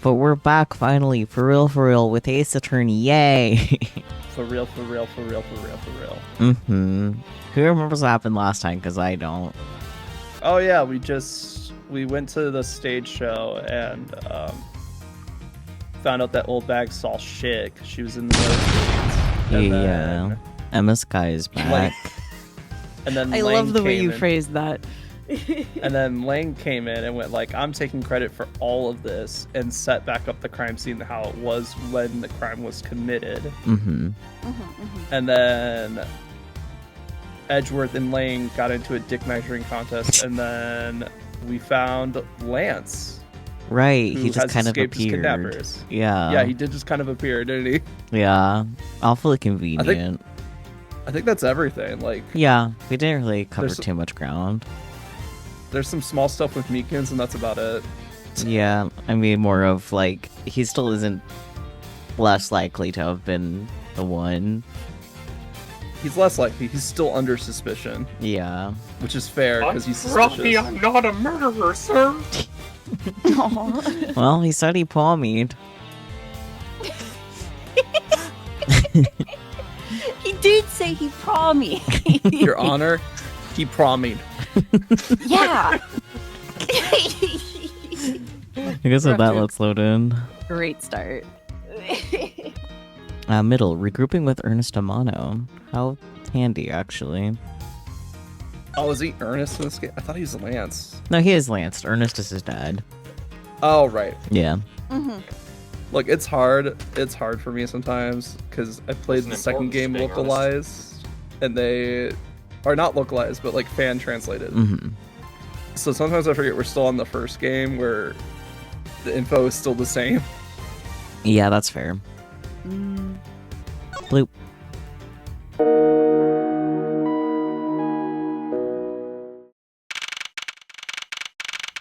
But we're back finally, for real, with Ace Attorney, yay! For real. Mm-hmm. Who remembers what happened last time, because I don't. Oh yeah, we went to the stage show and found out that old bag saw shit 'cause she was in the nosebleeds. And Yeah. then, Emma Sky is back. and then I Lang love the way came you in- phrased that. And then Lang came in and went like, I'm taking credit for all of this, and set back up the crime scene how it was when the crime was committed. Mm-hmm. And then Edgeworth and Lang got into a dick measuring contest, and then we found Lance. Right, Who he just has kind of escaped his appeared. kidnappers. Yeah. Yeah, he did just kind of appear, didn't he? Yeah. Awfully convenient. I think that's everything. Like, Yeah, we didn't really cover There's- too much ground. there's some small stuff with Meekins, and that's about it. Yeah, I mean, more of like, he still isn't less likely to have been the one. He's less likely. He's still under suspicion, Yeah. which is fair because he's Rocky, suspicious. I'm not a murderer, sir. Aw. Well, he said he palmied. He did say he promised. Your Honor, he promised. Yeah. I guess with that, let's load in. Great start. Middle, regrouping with Ernest Amano. How handy, actually. Oh, is he Ernest in this game? I thought he was Lance. No, he is Lance. Ernest is his dad. Oh, right. Yeah. Look, it's hard. It's hard for me sometimes because I played That's an the second important game thing, Ernest. localized, and they are not localized, but like fan translated. Mm-hmm. So sometimes I forget we're still on the first game where the info is still the same. Yeah, that's fair. Bloop.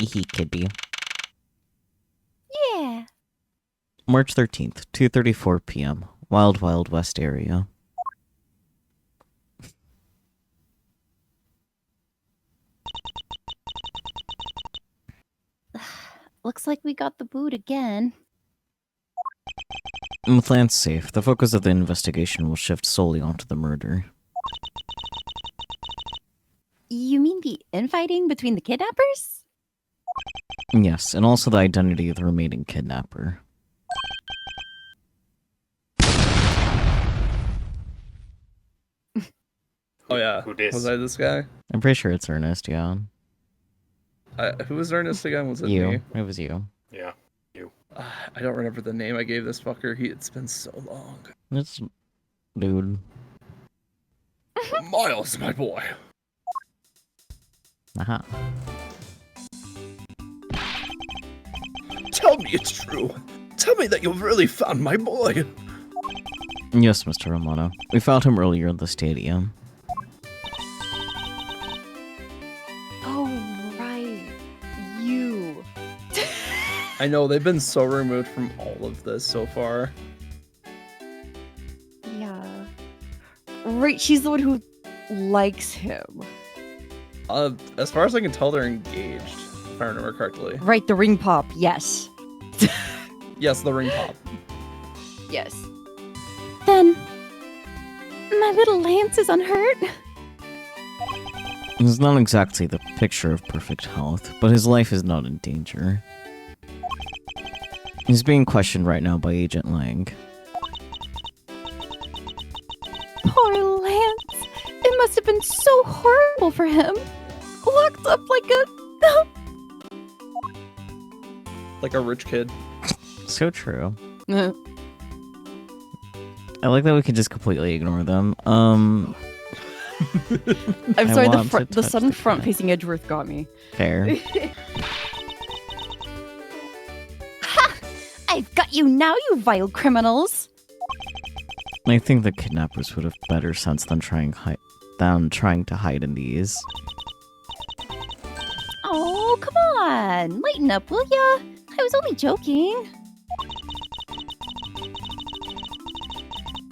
He could be. Yeah. March 13th, 2:34 p.m. Wild Wild West area. Looks like we got the boot again. With Lance safe, the focus of the investigation will shift solely onto the murder. You mean the infighting between the kidnappers? Yes, and also the identity of the remaining kidnapper. Oh yeah, Who dis? was I this guy? I'm pretty sure it's Ernest, yeah. Who was Ernest again? Was it You. me? It was you. Yeah. I don't remember the name I gave this fucker. It's been so long. It's... Dude. Miles, my boy. Aha. Tell me it's true. Tell me that you've really found my boy. Yes, Mr. Romano. We found him earlier in the stadium. Oh, right. You. I know, they've been so removed from all of this so far. Yeah. Right, she's the one who likes him. As far as I can tell, they're engaged, if I remember correctly. Right, the ring pop, yes. Yes, the ring pop. Yes. Then, my little Lance is unhurt. He's not exactly the picture of perfect health, but his life is not in danger. He's being questioned right now by Agent Lang. Poor Lance. It must have been so horrible for him. Locked up like a... Like a rich kid. So true. I like that we can just completely ignore them. I'm I sorry, want to the touch sudden the front-facing Edgeworth got me. Fair. I've got you now, you vile criminals! I think the kidnappers would have better sense than trying to hide in these. Oh, come on! Lighten up, will ya? I was only joking.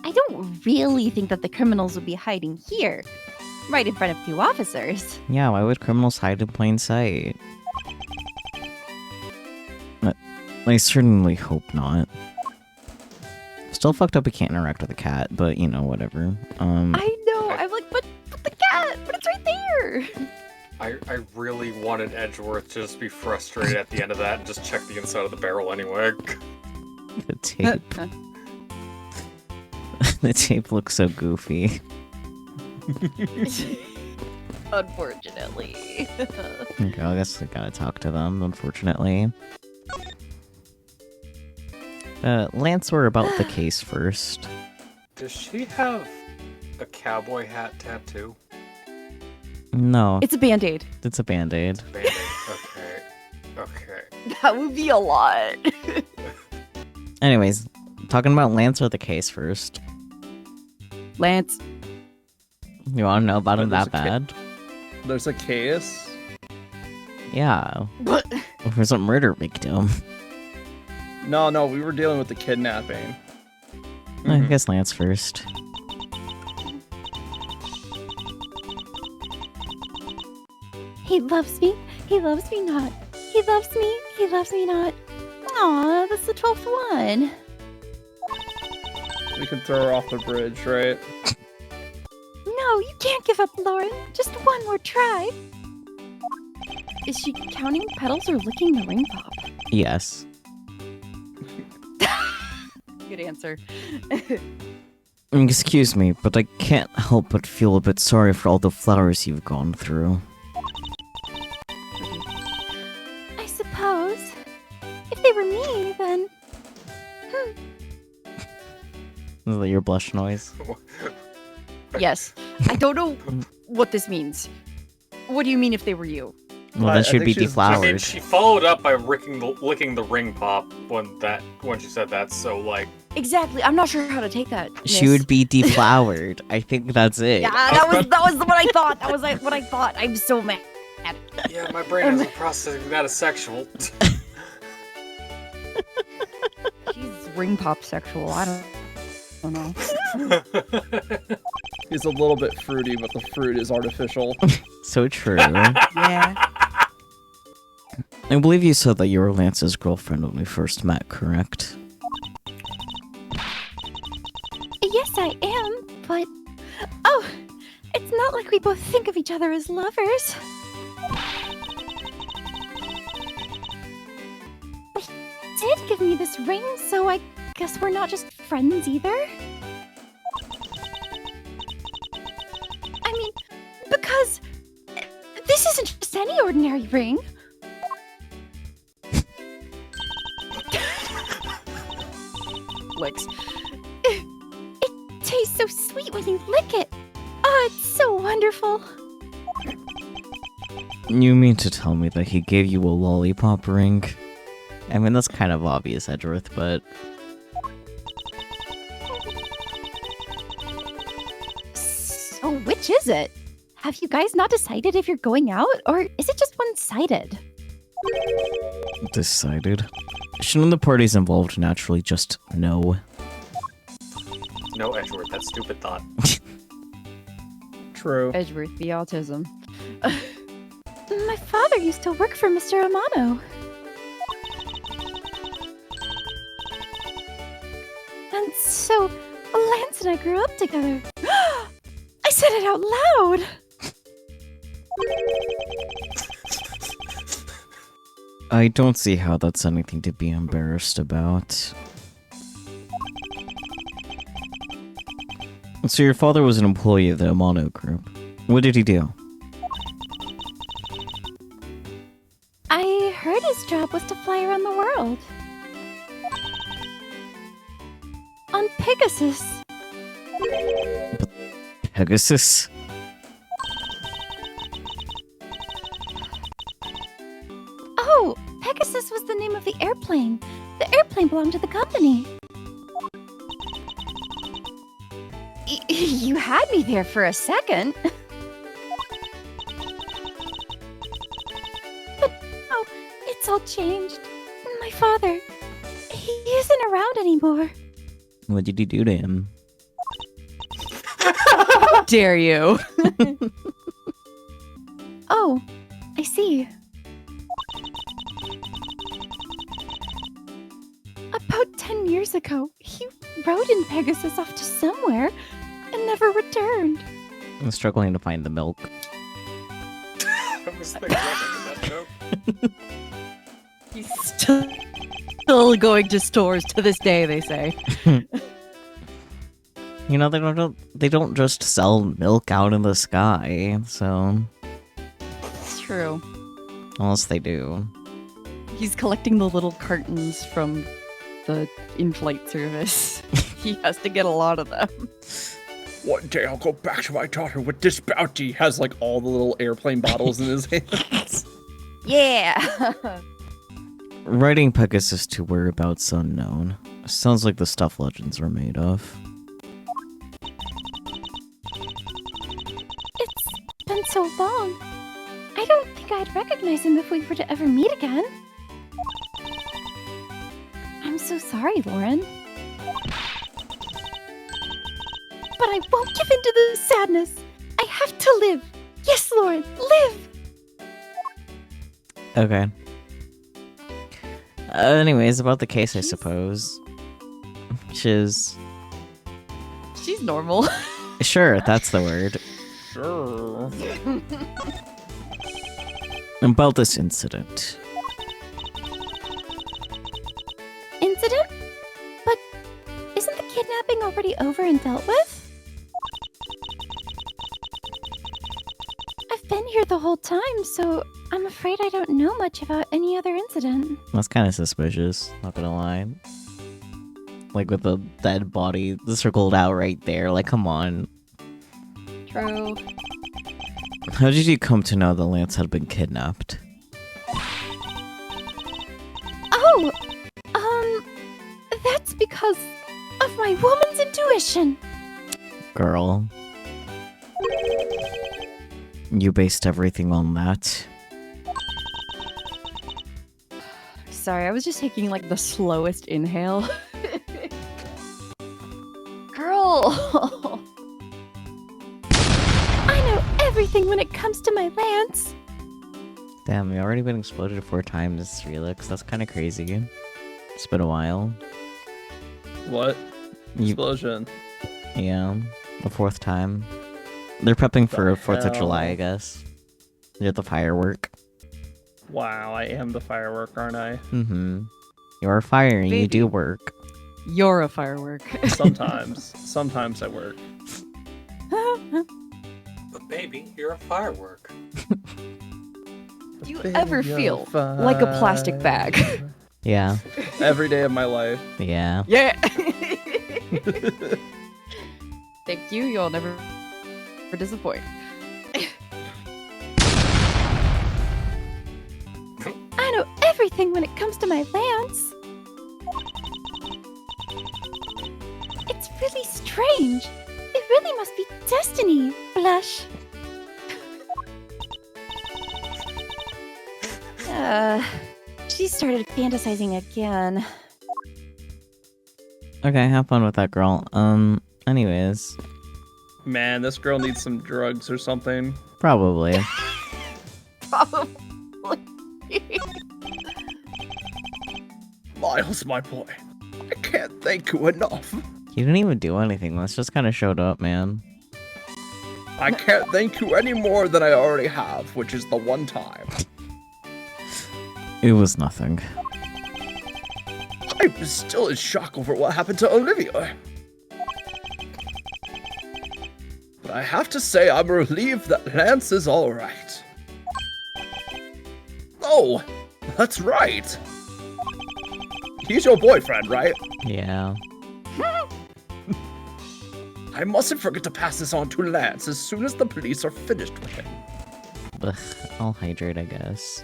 I don't really think that the criminals would be hiding here, right in front of two officers. Yeah, why would criminals hide in plain sight? I certainly hope not. Still fucked up we can't interact with the cat, but you know, whatever. I know. I'm like, but the cat, but it's right there. I really wanted Edgeworth to just be frustrated at the end of that and just check the inside of the barrel anyway. The tape. The tape looks so goofy. Unfortunately. Okay, I guess I gotta talk to them, unfortunately. Lance, we're about the case first. Does she have a cowboy hat tattoo? No, It's a band-aid. it's a band-aid. Band-Aid. Okay. Okay. That would be a lot. Anyways, talking about Lance or the case first. Lance. You wanna know about him There's that a bad? There's a case. Yeah. What? There's a murder victim. No, we were dealing with the kidnapping. I guess Lance first. He loves me. He loves me not. He loves me. He loves me not. Aw, that's the 12th one. We can throw her off the bridge, right? No, you can't give up, Lauren. Just one more try. Is she counting petals or licking the ring pop? Yes. Good answer. Excuse me, but I can't help but feel a bit sorry for all the flowers you've gone through. I suppose. If they were me, then... Is that your blush noise? Yes. I don't know what this means. What do you mean if they were you? Well, I that should think be she's- I mean, deflowered. she followed up by licking the ring pop when she said that. So like, Exactly. I'm not sure how to take that. She miss. would be deflowered. I think that's it. Yeah, that was what I thought. That was like what I thought. I'm so mad. yeah, my brain isn't processing that as sexual. She's ring pop sexual. I don't know. He's a little bit fruity, but the fruit is artificial. So true. Yeah. I believe you said that you were Lance's girlfriend when we first met, correct? Yes, I am, but... Oh, it's not like we both think of each other as lovers. He did give me this ring, so I guess we're not just friends either? I mean, because... This isn't just any ordinary ring. Licks. It tastes so sweet when you lick it. Oh, it's so wonderful. You mean to tell me that he gave you a lollipop ring? I mean, that's kind of obvious, Edgeworth, but... So which is it? Have you guys not decided if you're going out, or is it just one-sided? Decided. Shouldn't the parties involved naturally just know? No, Edgeworth, that stupid thought. True. Edgeworth, the autism. My father used to work for Mr. Amano. And so, Lance and I grew up together. I said it out loud! I don't see how that's anything to be embarrassed about. So your father was an employee of the Amano Group. What did he do? I heard his job was to fly around the world. On Pegasus. Pegasus? Oh, Pegasus was the name of the airplane. The airplane belonged to the company. You had me there for a second. But oh, it's all changed. My father, he isn't around anymore. What did he do to him? How dare you? Oh, I see. years ago, he rode in Pegasus off to somewhere and never returned. I'm struggling to find the milk. I was thinking about that joke. He's still going to stores to this day, they say. You know, they don't just sell milk out in the sky, so It's true. unless they do. He's collecting the little cartons from the in-flight service. He has to get a lot of them. One day I'll go back to my daughter with this bounty. Has like all the little airplane bottles in his hands. Yeah. Riding Pegasus to whereabouts unknown. Sounds like the stuff legends are made of. It's been so long. I don't think I'd recognize him if we were to ever meet again. I'm so sorry, Lauren. But I won't give in to the sadness. I have to live. Yes, Lauren, live! Okay. Anyways, about the case, I She's- suppose. She's... She's normal. Sure, that's the word. Sure. About this incident. Incident? But isn't the kidnapping already over and dealt with? I've been here the whole time, so I'm afraid I don't know much about any other incident. That's kind of suspicious, not gonna lie. Like with the dead body circled out right there, like come on. True. How did you come to know that Lance had been kidnapped? Oh, that's because of my woman's intuition. Girl. You based everything on that? Sorry, I was just taking like the slowest inhale. Girl! I know everything when it comes to my Lance. Damn, you already been exploded 4 times, Relix. That's kind of crazy. It's been a while. What? You, Explosion. yeah, the 4th time. They're prepping for The 4th of July, hell? I guess. They're the firework. Wow, I am the firework, aren't I? Mm-hmm. You're a fire and you Baby. do work. You're a firework. Sometimes. Sometimes I work. But baby, you're a firework. Do you ever feel like a plastic bag? Yeah, Every day of my life. yeah. Yeah. Thank you. You'll never disappoint. I know everything when it comes to my Lance. It's really strange. It really must be destiny, Blush. She started fantasizing again. Okay, have fun with that, girl. Anyways, Man, this girl needs some drugs or something. probably. Probably. Miles, my boy. I can't thank you enough. You didn't even do anything. Let's just kind of showed up, man. I can't thank you any more than I already have, which is the one time. It was nothing. I'm still in shock over what happened to Olivia. But I have to say I'm relieved that Lance is alright. Oh, that's right. He's your boyfriend, right? Yeah. I mustn't forget to pass this on to Lance as soon as the police are finished with him. Ugh, I'll hydrate, I guess.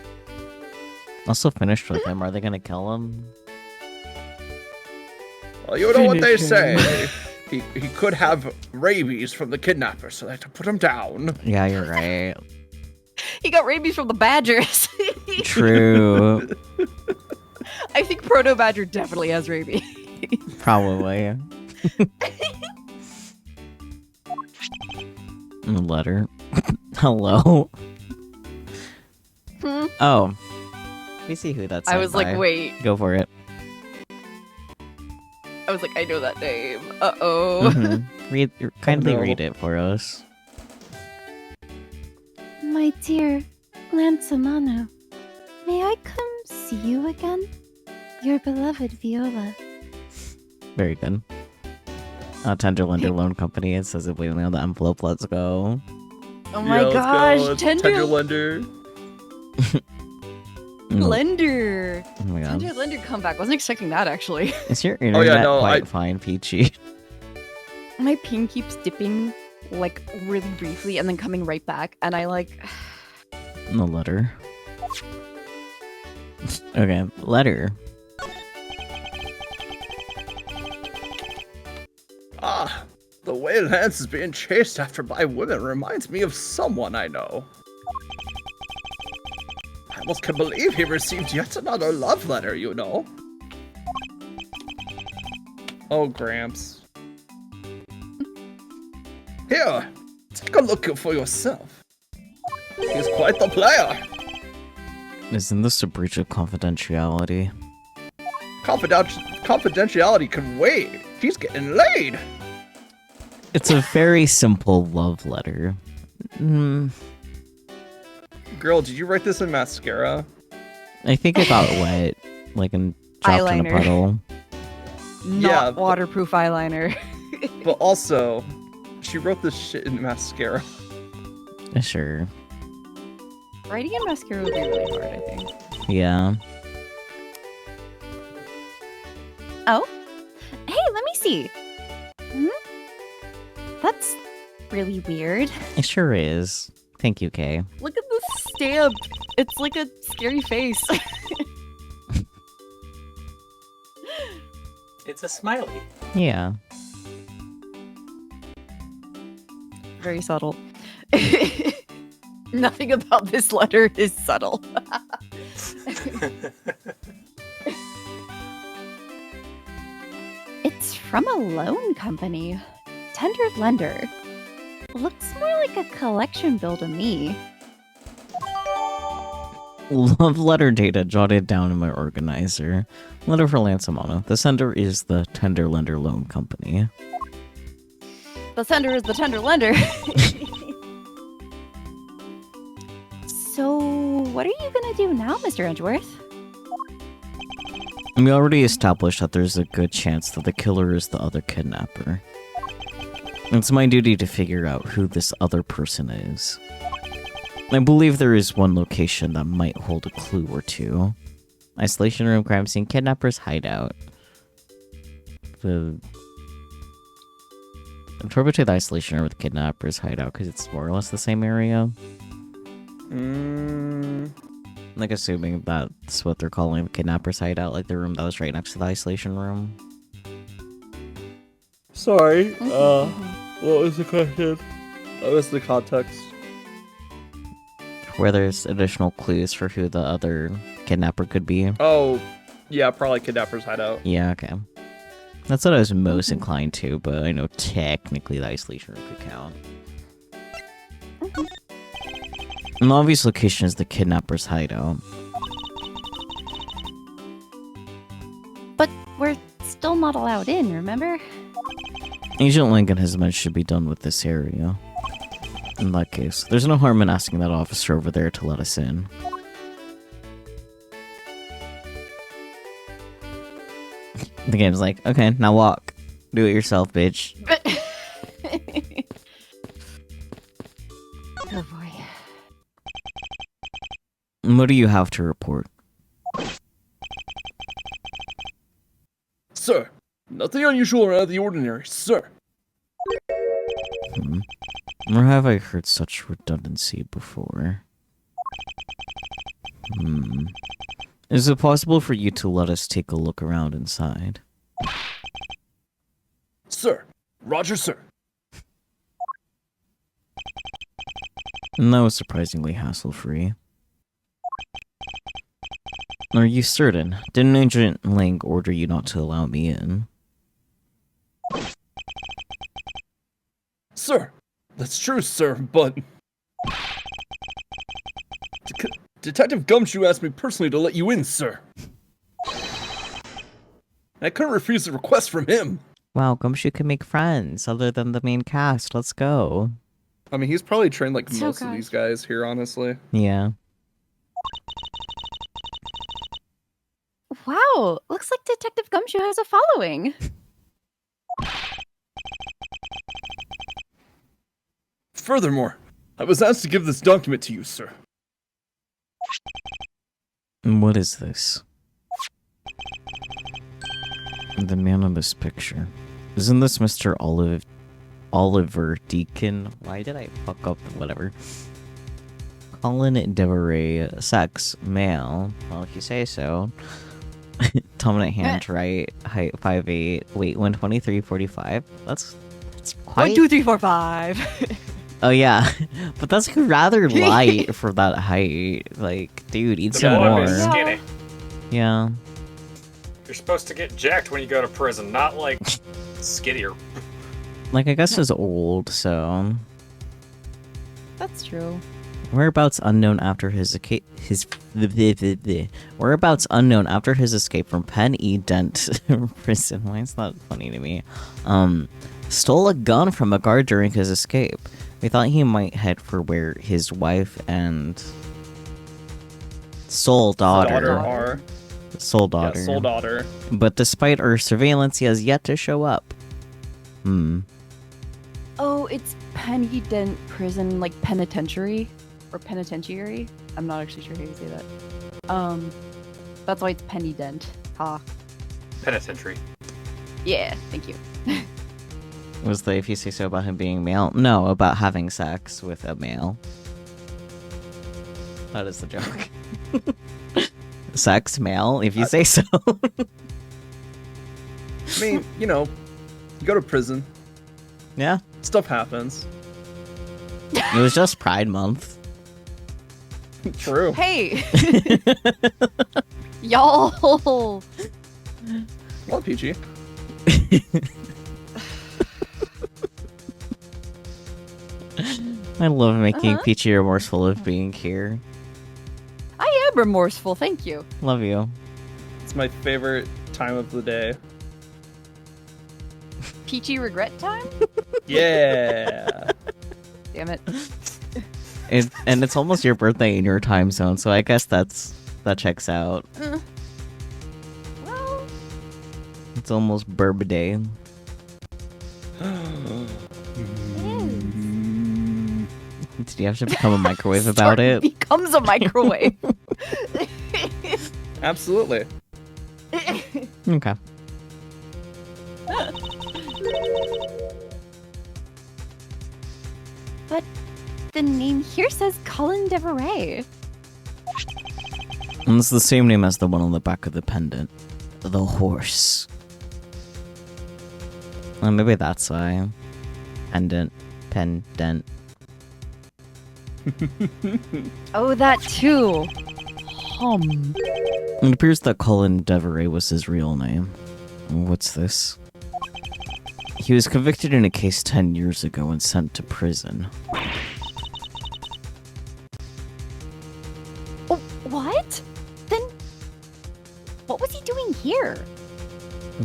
Also finished with him. Are they gonna kill him? Well, you know what they Finish say. He could have rabies from the kidnapper, so they have to put him down. Yeah, you're right. He got rabies from the badgers. True. I think Proto Badger definitely has rabies. Probably. Letter. Hello. Hmm? Oh. We see who that's. I was like, wait. Go for it. I was like, I know that name. Uh-oh. Kindly no. read it for us. My dear Lansamano, may I come see you again? Your beloved Viola. Very good. Tender Lender Loan Company. It says it waiting on the envelope. Let's go. Oh my let's gosh, go. It's Tender Lender. Lender. Oh my god. Tender Lender comeback. Wasn't expecting that actually. Is your internet no, quite fine, Peachy? My ping keeps dipping like really briefly and then coming right back, and I like. No letter. Okay, letter. Ah, the way Lance is being chased after by women reminds me of someone I know. I almost can believe he received yet another love letter, you know. Oh, Gramps. Here, take a look for yourself. He's quite the player. Isn't this a breach of confidentiality? Confidentiality can wait. He's getting laid. It's a very simple love letter. Girl, did you write this in mascara? I think it got wet, like and dropped in a Eyeliner. puddle. Not Yeah, but- waterproof eyeliner. But also, she wrote this shit in mascara. Sure. Writing in mascara would be really hard, I think. Yeah. Oh? Hey, let me see. That's really weird. It sure is. Thank you, Kay. Look at this stamp. It's like a scary face. It's a smiley. Yeah. Very subtle. Nothing about this letter is subtle. It's from a loan company. Tender Lender. Looks more like a collection bill to me. Love letter data jotted down in my organizer. Letter for Lansamano. The sender is the Tender Lender Loan Company. The sender is the Tender Lender. So, what are you gonna do now, Mr. Edgeworth? We already established that there's a good chance that the killer is the other kidnapper. It's my duty to figure out who this other person is. I believe there is one location that might hold a clue or two. Isolation room, crime scene, kidnapper's hideout. I'm torn between the isolation room with kidnapper's hideout because it's more or less the same area. Like assuming that's what they're calling the kidnapper's hideout, like the room that was right next to the isolation room. Sorry, what was the question? What was the context? Where there's additional clues for who the other kidnapper could be. Oh, yeah, probably Kidnapper's Hideout. Yeah, okay. That's what I was most inclined to, but I know technically the isolation room could count. An obvious location is the kidnapper's hideout. But we're still not allowed in, remember? Agent Lincoln has mentioned to be done with this area. In that case, there's no harm in asking that officer over there to let us in. The game's like, okay, now walk. Do it yourself, bitch. Oh boy. What do you have to report? Sir, nothing unusual or out of the ordinary, sir. Or have I heard such redundancy before? Is it possible for you to let us take a look around inside? Sir, Roger, sir. And that was surprisingly hassle-free. Are you certain? Didn't Agent Link order you not to allow me in? Sir, that's true, sir, but... Detective Gumshoe asked me personally to let you in, sir. I couldn't refuse a request from him. Wow, Gumshoe can make friends other than the main cast. Let's go. I mean, he's probably trained like So most of these guys here, honestly. Yeah. Wow, looks like Detective Gumshoe has a following. Furthermore, I was asked to give this document to you, sir. And what is this? The man in this picture. Isn't this Mr. Oliver Deacon? Why did I fuck up whatever? Colin Deveray, sex, male. Well, if you say so. Dominant hand, right? Height 5'8". Weight 123.45. That's quite... 1, 2, 3, 4, 5. Oh yeah, but that's rather light for that height. Like, dude, eat The some boy more. is skinny. Yeah. You're supposed to get jacked when you go to prison, not like skinnier. Like, I guess is old, so That's true. whereabouts unknown after his whereabouts unknown after his escape from Penn E. Dent prison. Why is that funny to me? Stole a gun from a guard during his escape. We thought he might head for where his wife and sole daughter, are. sole daughter, Yeah, sole daughter. But despite our surveillance, he has yet to show up. Oh, it's Penny Dent Prison, like penitentiary or penitentiary. I'm not actually sure how you say that. That's why it's Penny Dent. Ha. Penitentiary. Yeah, thank you. Was the if you say so about him being male? No, about having sex with a male. That is the joke. Sex, male, if you say so. I mean, you know, you go to prison, Yeah, stuff happens. it was just Pride Month. True. Hey, y'all. Well, PG. I love making Uh-huh. Peachy remorseful of being here. I am remorseful. Thank you. Love you. It's my favorite time of the day. Peachy regret time. Yeah. Damn it. And it's almost your birthday in your time zone, so I guess that checks out. Well, It's almost Burb Day. Did you have to become a microwave about Stark it? becomes a microwave. Absolutely. Okay. But the name here says Colin Deveray. And it's the same name as the one on the back of the pendant. The horse. Maybe that's why. Pendant. Oh, that too. It appears that Colin Deveray was his real name. What's this? He was convicted in a case 10 years ago and sent to prison. Oh, what? Then what was he doing here?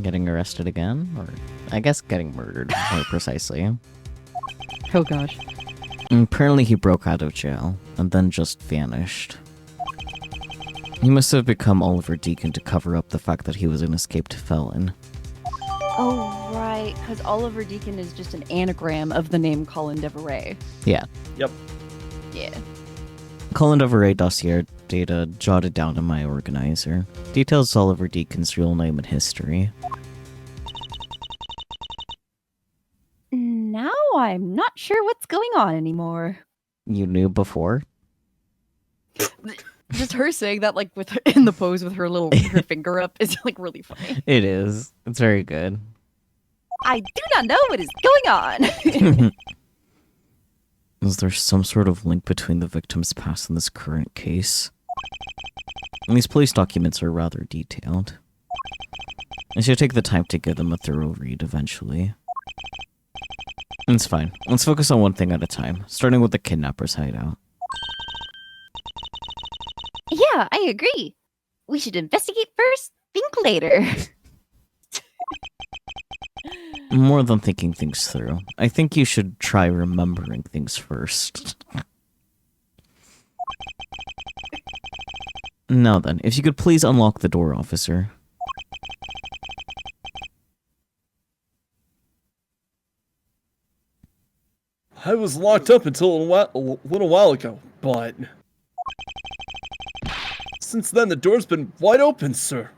Getting arrested again? Or, I guess getting murdered, more precisely. Oh gosh. And apparently he broke out of jail, and then just vanished. He must have become Oliver Deacon to cover up the fact that he was an escaped felon. Oh, right, because Oliver Deacon is just an anagram of the name Colin Deveray. Yeah. Yep. Yeah. Colin Deveray dossier data jotted down in my organizer. Details Oliver Deacon's real name and history. Now I'm not sure what's going on anymore. You knew before? Just her saying that, like, with her, in the pose with her finger up is like really funny. It is. It's very good. I do not know what is going on. Is there some sort of link between the victim's past and this current case? And these police documents are rather detailed. I should take the time to give them a thorough read eventually. It's fine. Let's focus on one thing at a time, starting with the kidnapper's hideout. Yeah, I agree. We should investigate first, think later. More than thinking things through. I think you should try remembering things first. Now then, if you could please unlock the door, officer. I was locked up until a little while ago, but since then the door's been wide open, sir.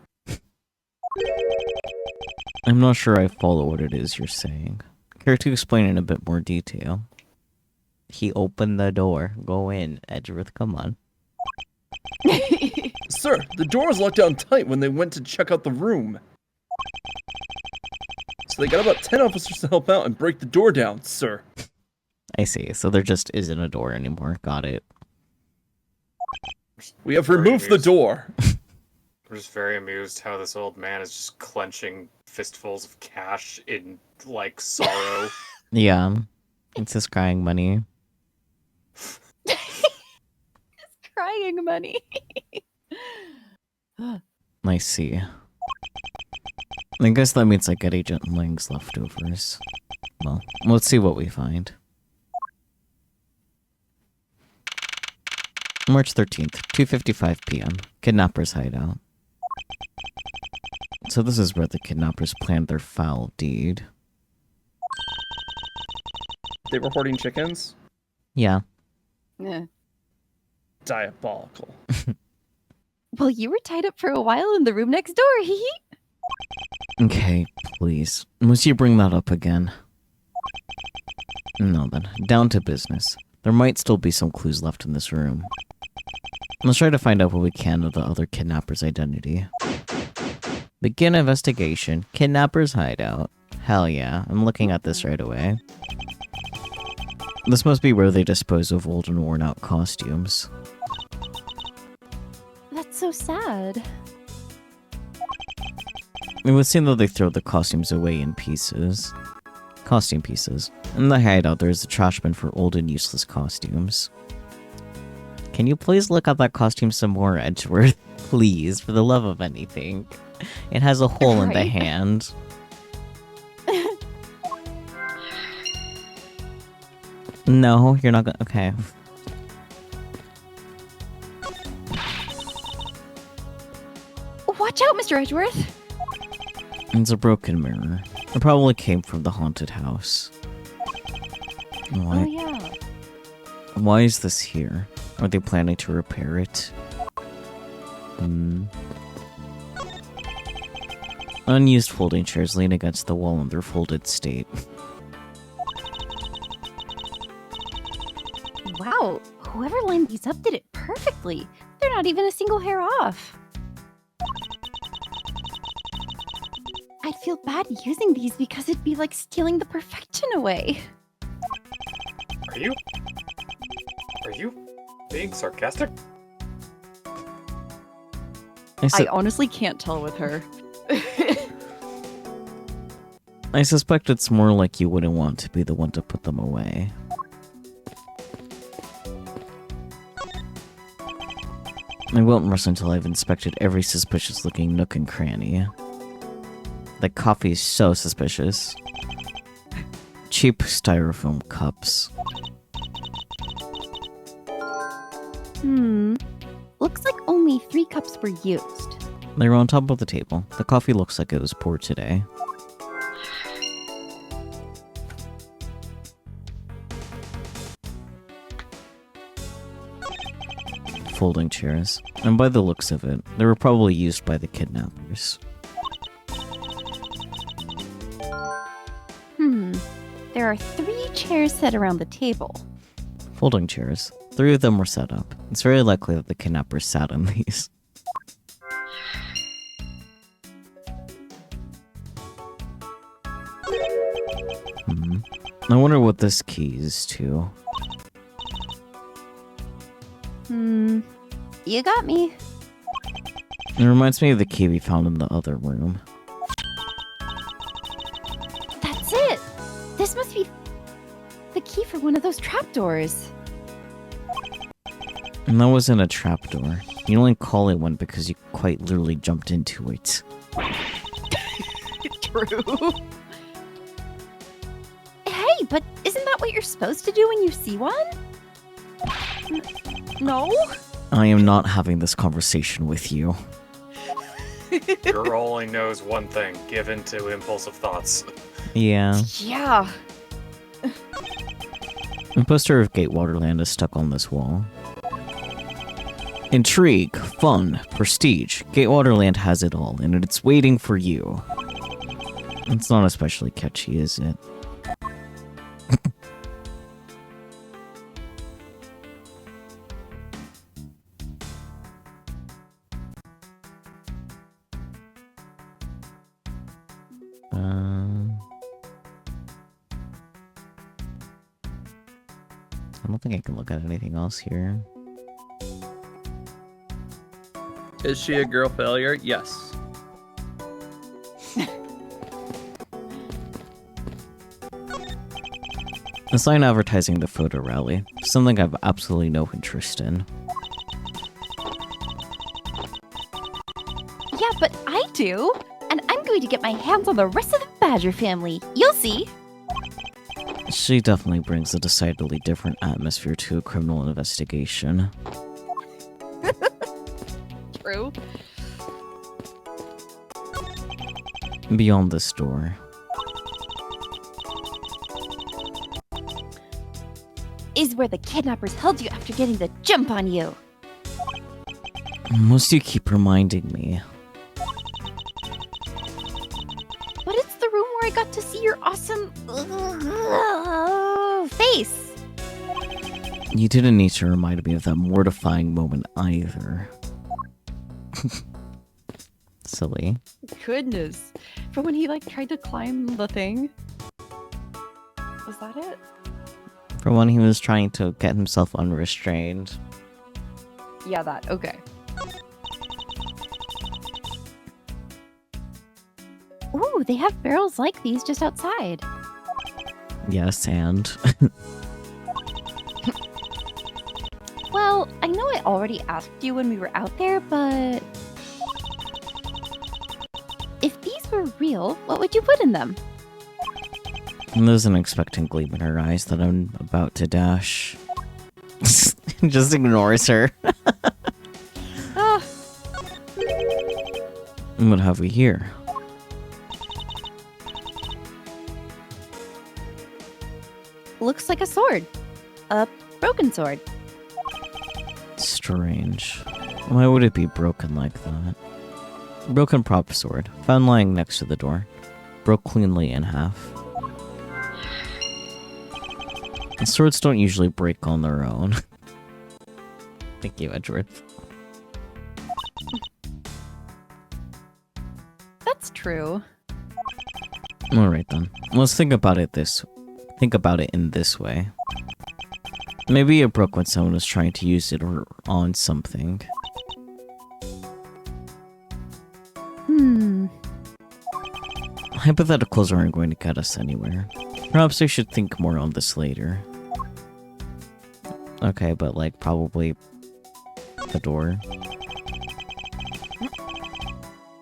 I'm not sure I follow what it is you're saying. Care to explain in a bit more detail? He opened the door. Go in, Edgeworth, come on. Sir, the door was locked down tight when they went to check out the room. So they got about 10 officers to help out and break the door down, sir. I see, so there just isn't a door anymore. Got it. We have Very removed the amused. door. I'm just very amused how this old man is just clenching fistfuls of cash in, like, sorrow. Yeah, it's his crying money. Crying money. I see. I guess that means I get Agent Lang's leftovers. Well, let's see what we find. March 13th, 2:55 p.m. Kidnapper's hideout. So this is where the kidnappers planned their foul deed. They were hoarding chickens? Yeah. Yeah. Diabolical. Well, you were tied up for a while in the room next door, hee hee. Okay, please. Must you bring that up again? No then, down to business. There might still be some clues left in this room. Let's try to find out what we can of the other kidnapper's identity. Begin investigation. Kidnapper's hideout. Hell yeah, I'm looking at this right away. This must be where they dispose of old and worn out costumes. That's so sad. It would seem that they throw the costumes away in pieces. Costume pieces. In the hideout, there is a trash bin for old and useless costumes. Can you please look at that costume some more, Edgeworth? Please, for the love of anything. It has a hole in the Right. hand. No, you're not gonna. Okay. Watch out, Mr. Edgeworth. It's a broken mirror. It probably came from the haunted house. Oh, Why? yeah. Why is this here? Are they planning to repair it? Unused folding chairs lean against the wall in their folded state. Wow, whoever lined these up did it perfectly. They're not even a single hair off. I'd feel bad using these because it'd be like stealing the perfection away. Are you being sarcastic? I honestly can't tell with her. I suspect it's more like you wouldn't want to be the one to put them away. I won't rest until I've inspected every suspicious-looking nook and cranny. The coffee is so suspicious. Cheap styrofoam cups. Looks like only 3 cups were used. They were on top of the table. The coffee looks like it was poured today. Folding chairs. And by the looks of it, they were probably used by the kidnappers. There are 3 chairs set around the table. Folding chairs. 3 of them were set up. It's very likely that the kidnappers sat on these. I wonder what this key is to. You got me. It reminds me of the key we found in the other room. That's it. This must be the key for one of those trapdoors. And that wasn't a trapdoor. You only call it one because you quite literally jumped into it. True. Hey, but isn't that what you're supposed to do when you see one? No? I am not having this conversation with you. Girl only knows one thing: give in to impulsive thoughts. Yeah. Yeah. A poster of Gatewaterland is stuck on this wall. Intrigue, fun, prestige. Gatewaterland has it all, and it's waiting for you. It's not especially catchy, is it? I don't think I can look at anything else here. Is she a girl failure? Yes. A sign advertising the photo rally. Something I've absolutely no interest in. Yeah, but I do. And I'm going to get my hands on the rest of the Badger family. You'll see. She definitely brings a decidedly different atmosphere to a criminal investigation. True. Beyond this door. Is where the kidnappers held you after getting the jump on you. Must you keep reminding me? But it's the room where I got to see your awesome face. You didn't need to remind me of that mortifying moment either. Silly. Goodness. From when he tried to climb the thing. Was that it? For when he was trying to get himself unrestrained. Yeah, that. Okay. Ooh, they have barrels like these just outside. Yes, and... Well, I know I already asked you when we were out there, but... If these were real, what would you put in them? There's an expecting gleam in her eyes that I'm about to dash. Just ignores her. Ah, What have we here? looks like a sword. A broken sword. Strange. Why would it be broken like that? Broken prop sword, found lying next to the door. Broke cleanly in half. Swords don't usually break on their own. Thank you, Edgeworth. That's true. Alright then. Let's think about it in this way. Maybe it broke when someone was trying to use it or on something. Hypotheticals aren't going to get us anywhere. Perhaps I should think more on this later. Okay, but probably the door.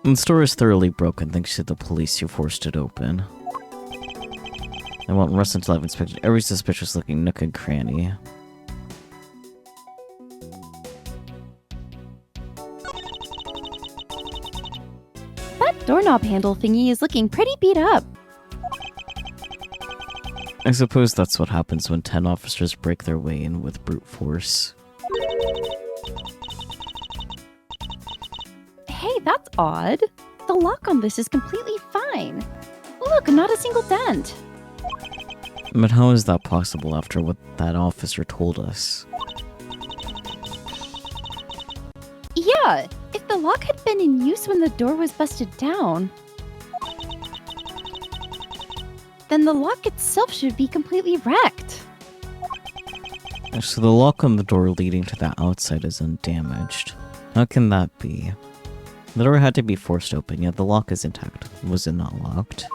The door is thoroughly broken thanks to the police who forced it open. I want Rustin to have inspected every suspicious looking nook and cranny. That doorknob handle thingy is looking pretty beat up. I suppose that's what happens when 10 officers break their way in with brute force. Hey, that's odd. The lock on this is completely fine. Look, not a single dent. But how is that possible after what that officer told us? Yeah, if the lock had been in use when the door was busted down, then the lock itself should be completely wrecked. So the lock on the door leading to the outside is undamaged. How can that be? The door had to be forced open, yet the lock is intact. Was it not locked?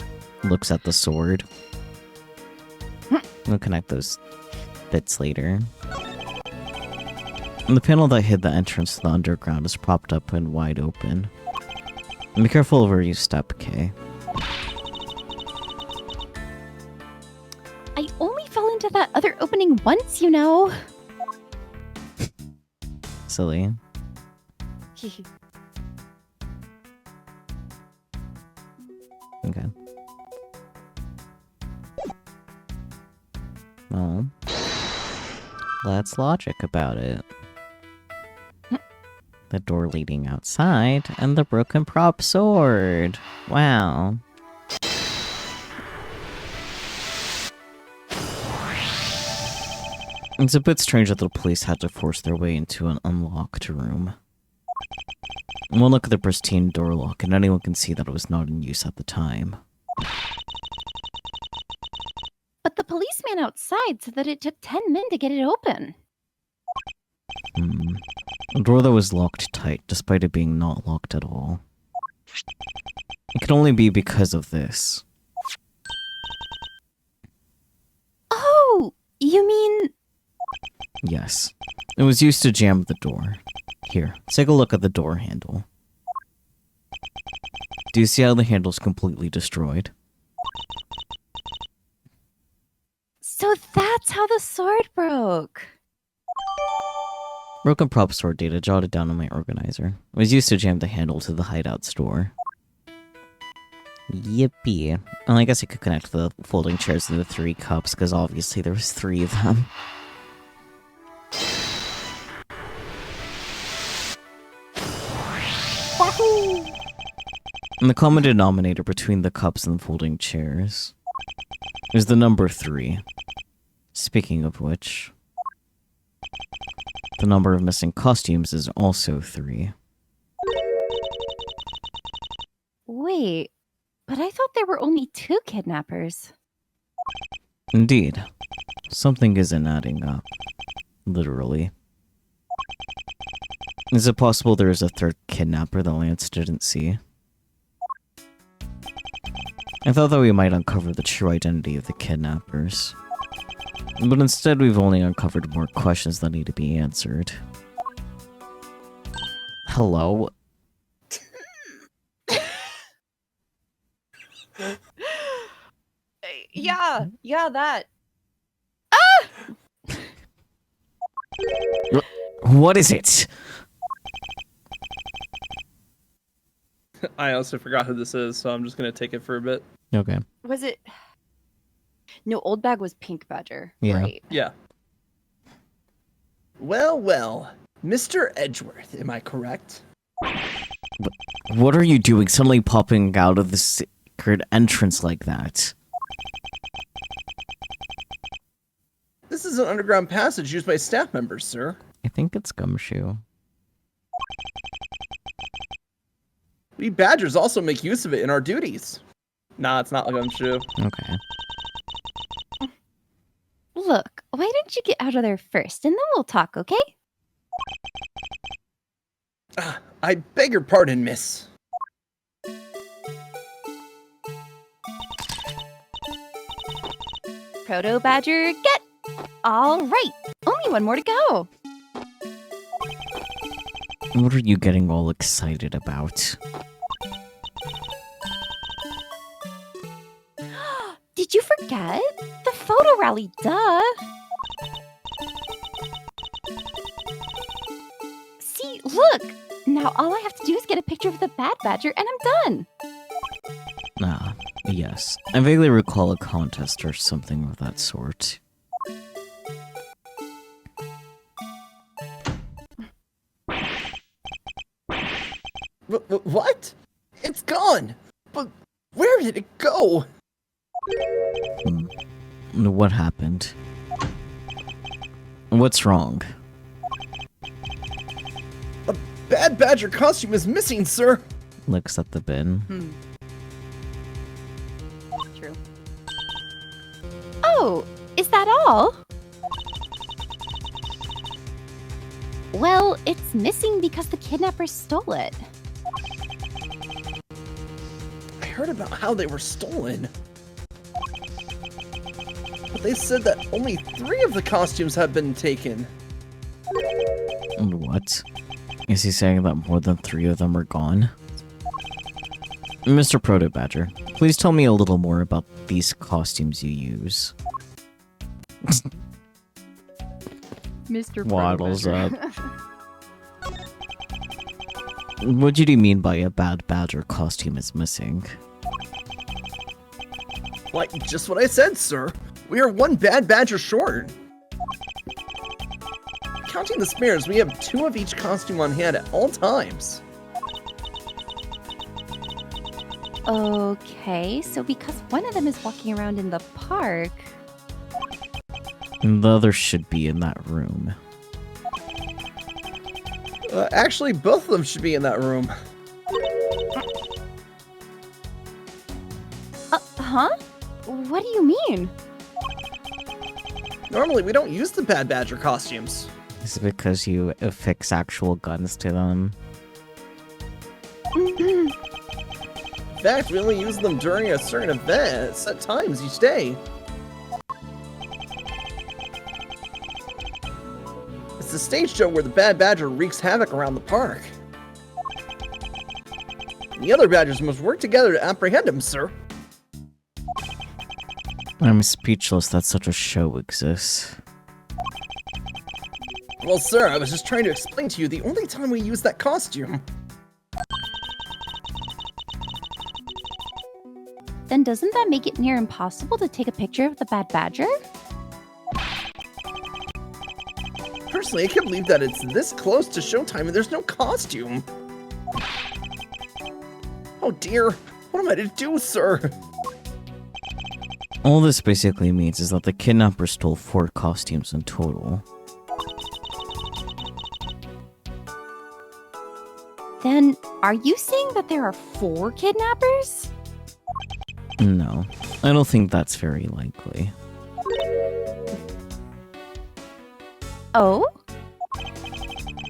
Looks at the sword. We'll connect those bits later. And the panel that hid the entrance to the underground is propped up and wide open. And be careful of where you step, Kay. I I only fell into that other opening once, you know. Silly. Okay. Well, that's logic about it. The door leading outside, and the broken prop sword. Wow. It's a bit strange that the police had to force their way into an unlocked room. One look at the pristine door lock, and anyone can see that it was not in use at the time. But the policeman outside said that it took 10 men to get it open. A door that was locked tight, despite it being not locked at all. It could only be because of this. Oh, you mean... Yes. It was used to jam the door. Here, take a look at the door handle. Do you see how the handle's completely destroyed? So that's how the sword broke. Broken prop sword data jotted down on my organizer. It was used to jam the handle to the hideout store. Yippee. Well, I guess you could connect the folding chairs to the 3 cups, because obviously there was 3 of them. And the common denominator between the cups and the folding chairs is the number 3. Speaking of which, the number of missing costumes is also 3. Wait, but I thought there were only 2 kidnappers. Indeed. Something isn't adding up. Literally. Is it possible there is a 3rd kidnapper that Lance didn't see? I thought that we might uncover the true identity of the kidnappers. But instead we've only uncovered more questions that need to be answered. Hello? Yeah, that. What is it? I also forgot who this is, so I'm just gonna take it for a bit. Okay. Was it... No, Old Bag was Pink Badger. Yeah. Right. Yeah. Well, Mr. Edgeworth, am I correct? What are you doing suddenly popping out of the secret entrance like that? This is an underground passage used by staff members, sir. I think it's Gumshoe. We Badgers also make use of it in our duties. Nah, it's not Gumshoe. Okay. Look, why don't you get out of there first, and then we'll talk, okay? I beg your pardon, miss. Proto Badger, get! All right, only one more to go. What are you getting all excited about? Did you forget? The photo rally, duh! See, look! Now all I have to do is get a picture of the Bad Badger and I'm done! Ah, yes. I vaguely recall a contest or something of that sort. What? It's gone! But where did it go? What happened? What's wrong? A Bad Badger costume is missing, sir! Looks at the bin. True. Oh, is that all? Well, it's missing because the kidnappers stole it. I heard about how they were stolen. But they said that only 3 of the costumes have been taken. What? Is he saying that more than 3 of them are gone? Mr. Proto Badger, please tell me a little more about these costumes you use. Mr. Waddles Proto up. What do you mean by a bad badger costume is missing? Like, just what I said, sir. We are one bad badger short. Counting the spares, we have 2 of each costume on hand at all times. Okay, so because one of them is walking around in the park. And the other should be in that room. Actually, both of them should be in that room. Huh? What do you mean? Normally, we don't use the bad badger costumes. Is it because you affix actual guns to them? In fact, we only use them during a certain event at set times each day. It's the stage show where the bad badger wreaks havoc around the park. The other badgers must work together to apprehend him, sir. I'm speechless that such a show exists. Well, sir, I was just trying to explain to you the only time we use that costume. Then doesn't that make it near impossible to take a picture of the bad badger? Personally, I can't believe that it's this close to showtime and there's no costume. Oh dear, what am I to do, sir? All this basically means is that the kidnapper stole 4 costumes in total. Then are you saying that there are 4 kidnappers? No, I don't think that's very likely. Oh?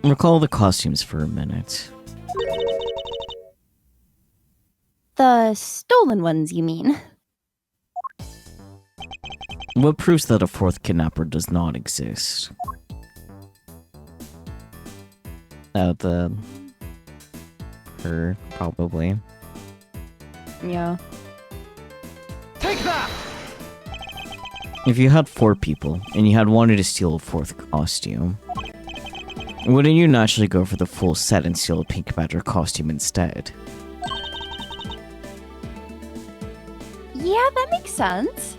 Recall the costumes for a minute. The stolen ones, you mean? What proves that a 4th kidnapper does not exist? Her, probably. Yeah. Take that! If you had 4 people, and you had wanted to steal a 4th costume, wouldn't you naturally go for the full set and steal a Pink Badger costume instead? Yeah, that makes sense.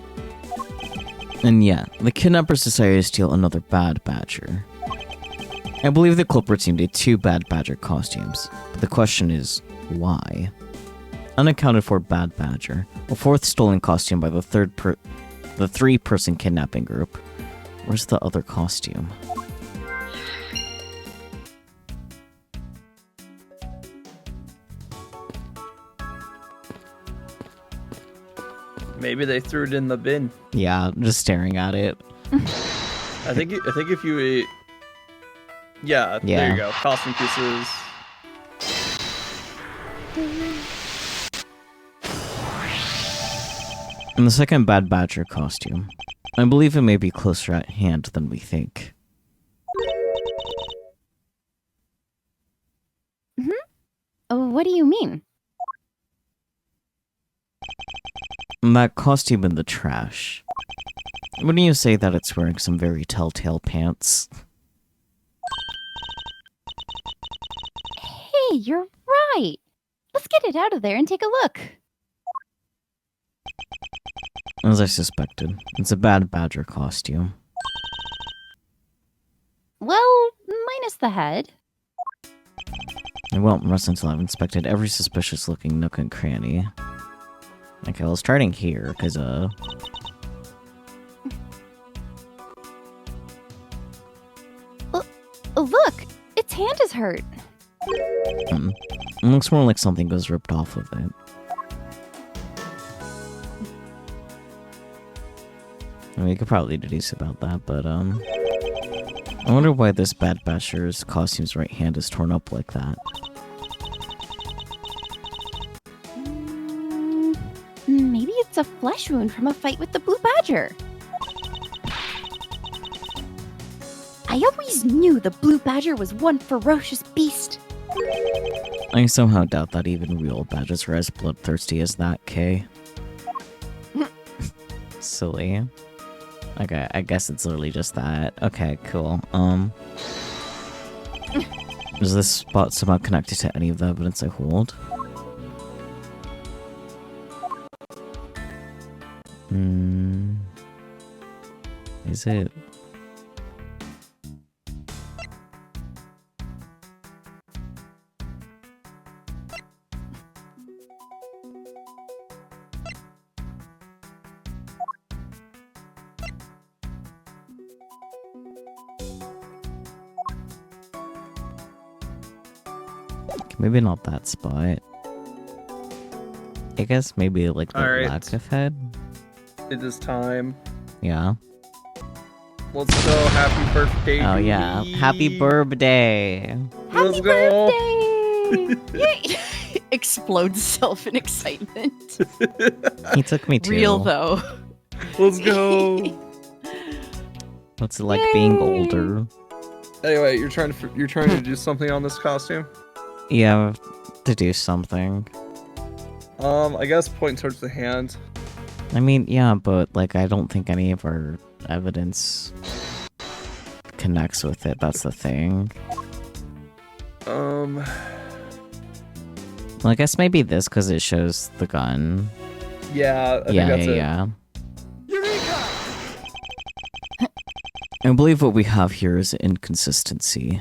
And yeah, the kidnappers decided to steal another Bad Badger. I believe the culprits needed 2 Bad Badger costumes, but the question is, why? Unaccounted for Bad Badger, a 4th stolen costume by the 3-person kidnapping group. Where's the other costume? Maybe they threw it in the bin. Yeah, just staring at it. I think if you yeah, there Yeah. you go. Costume pieces. And the second Bad Badger costume. I believe it may be closer at hand than we think. What do you mean? That costume in the trash. Wouldn't you say that it's wearing some very telltale pants? Hey, you're right. Let's get it out of there and take a look. As I suspected, it's a Bad Badger costume. Well, minus the head. I won't rest until I've inspected every suspicious-looking nook and cranny. Okay, well, starting here, because, Look, its hand is hurt. it looks more like something was ripped off of it. I mean, you could probably deduce about that, but, I wonder why this Bad Badger's costume's right hand is torn up like that. Maybe it's a flesh wound from a fight with the blue badger. I always knew the blue badger was one ferocious beast. I somehow doubt that even real badgers are as bloodthirsty as that, Kay. Silly. Okay, I guess it's literally just that. Okay, cool. Is this spot somehow connected to any of the evidence I hold? Is it? Maybe not that spot. I guess maybe like the Alright. lack of head. It is time. Yeah. Let's go. Happy birthday. Oh to yeah. me. Happy birthday. Let's Happy go. birthday! Yay! Explodes self in excitement. He took me too. Real though. Let's go. What's it like being Yay. older? Anyway, you're trying to do something on this costume. Yeah, to do something. I guess point towards the hand. I mean, yeah, but like I don't think any of our evidence connects with it. That's the thing. Um, Well, I guess maybe this because it shows the gun. yeah, I think Yeah, that's it. yeah. I believe what we have here is inconsistency.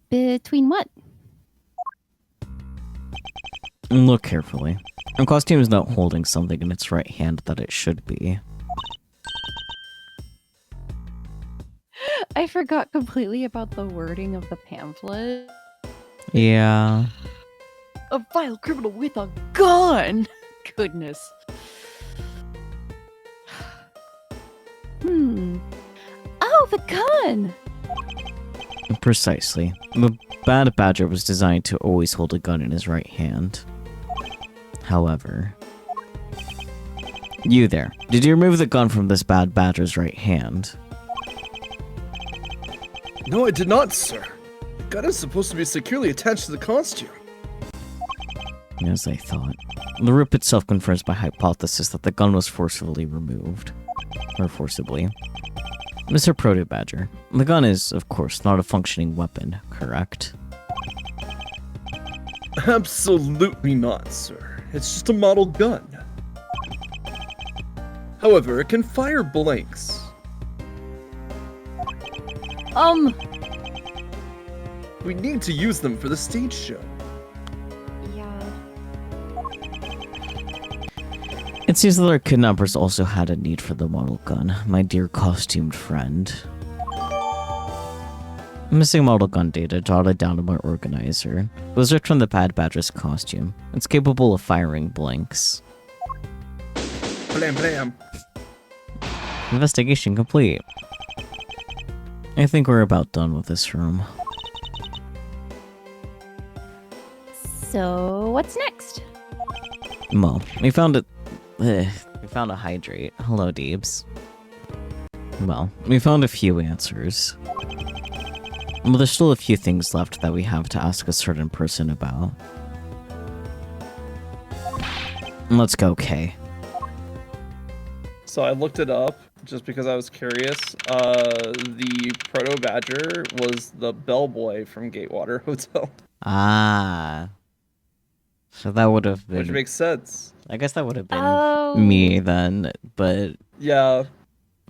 Between what? Look carefully. Our costume is not holding something in its right hand that it should be. I forgot completely about the wording of the pamphlet. Yeah. A vile criminal with a gun! Goodness. Oh, the gun! Precisely. The Bad Badger was designed to always hold a gun in his right hand. However... You there. Did you remove the gun from this Bad Badger's right hand? No, I did not, sir. The gun is supposed to be securely attached to the costume. As I thought. The rip itself confirms my hypothesis that the gun was forcibly removed. Or forcibly. Mr. Proto Badger, the gun is, of course, not a functioning weapon, correct? Absolutely not, sir. It's just a model gun. However, it can fire blanks. We need to use them for the stage show. Yeah. It seems that our kidnappers also had a need for the model gun, my dear costumed friend. Missing model gun data jotted down in my organizer. It was ripped from the Bad Badger's costume. It's capable of firing blanks. Blam blam. Investigation complete. I think we're about done with this room. So, what's next? Well, we found it. We found a hydrate. Hello, Deebs. Well, we found a few answers. But there's still a few things left that we have to ask a certain person about. Let's go, Kay. So I looked it up just because I was curious. The Proto Badger was the bellboy from Gatewater Hotel, Ah. So that would have been... which makes sense. I guess that would have been Oh. me then, but Yeah.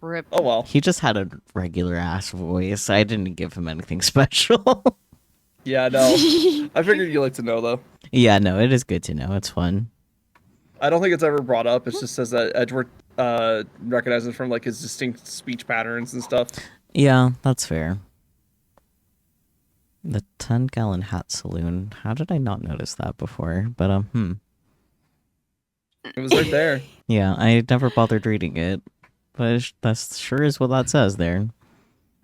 Rip. Oh well. he just had a regular ass voice. I didn't give him anything special. Yeah, no. I figured you'd like to know though. Yeah, no, it is good to know. It's fun. I don't think it's ever brought up. It just says that Edgeworth recognizes from like his distinct speech patterns and stuff. Yeah, that's fair. The 10-gallon hat saloon. How did I not notice that before? But It was right there. Yeah, I never bothered reading it. But that sure is what that says there.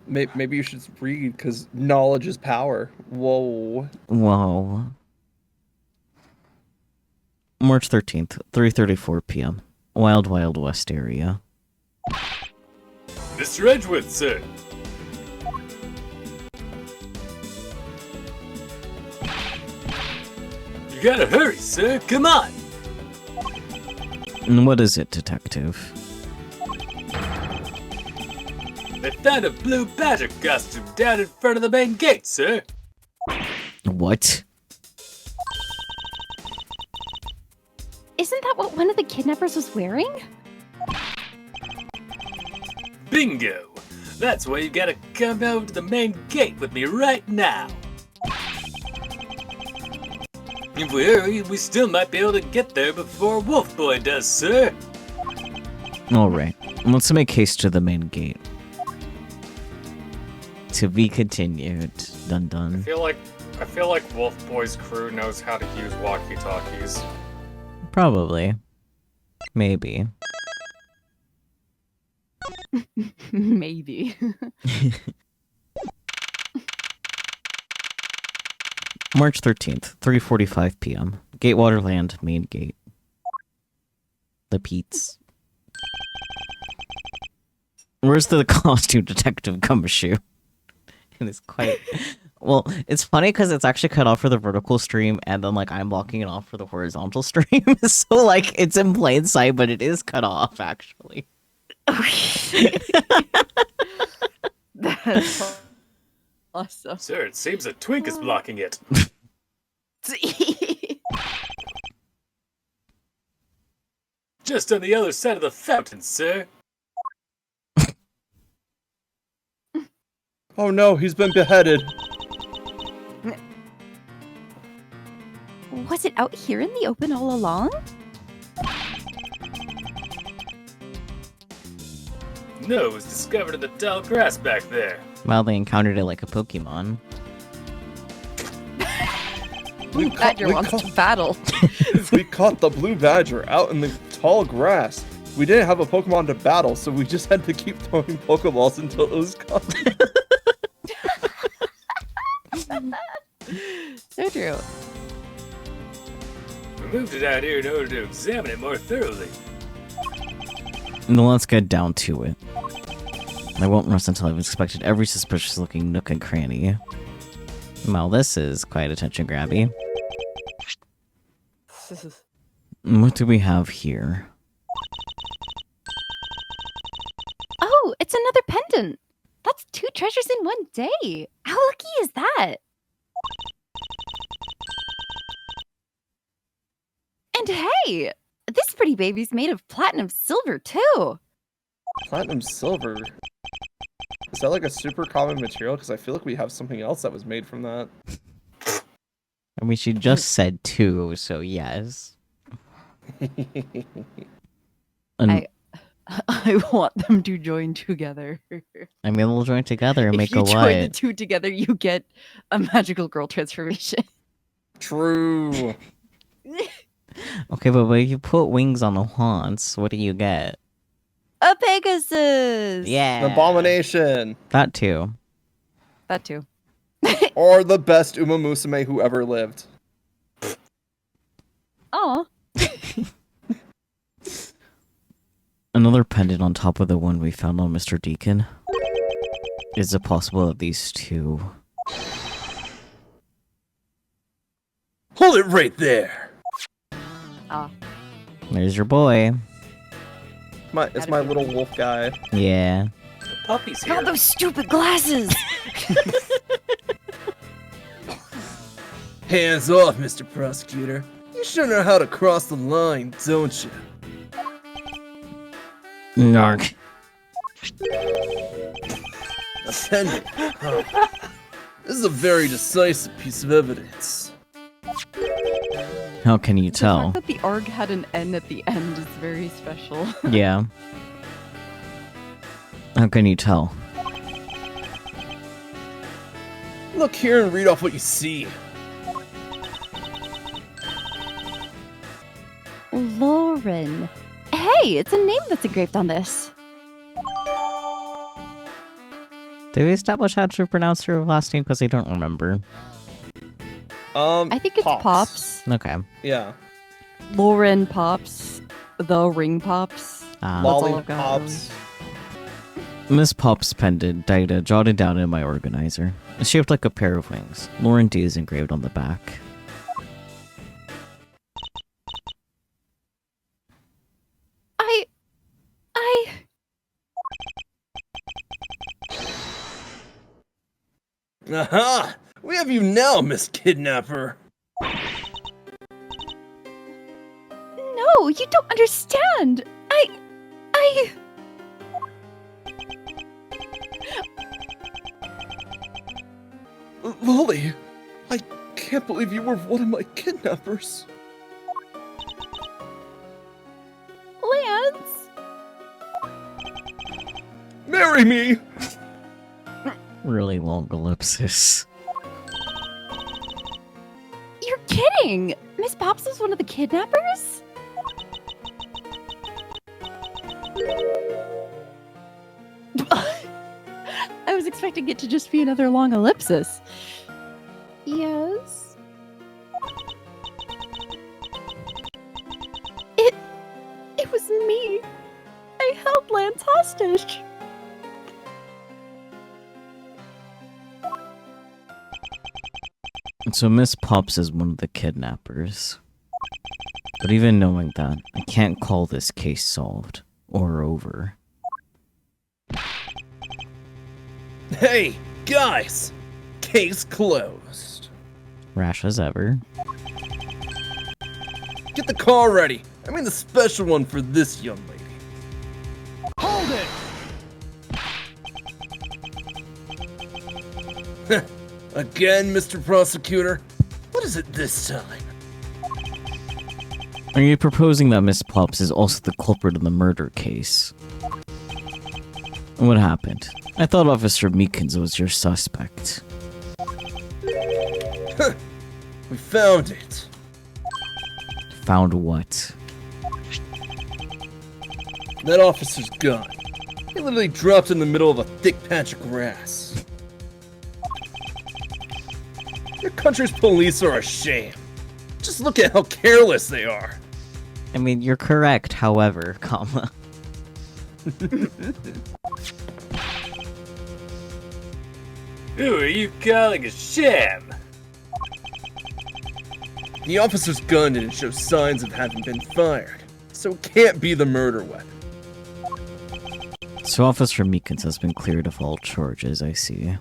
Maybe you should read because knowledge is power. Whoa. Whoa. March 13th, 3:34 p.m. Wild Wild West area. Mr. Edgeworth, sir. You gotta hurry, sir. Come on. And what is it, detective? They found a blue badger costume down in front of the main gate, sir. What? Isn't that what one of the kidnappers was wearing? Bingo! That's why you gotta come over to the main gate with me right now. If we hurry, we still might be able to get there before Wolf Boy does, sir. Alright, let's make haste to the main gate. To be continued. Dun I dun. feel like Wolf Boy's crew knows how to use walkie-talkies. Probably. Maybe. Maybe. March 13th, 3:45 p.m. Gatewaterland, main gate. The Pete's. Where's the costume detective gumshoe? It is quite... Well, it's funny because it's actually cut off for the vertical stream, and then, like, I'm blocking it off for the horizontal stream. So, like, it's in plain sight, but it is cut off, actually. That's awesome. Sir, it seems that Twink is blocking it. Just on the other side of the fountain, sir. Oh no, he's been beheaded. Was it out here in the open all along? No, it was discovered in the tall grass back there. Well, they encountered it like a Pokemon. We Badger wants to battle. we caught the blue badger out in the tall grass. We didn't have a Pokemon to battle, so we just had to keep throwing Pokeballs until it was gone. So true. We moved it out here in order to examine it more thoroughly. Then let's get down to it. I won't rest until I've inspected every suspicious-looking nook and cranny. Well, this is quite attention-grabby. What do we have here? Oh, it's another pendant. That's 2 treasures in one day. How lucky is that? And hey, this pretty baby's made of platinum silver too. Platinum silver? Is that like a super common material? Because I feel like we have something else that was made from that. I mean, she just said 2, so yes. And, I want them to join together. I mean, we'll join together and If make you a join the what? 2 together, you get a magical girl transformation. True. Okay, but when you put wings on the haunts, what do you get? A Pegasus. Yeah. Abomination. That too. That too. Or the best Uma Musume who ever lived. Oh. Another pendant on top of the one we found on Mr. Deacon. Is it possible that these 2... Hold it right there. Ah. There's your boy. It's my little wolf guy. Yeah. The puppy's here. Oh, those stupid glasses. Hands off, Mr. Prosecutor. You sure know how to cross the line, don't you? Narc. Attendant. Huh. This is a very decisive piece of evidence. How can you The tell? fact that the ARG had an N at the end is very special. Yeah. How can you tell? Look here and read off what you see. Lauren. Hey, it's a name that's engraved on this. Did we establish how to pronounce her last name? Because I don't remember. I think it's Pops. Okay. Yeah. Lauren Pops. The Ring Pops. Ah. all I've got. Lollipops. Miss Pop's pendant, data jotted down in my organizer. It's shaped like a pair of wings. Lauren D is engraved on the back. Aha! We have you now, Miss Kidnapper. No, you don't understand. I. Lolly, I can't believe you were one of my kidnappers. Lance. Marry me! Really long ellipsis. You're kidding! Miss Pops was one of the kidnappers? I was expecting it to just be another long ellipsis. Yes? It was me. I held Lance hostage. So Miss Pops is one of the kidnappers. But even knowing that, I can't call this case solved or over. Hey, guys! Case closed. Rash as ever. Get the car ready. I mean the special one for this young lady. Hold it! Again, Mr. Prosecutor? What is it this time? Are you proposing that Miss Pops is also the culprit in the murder case? What happened? I thought Officer Meekins was your suspect. We found it. Found what? That officer's gun. He literally dropped in the middle of a thick patch of grass. Your country's police are a shame. Just look at how careless they are. I mean, you're correct, however, comma. Who are you calling a sham? The officer's gun didn't show signs of having been fired, so it can't be the murder weapon. So Officer Meekins has been cleared of all charges, I see.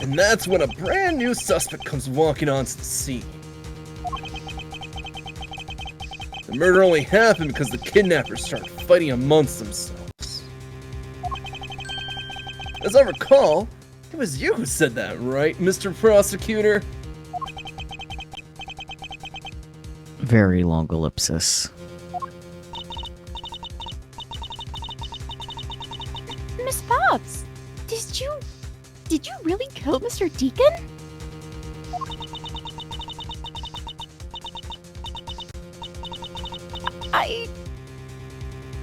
And that's when a brand new suspect comes walking onto the scene. The murder only happened because the kidnappers started fighting amongst themselves. As I recall, it was you who said that, right, Mr. Prosecutor? Very long ellipsis. Miss Pops, did you really kill Mr. Deacon?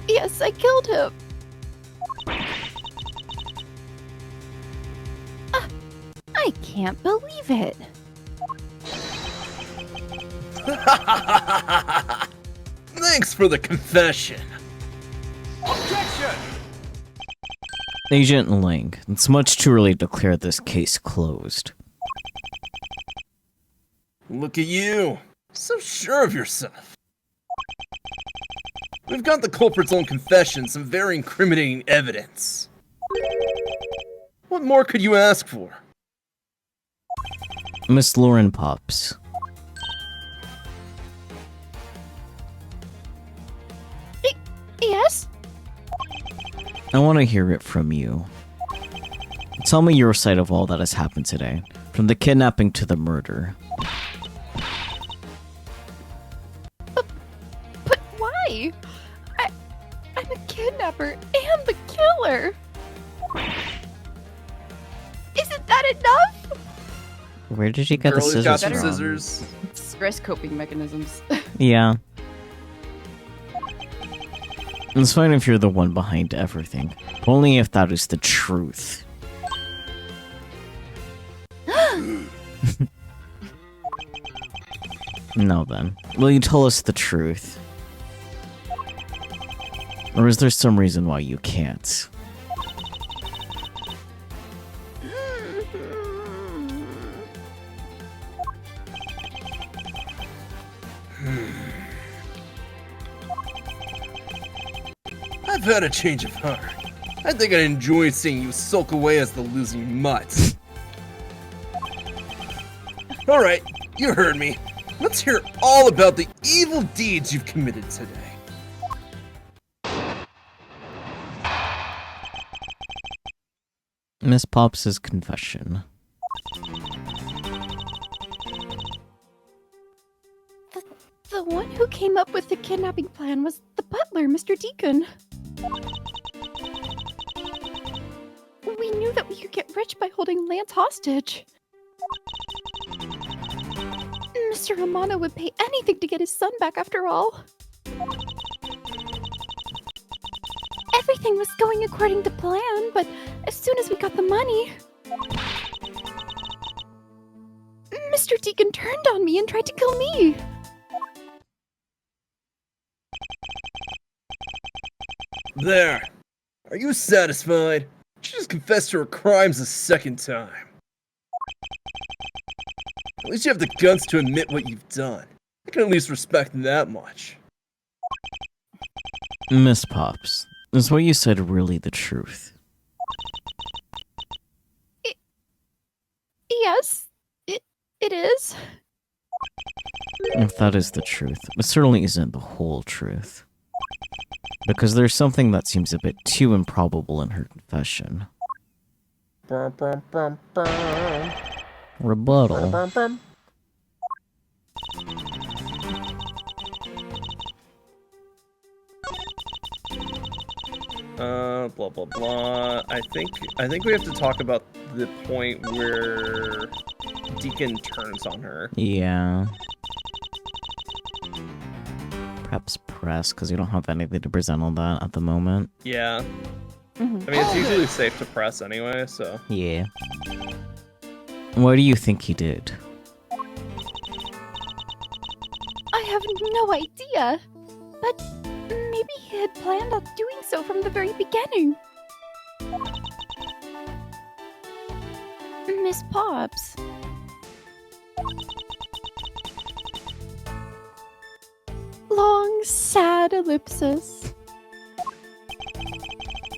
Yes, I killed him. I can't believe it. Thanks for the confession. Agent Ling, it's much too early to declare this case closed. Look at you. So sure of yourself. We've got the culprit's own confession, some very incriminating evidence. What more could you ask for? Miss Lauren Pops. Yes? I want to hear it from you. Tell me your side of all that has happened today, from the kidnapping to the murder. But why? I'm a kidnapper and the killer. Isn't that enough? Where did you get the Girl, he's got scissors some from? scissors. Stress coping mechanisms. Yeah. It's fine if you're the one behind everything, but only if that is the truth. No then. Will you tell us the truth? Or is there some reason why you can't? I've had a change of heart. I think I'd enjoy seeing you sulk away as the losing mutt. Alright, you heard me. Let's hear all about the evil deeds you've committed today. Miss Pops' confession. The one who came up with the kidnapping plan was the butler, Mr. Deacon. We knew that we could get rich by holding Lance hostage. Mr. Romano would pay anything to get his son back after all. Everything was going according to plan, but as soon as we got the money, Mr. Deacon turned on me and tried to kill me. There. Are you satisfied? She just confessed to her crimes a second time. At least you have the guts to admit what you've done. I can at least respect that much. Miss Pops, is what you said really the truth? Yes, it is. If that is the truth, it certainly isn't the whole truth. Because there's something that seems a bit too improbable in her confession. Rebuttal. Blah blah blah. I think we have to talk about the point where Deacon turns on her. Yeah. Perhaps press, because you don't have anything to present on that at the moment. Yeah. Mhm. I mean, it's usually safe to press anyway, so. Yeah. What do you think he did? I have no idea, but maybe he had planned on doing so from the very beginning. Miss Pops. Long, sad ellipsis.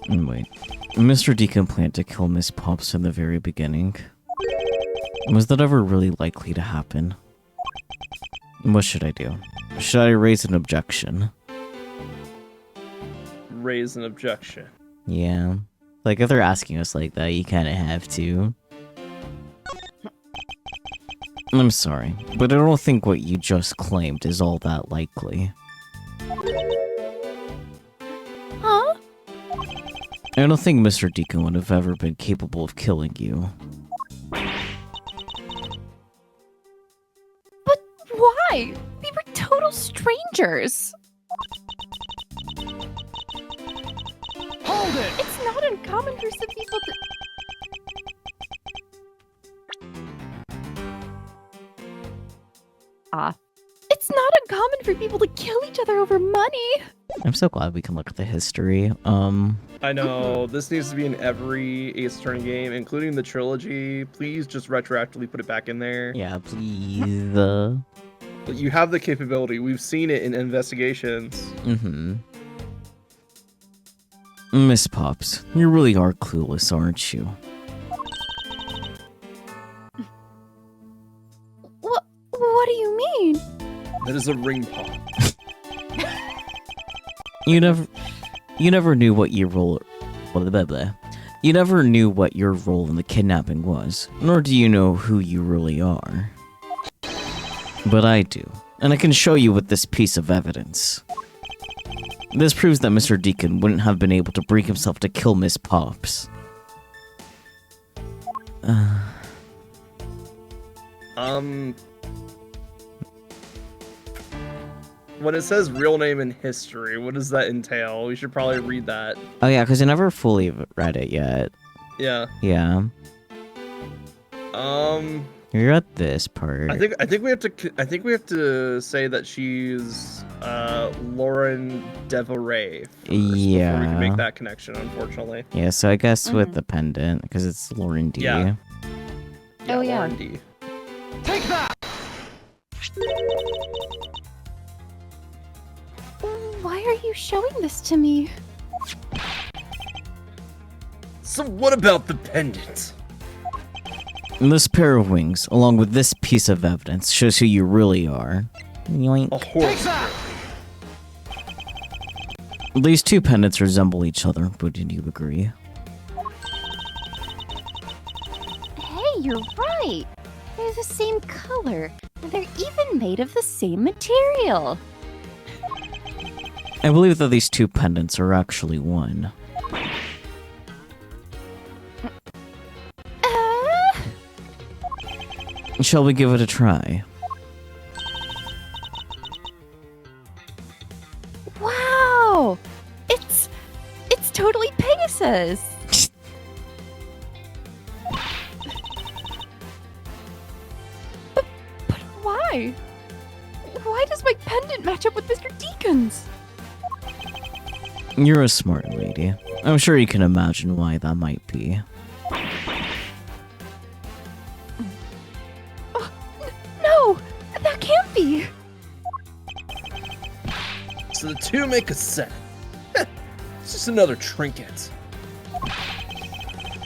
Wait. Mr. Deacon planned to kill Miss Pops in the very beginning. Was that ever really likely to happen? What should I do? Should I raise an objection? Raise an objection. Yeah. Like, if they're asking us like that, you kinda have to. I'm sorry, but I don't think what you just claimed is all that likely. Huh? I don't think Mr. Deacon would have ever been capable of killing you. But why? We were total strangers. Hold it! It's not uncommon for some people to... It's not uncommon for people to kill each other over money. I'm so glad we can look at the history. I know, this needs to be in every Ace Attorney game, including the trilogy. Please just retroactively put it back in there. Yeah, please. You have the capability. We've seen it in investigations. Miss Pops, you really are clueless, aren't you? What do you mean? That is a ring pop. You never knew what your role... Blah, blah, blah. You never knew what your role in the kidnapping was, nor do you know who you really are. But I do, and I can show you with this piece of evidence. This proves that Mr. Deacon wouldn't have been able to bring himself to kill Miss Pops. When it says real name in history, what does that entail? We should probably read that. Oh yeah, because I never fully read it yet. Yeah. Yeah. You're at this part. I think we have to say that she's Lauren Deveray first before we can make that connection, unfortunately. Yeah, so I guess with the pendant, because it's Lauren D. Yeah. Oh, yeah. Lauren D. Take that! Why are you showing this to me? So what about the pendant? And this pair of wings, along with this piece of evidence, shows who you really are. Yoink. A horse. These two pendants resemble each other, wouldn't you agree? Hey, you're right. They're the same color, and they're even made of the same material. I believe that these two pendants are actually one. Shall we give it a try? Wow! It's totally Pegasus! but why? Why does my pendant match up with Mr. Deacon's? You're a smart lady. I'm sure you can imagine why that might be. No! That can't be! So the two make a set. It's just another trinket.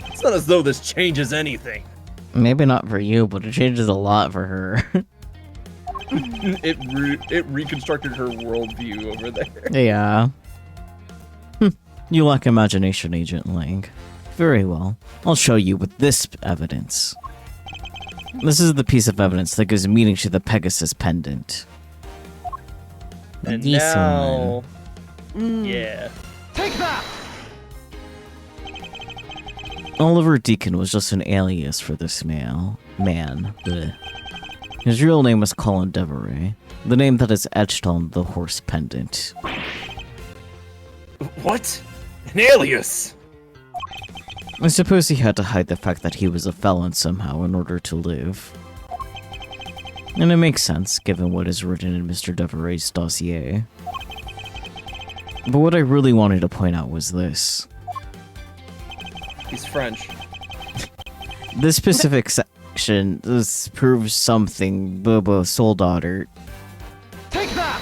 It's not as though this changes anything. Maybe not for you, but it changes a lot for her. It reconstructed her worldview over there. Yeah. You lack imagination, Agent Lang. Very well. I'll show you with this evidence. This is the piece of evidence that gives meaning to the Pegasus pendant. And This now, one. yeah. Oliver Deacon was just an alias for this man. Ugh. His real name was Colin Deveray, the name that is etched on the horse pendant. What? An alias? I suppose he had to hide the fact that he was a felon somehow in order to live. And it makes sense, given what is written in Mr. Deveray's dossier. But what I really wanted to point out was this. He's French. This specific section proves something, Bobo Soul Daughter. Take that!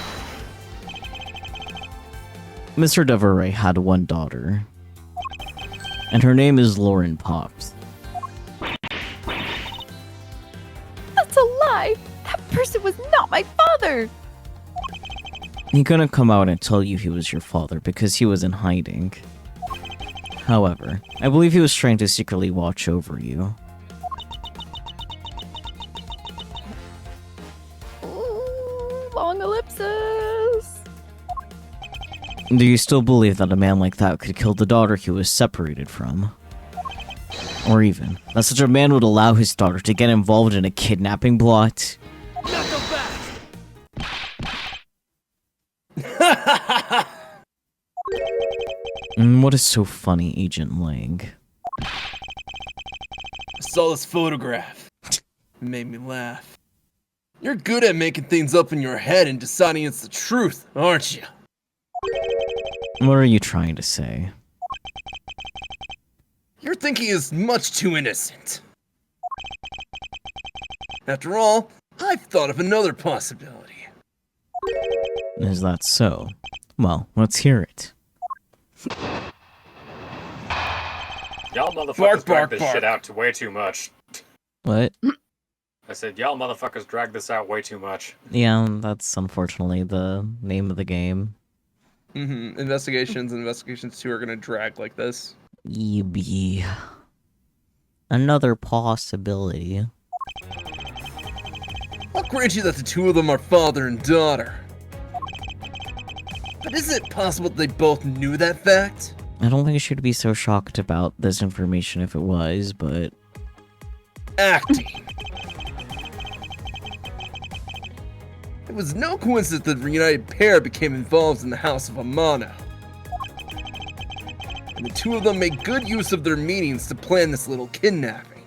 Mr. Deveray had one daughter, and her name is Lauren Pops. That's a lie! That person was not my father! He couldn't come out and tell you he was your father because he was in hiding. However, I believe he was trying to secretly watch over you. Ooh, long ellipsis! Do you still believe that a man like that could kill the daughter he was separated from? Or even, that such a man would allow his daughter to get involved in a kidnapping plot? Not so fast! What is so funny, Agent Lang? I saw this photograph. It made me laugh. You're good at making things up in your head and deciding it's the truth, aren't you? What are you trying to say? Your thinking is much too innocent. After all, I've thought of another possibility. Is that so? Well, let's hear it. Y'all motherfuckers Bark, drag this bark. shit out to way too much. What? I said, y'all motherfuckers drag this out way too much. Yeah, that's unfortunately the name of the game. Investigations and Investigations 2 are gonna drag like this. Be another possibility. I'll grant you that the two of them are father and daughter. But is it possible that they both knew that fact? I don't think I should be so shocked about this information if it was, but Acting. It was no coincidence that the reunited pair became involved in the House of Amano. And the two of them made good use of their meetings to plan this little kidnapping.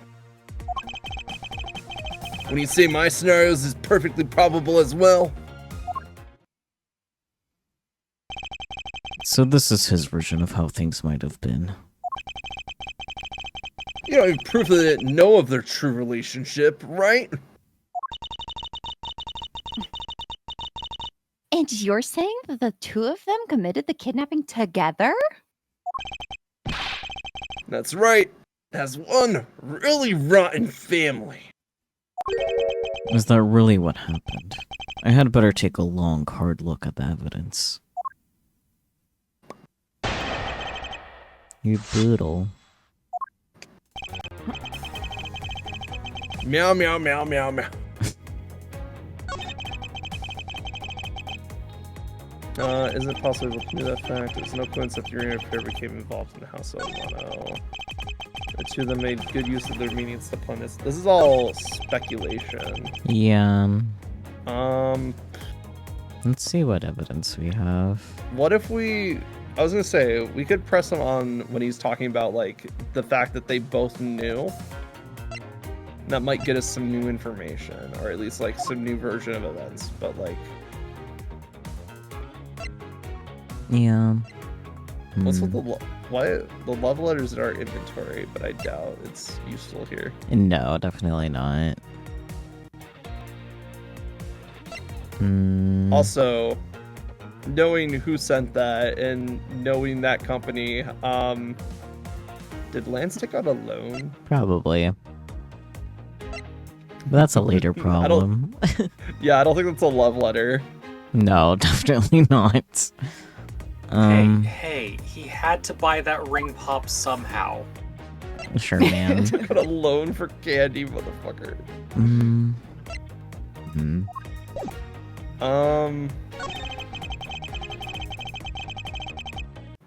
When you say my scenarios is perfectly probable as well, so this is his version of how things might have been. you don't have proof that they didn't know of their true relationship, right? And you're saying that the two of them committed the kidnapping together? That's right. Has one really rotten family. Is that really what happened? I had better take a long, hard look at the evidence. You boodle. Meow, meow, meow, meow, meow. Is it possible to do that fact? It's no coincidence that the uranium affair became involved in the House of Mono. The two of them made good use of their meetings to plan this. This is all speculation. Yeah. Um, Let's see what evidence we have. what if we... I was gonna say, we could press him on when he's talking about, like, the fact that they both knew. That might get us some new information, or at least, like, some new version of events, but, like... Yeah. What's with the love letters in our inventory? But I doubt it's useful here. No, definitely not. Also, knowing who sent that and knowing that company, did Lance take out a loan? Probably. But that's a later problem. Yeah, I don't think that's a love letter. No, definitely not. Hey, he had to buy that ring pop somehow. Sure, man. Took out a loan for candy, motherfucker.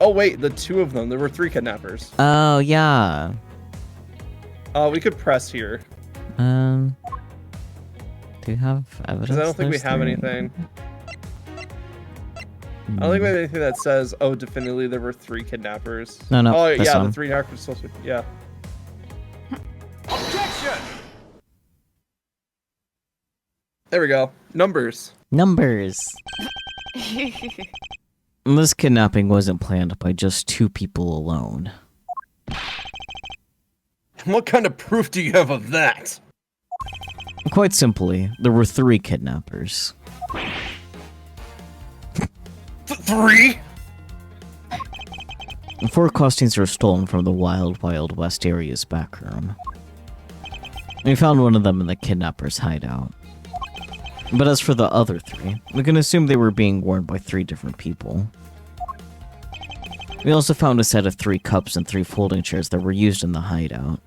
Oh wait, the two of them. There were 3 kidnappers. Oh, yeah. We could press here. Do you have evidence? Because I don't think we there's have 3? anything. I don't think we have anything that says, oh, definitively there were 3 kidnappers. No, Oh, this yeah, one. the 3 narcos. Yeah. Objection! There we go. Numbers. Numbers. This kidnapping wasn't planned by just 2 people alone. What kind of proof do you have of that? Quite simply, there were 3 kidnappers. 3? 4 costumes were stolen from the Wild Wild West area's back room. We found one of them in the kidnapper's hideout. But as for the other 3, we can assume they were being worn by 3 different people. We also found a set of 3 cups and 3 folding chairs that were used in the hideout.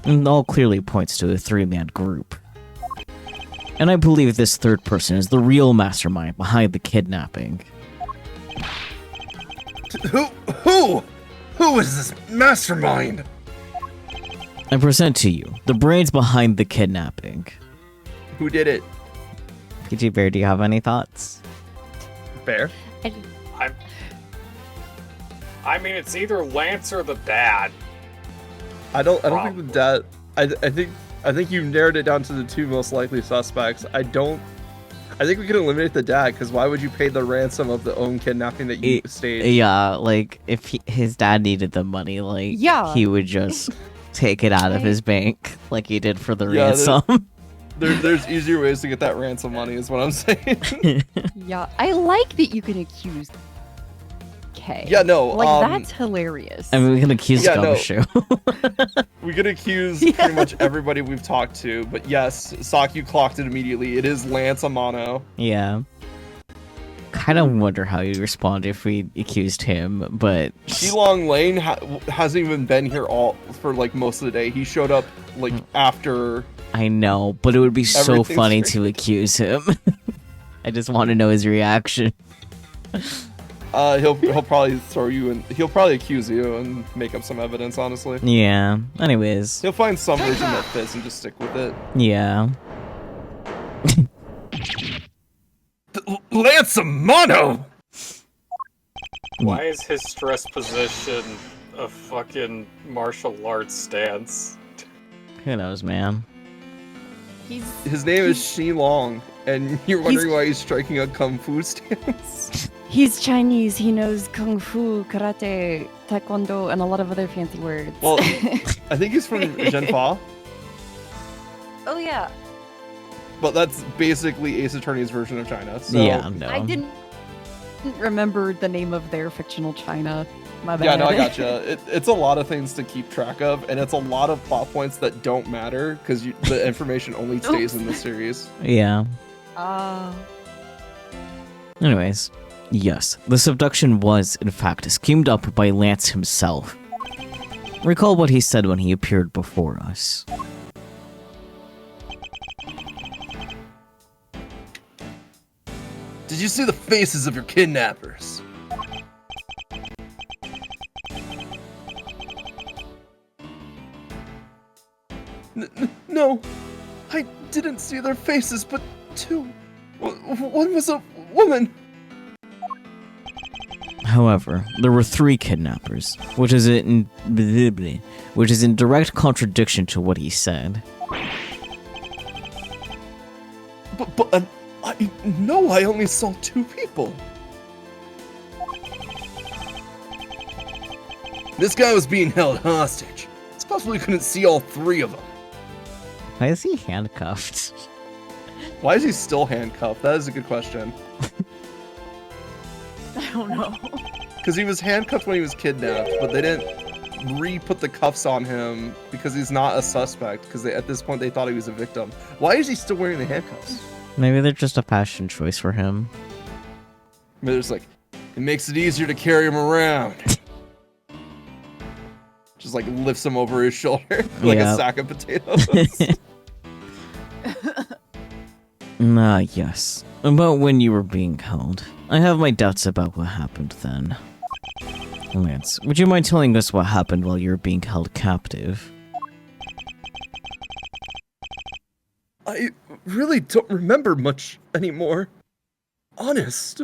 And all clearly points to a 3-man group. And I believe this 3rd person is the real mastermind behind the kidnapping. Who is this mastermind? I present to you the brains behind the kidnapping. Who did it? PG Bear, do you have any thoughts? Bear? I mean, it's either Lance or the dad. I don't think the dad. I think you narrowed it down to the 2 most likely suspects. I think we can eliminate the dad, because why would you pay the ransom of the own kidnapping that you staged? Yeah, like, if his dad needed the money, like, Yeah. he would just take it out of his bank, like he did for the Yeah, ransom. There's easier ways to get that ransom money, is what I'm saying. Yeah, I like that you can accuse K. Yeah, no, Like, that's hilarious. I mean, we can accuse Yeah, no. Gumshoe. We could accuse pretty much everybody we've talked to, but yes, Saki clocked it immediately. It is Lance Amano. Yeah. Kind of wonder how he'd respond if we accused him, but... Shilong Lane hasn't even been here for like most of the day. He showed up like after. I know, but it would be so Everything's funny great. to accuse him. I just want to know his reaction. He'll probably throw you and he'll probably accuse you and make up some evidence. Honestly, Yeah. Anyways. he'll find some version that fits and just stick with it. Yeah. Lance Amano! Why is his stress position a fucking martial arts stance? Who knows, man? His name is Shilong, and you're wondering why he's striking a kung fu stance. He's Chinese. He knows kung fu, karate, taekwondo, and a lot of other fancy words. Well, I think he's from Zhenfa, oh yeah. but that's basically Ace Attorney's version of China. So Yeah, no. I didn't couldn't remember the name of their fictional China. My bad. Yeah, no, I gotcha. It's a lot of things to keep track of, and it's a lot of plot points that don't matter because the information only stays in the series. Yeah. Ah. Anyways, yes, the subduction was, in fact, schemed up by Lance himself. Recall what he said when he appeared before us. Did you see the faces of your kidnappers? No, I didn't see their faces, but two. One was a woman. However, there were 3 kidnappers, which is in direct contradiction to what he said. But I only saw 2 people. This guy was being held hostage. It's possible he couldn't see all 3 of them. Why is he handcuffed? Why is he still handcuffed? That is a good question. I don't know. Because he was handcuffed when he was kidnapped, but they didn't re-put the cuffs on him because he's not a suspect. Because at this point they thought he was a victim. Why is he still wearing the handcuffs? Maybe they're just a fashion choice for him. I mean, there's like, it makes it easier to carry him around. Just like lifts him over his shoulder like Yeah. a sack of potatoes. Yes. About when you were being held. I have my doubts about what happened then. Lance, would you mind telling us what happened while you were being held captive? I really don't remember much anymore. Honest.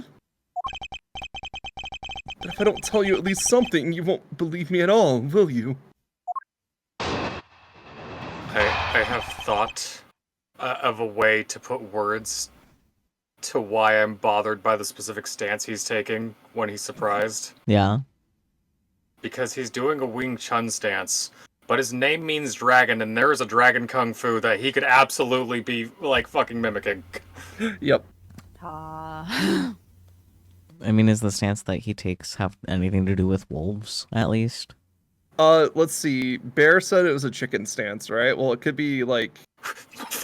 But if I don't tell you at least something, you won't believe me at all, will you? I have thought of a way to put words to why I'm bothered by the specific stance he's taking when he's surprised. Yeah. Because he's doing a Wing Chun stance, but his name means dragon, and there is a dragon kung fu that he could absolutely be, like, fucking mimicking. Yep. Ah. I mean, is the stance that he takes have anything to do with wolves, at least? Let's see. Bear said it was a chicken stance, right? Well, it could be, like,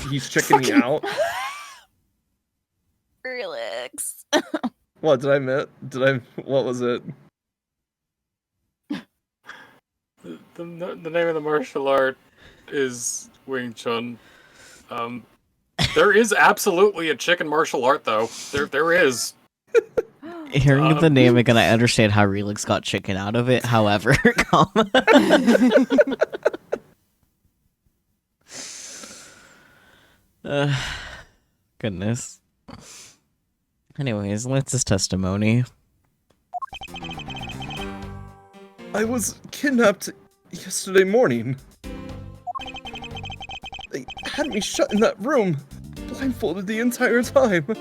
he's chickening out. Relax. What, did I admit? What was it? The name of the martial art is Wing Chun. There is absolutely a chicken martial art, though. There is. Hearing the name again, I understand how Relix got chicken out of it, however, goodness. Anyways, Lance's testimony. I was kidnapped yesterday morning. They had me shut in that room, blindfolded the entire time. The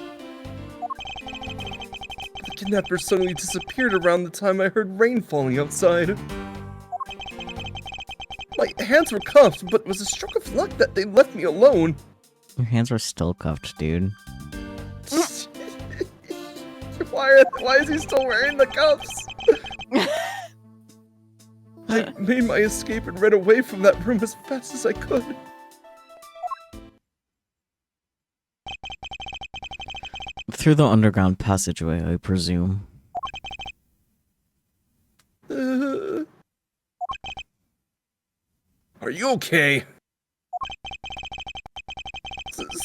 kidnappers suddenly disappeared around the time I heard rain falling outside. My hands were cuffed, but it was a stroke of luck that they left me alone. Your hands are still cuffed, dude. Why is he still wearing the cuffs? I made my escape and ran away from that room as fast as I could. Through the underground passageway, I presume. Are you okay?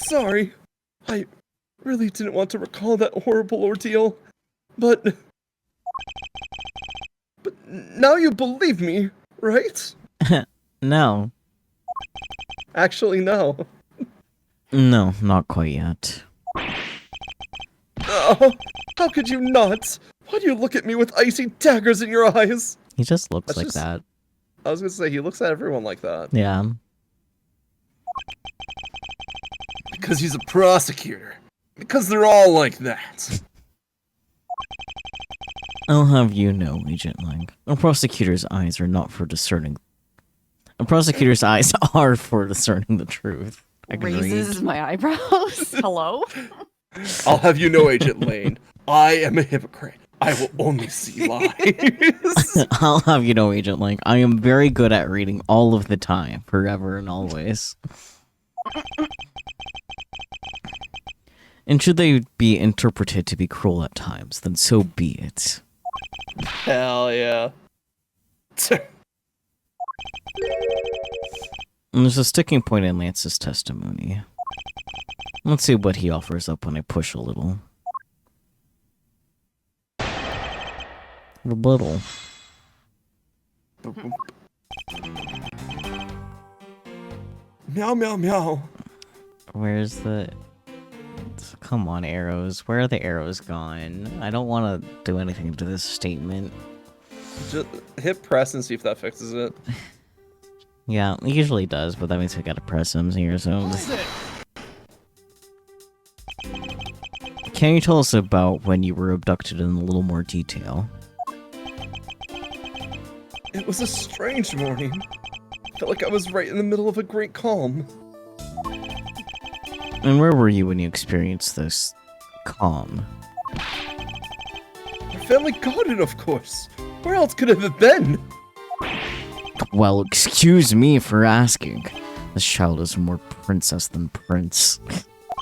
Sorry. I really didn't want to recall that horrible ordeal, but now you believe me, right? No. Actually, no. No, not quite yet. Oh, how could you not? Why do you look at me with icy daggers in your eyes? He just looks That's like just- that. I was gonna say, he looks at everyone like that. Yeah. Because he's a prosecutor. Because they're all like that. I'll have you know, Agent Lang. A prosecutor's eyes are not for discerning. A prosecutor's eyes are for discerning the truth. I can Raises read. my eyebrows. Hello? I'll have you know, Agent Lane, I am a hypocrite. I will only see lies. I'll have you know, Agent Link, I am very good at reading all of the time, forever and always. And should they be interpreted to be cruel at times, then so be it. Hell yeah. And there's a sticking point in Lance's testimony. Let's see what he offers up when I push a little. Rebuttal. Meow, meow, meow. Where's the... Come on, arrows. Where are the arrows gone? I don't want to do anything to this statement. Just hit press and see if that fixes it. Yeah, it usually does, but that means I gotta press them here, so... Can you tell us about when you were abducted in a little more detail? It was a strange morning. Felt like I was right in the middle of a great calm. And where were you when you experienced this calm? My family garden, of course. Where else could it have been? Well, excuse me for asking. This child is more princess than prince.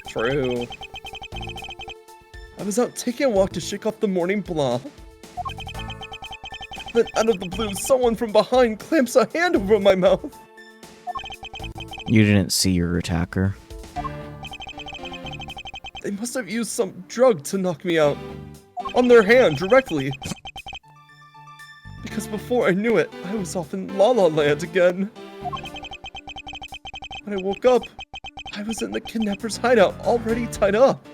True. I was out taking a walk to shake off the morning blah. Then out of the blue, someone from behind clamps a hand over my mouth. You didn't see your attacker? They must have used some drug to knock me out. On their hand, directly. Because before I knew it, I was off in La La Land again. When I woke up, I was in the kidnapper's hideout, already tied up.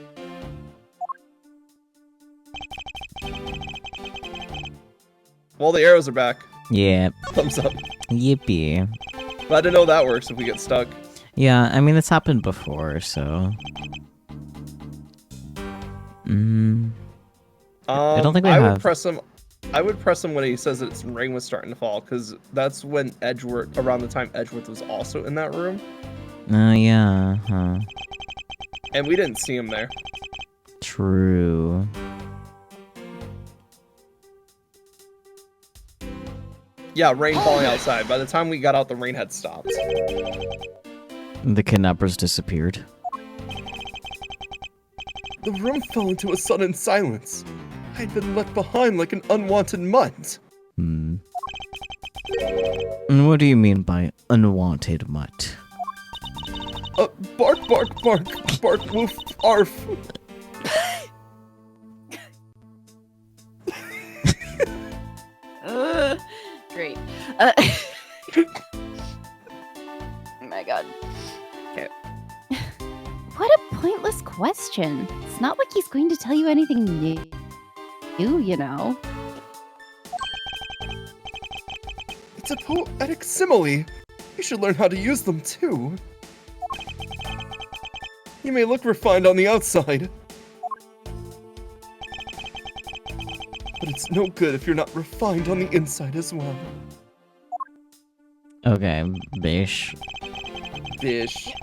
Well, the arrows are back. Yep. Thumbs up. Yippee. Glad to know that works if we get stuck. Yeah, I mean, it's happened before, so... I don't think we I have. would press him. I would press him when he says that its rain was starting to fall, because that's when Edgeworth, around the time Edgeworth was also in that room, Yeah, huh. and we didn't see him there. True. Yeah, rain falling outside. By the time we got out, the rain had stopped. The kidnappers disappeared. The room fell into a sudden silence. I'd been left behind like an unwanted mutt. And what do you mean by unwanted mutt? Bark, bark, bark, bark, woof, arf. Great. Oh my god. Okay. What a pointless question. It's not like he's going to tell you anything new, you know. It's a poetic simile. You should learn how to use them too. You may look refined on the outside, but it's no good if you're not refined on the inside as well. Okay, bish. Bish.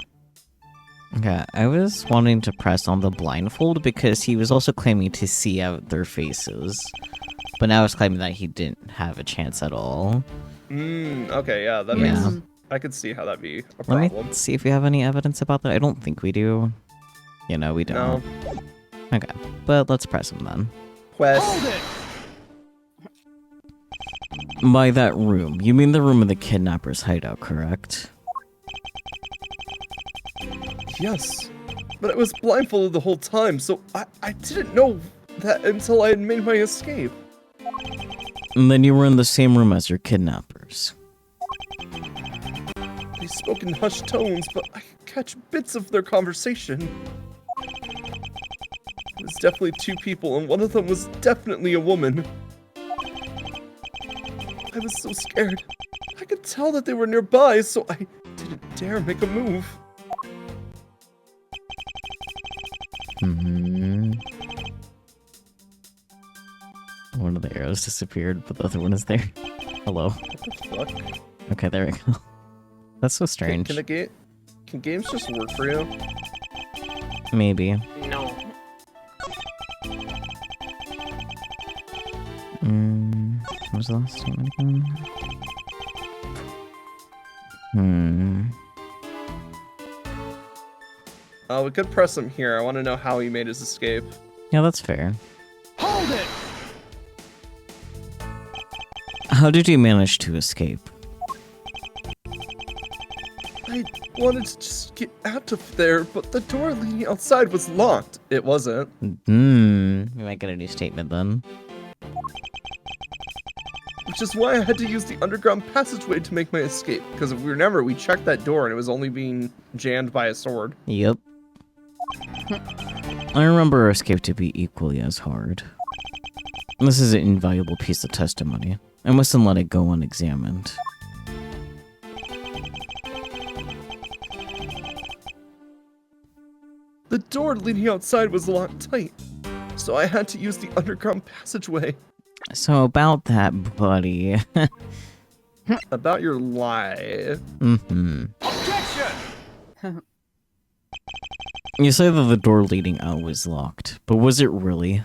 Okay, I was wanting to press on the blindfold because he was also claiming to see out their faces. But now it's claiming that he didn't have a chance at all. Okay, yeah, that Yeah. makes... I could see how that'd be a Let problem. me see if we have any evidence about that. I don't think we do. You know, we don't. No. Okay, but let's press him then. Quest. By that room, you mean the room in the kidnapper's hideout, correct? Yes. But I was blindfolded the whole time, so I didn't know that until I had made my escape. And then you were in the same room as your kidnappers. They spoke in hushed tones, but I could catch bits of their conversation. It was definitely two people, and one of them was definitely a woman. I was so scared. I could tell that they were nearby, so I didn't dare make a move. One of the arrows disappeared, but the other one is there. Hello. What the fuck? Okay, there we go. That's so strange. Can games just work for you? Maybe. No. What was the last statement again? We could press him here. I want to know how he made his escape. Yeah, that's fair. Hold it! How did you manage to escape? I wanted to just get out of there, but the door leading outside was locked. It wasn't. We might get a new statement then. Which is why I had to use the underground passageway to make my escape. Because if we remember, we checked that door and it was only being jammed by a sword. Yep. I remember our escape to be equally as hard. This is an invaluable piece of testimony. I mustn't let it go unexamined. The door leading outside was locked tight, so I had to use the underground passageway. So about that, buddy. About your lie. Objection! You say that the door leading out was locked, but was it really?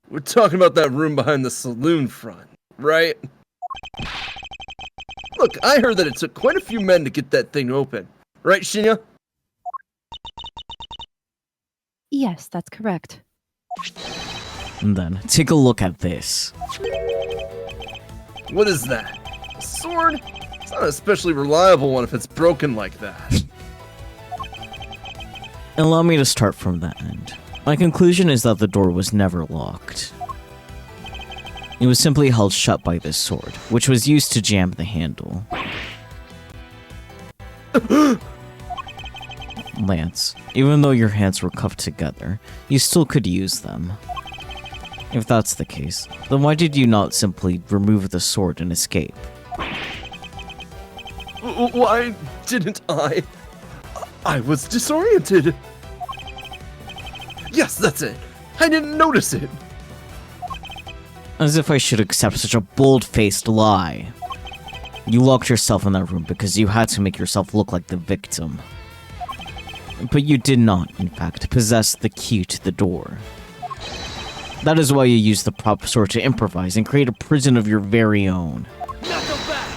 We're talking about that room behind the saloon front, right? Look, I heard that it took quite a few men to get that thing open. Right, Shinya? Yes, that's correct. And then, take a look at this. What is that? A sword? It's not an especially reliable one if it's broken like that. Allow me to start from the end. My conclusion is that the door was never locked. It was simply held shut by this sword, which was used to jam the handle. Lance, even though your hands were cuffed together, you still could use them. If that's the case, then why did you not simply remove the sword and escape? Why didn't I? I was disoriented. Yes, that's it. I didn't notice it. As if I should accept such a bold-faced lie. You locked yourself in that room because you had to make yourself look like the victim. But you did not, in fact, possess the key to the door. That is why you used the prop sword to improvise and create a prison of your very own. Knuckle back!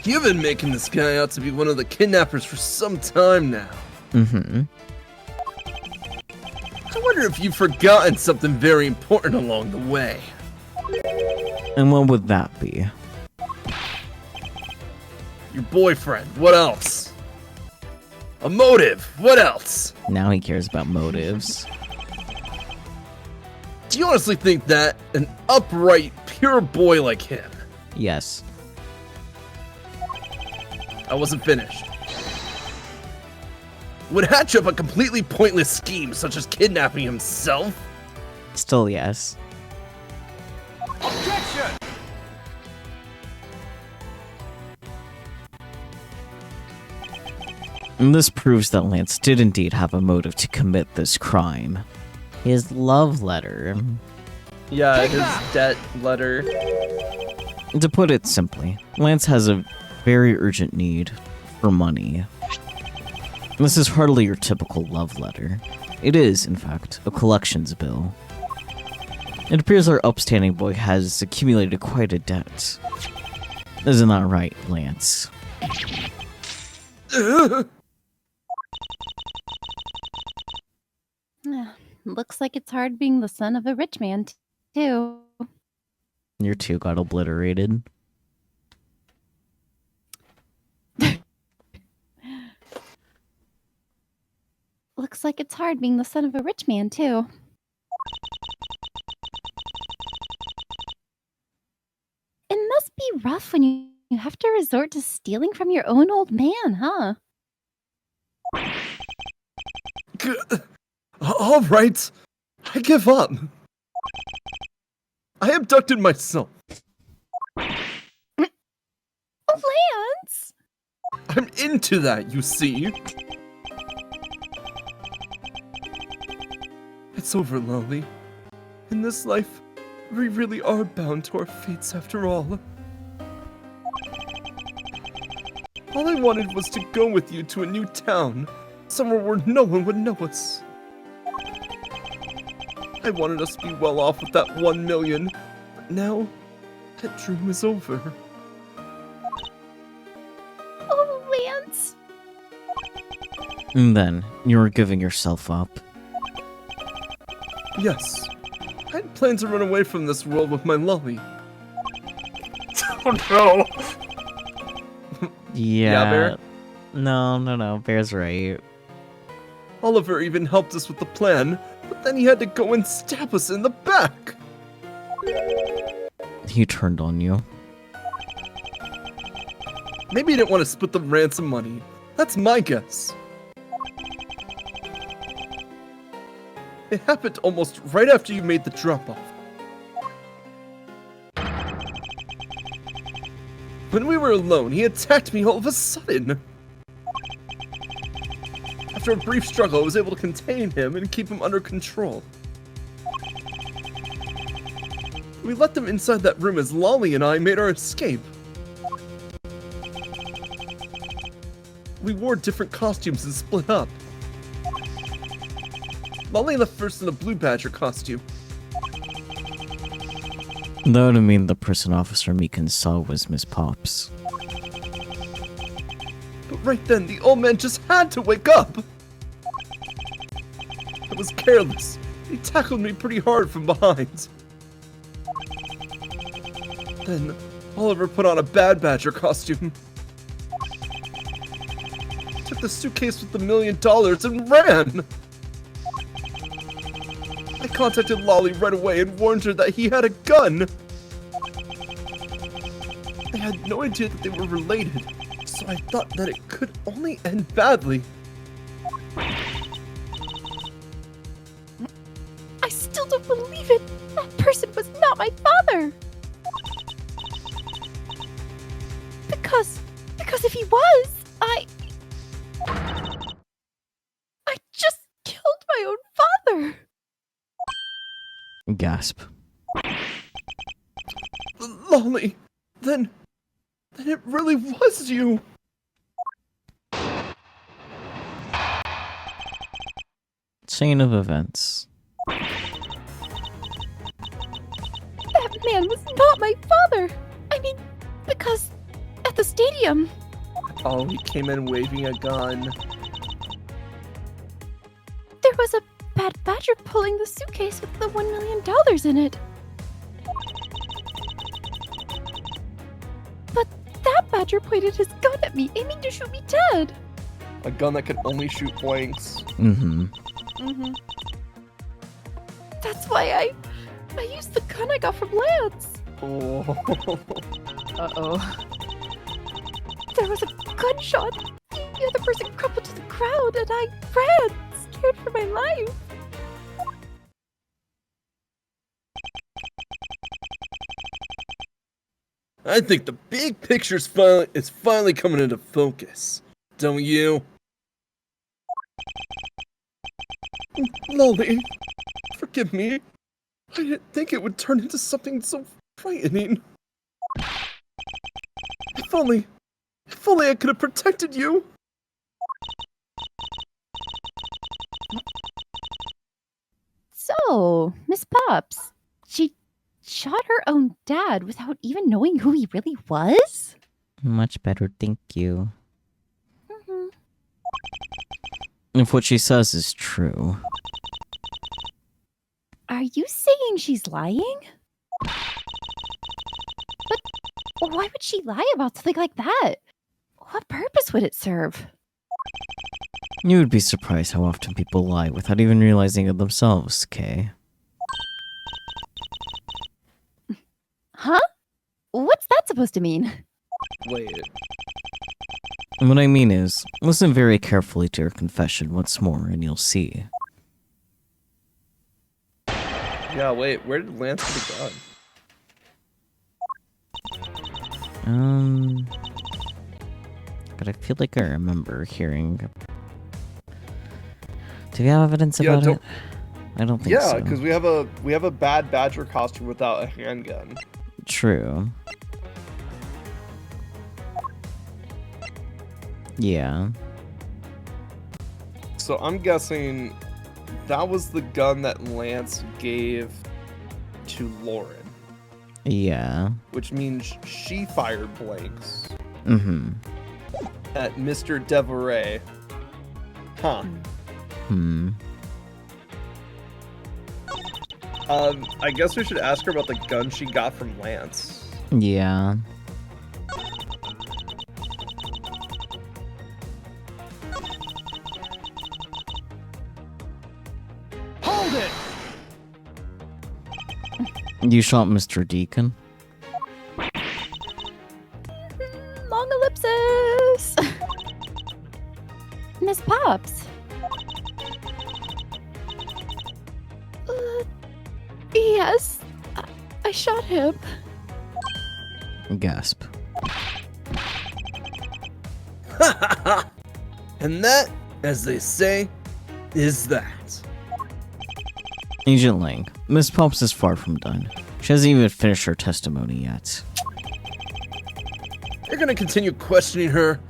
You've been making this guy out to be one of the kidnappers for some time now. Mm-hmm. I wonder if you've forgotten something very important along the way. And what would that be? Your boyfriend, what else? A motive, what else? Now he cares about motives. Do you honestly think that an upright, pure boy like him? Yes. I wasn't finished. Would hatch up a completely pointless scheme such as kidnapping himself? Still yes. Objection! And this proves that Lance did indeed have a motive to commit this crime. His love letter. Yeah, his debt letter. To put it simply, Lance has a very urgent need for money. This is hardly your typical love letter. It is, in fact, a collections bill. It appears our upstanding boy has accumulated quite a debt. Isn't that right, Lance? Looks like it's hard being the son of a rich man, too. Your two got obliterated. Looks like it's hard being the son of a rich man, too. It must be rough when you have to resort to stealing from your own old man, huh? All right, I give up. I abducted myself. Lance! I'm into that, you see. It's over, Lolly. In this life, we really are bound to our fates after all. All I wanted was to go with you to a new town, somewhere where no one would know us. I wanted us to be well off with that 1 million, but now that dream is over. Oh, Lance. And then, you were giving yourself up. Yes, I had planned to run away from this world with my lolly. Oh no! Yeah. Bear? No. Bear's right. Oliver even helped us with the plan, but then he had to go and stab us in the back. He turned on you. Maybe he didn't want to split the ransom money. That's my guess. It happened almost right after you made the drop-off. When we were alone, he attacked me all of a sudden. After a brief struggle, I was able to contain him and keep him under control. We let them inside that room as Lolly and I made our escape. We wore different costumes and split up. Lolly left first in a Blue Badger costume. That would mean the person Officer Meekins saw was Miss Pops. But right then, the old man just had to wake up! I was careless. He tackled me pretty hard from behind. Then, Oliver put on a Bad Badger costume. Took the suitcase with the $1 million and ran! I contacted Lolly right away and warned her that he had a gun! I had no idea that they were related, so I thought that it could only end badly. I still don't believe it. That person was not my father. Because if he was, I just killed my own father. Gasp. Lolly, then it really was you. Chain of events. That man was not my father. I mean, because at the stadium, Oh, he came in waving a gun. there was a Bad Badger pulling the suitcase with the $1 million in it. But that Badger pointed his gun at me, aiming to shoot me dead. A gun that could only shoot blanks. Mm-hmm. Mm-hmm. That's why I used the gun I got from Lance. Oh. Uh-oh. There was a gunshot. The other person crumpled to the ground, and I ran, scared for my life. I think the big picture's finally coming into focus. Don't you? Lolly, forgive me. I didn't think it would turn into something so frightening. If only I could have protected you. So, Miss Pops, she shot her own dad without even knowing who he really was? Much better, thank you. Mhm. If what she says is true. Are you saying she's lying? But why would she lie about something like that? What purpose would it serve? You would be surprised how often people lie without even realizing it themselves, Kay. Huh? What's that supposed to mean? Wait. What I mean is, listen very carefully to her confession once more and you'll see. Yeah, wait. Where did Lance get a gun? But I feel like I remember hearing. Do we have evidence Yeah, about don't- it? I don't think Yeah, so. because we have a Bad Badger costume without a handgun. True. Yeah. So I'm guessing that was the gun that Lance gave to Lauren, Yeah. which means she fired blanks Mm-hmm. at Mr. Devoray. Huh. Hmm. I guess we should ask her about the gun she got from Lance. Yeah. Hold it! You shot Mr. Deacon? Long ellipsis. Miss Pops. Yes, I shot him. Gasp. And that, as they say, is that. Agent Lang, Miss Pops is far from done. She hasn't even finished her testimony yet. You're gonna continue questioning her?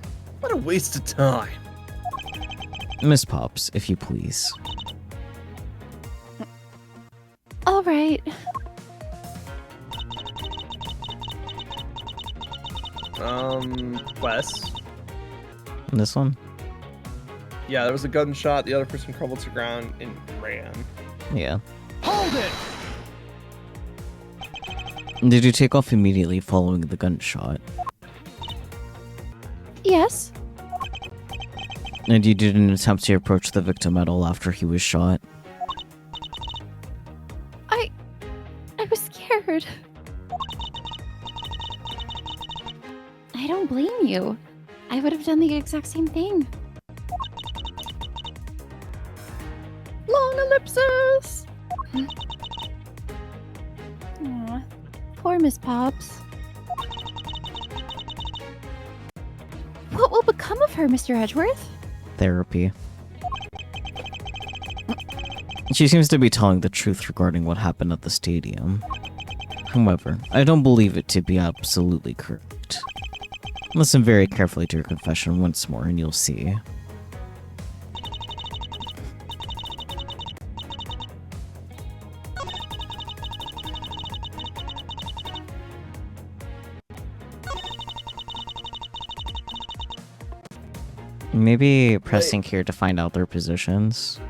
What a waste of time. Miss Pops, if you please. All right. Wes. This one? Yeah, there was a gunshot, the other person crumbled to the ground and ran. Yeah. Hold it! Did you take off immediately following the gunshot? Yes. And you didn't attempt to approach the victim at all after he was shot? I was scared. I don't blame you. I would have done the exact same thing. Long ellipsis. Aw, poor Miss Pops. What will become of her, Mr. Edgeworth? Therapy. She seems to be telling the truth regarding what happened at the stadium. However, I don't believe it to be absolutely correct. Listen very carefully to her confession once more and you'll see. Maybe pressing here to find out their positions.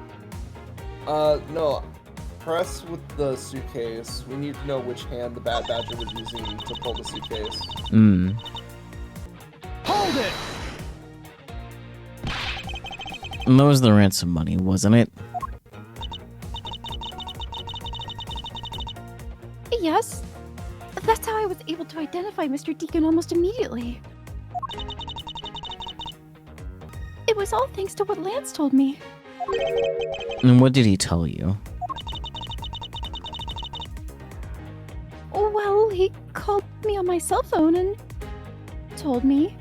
No. Press with the suitcase. We need to know which hand the Bad Badger was using to pull the suitcase. Hmm. Hold it! And that was the ransom money, wasn't it? Yes. That's how I was able to identify Mr. Deacon almost immediately. It was all thanks to what Lance told me. And what did he tell you? Well, he called me on my cell phone and told me.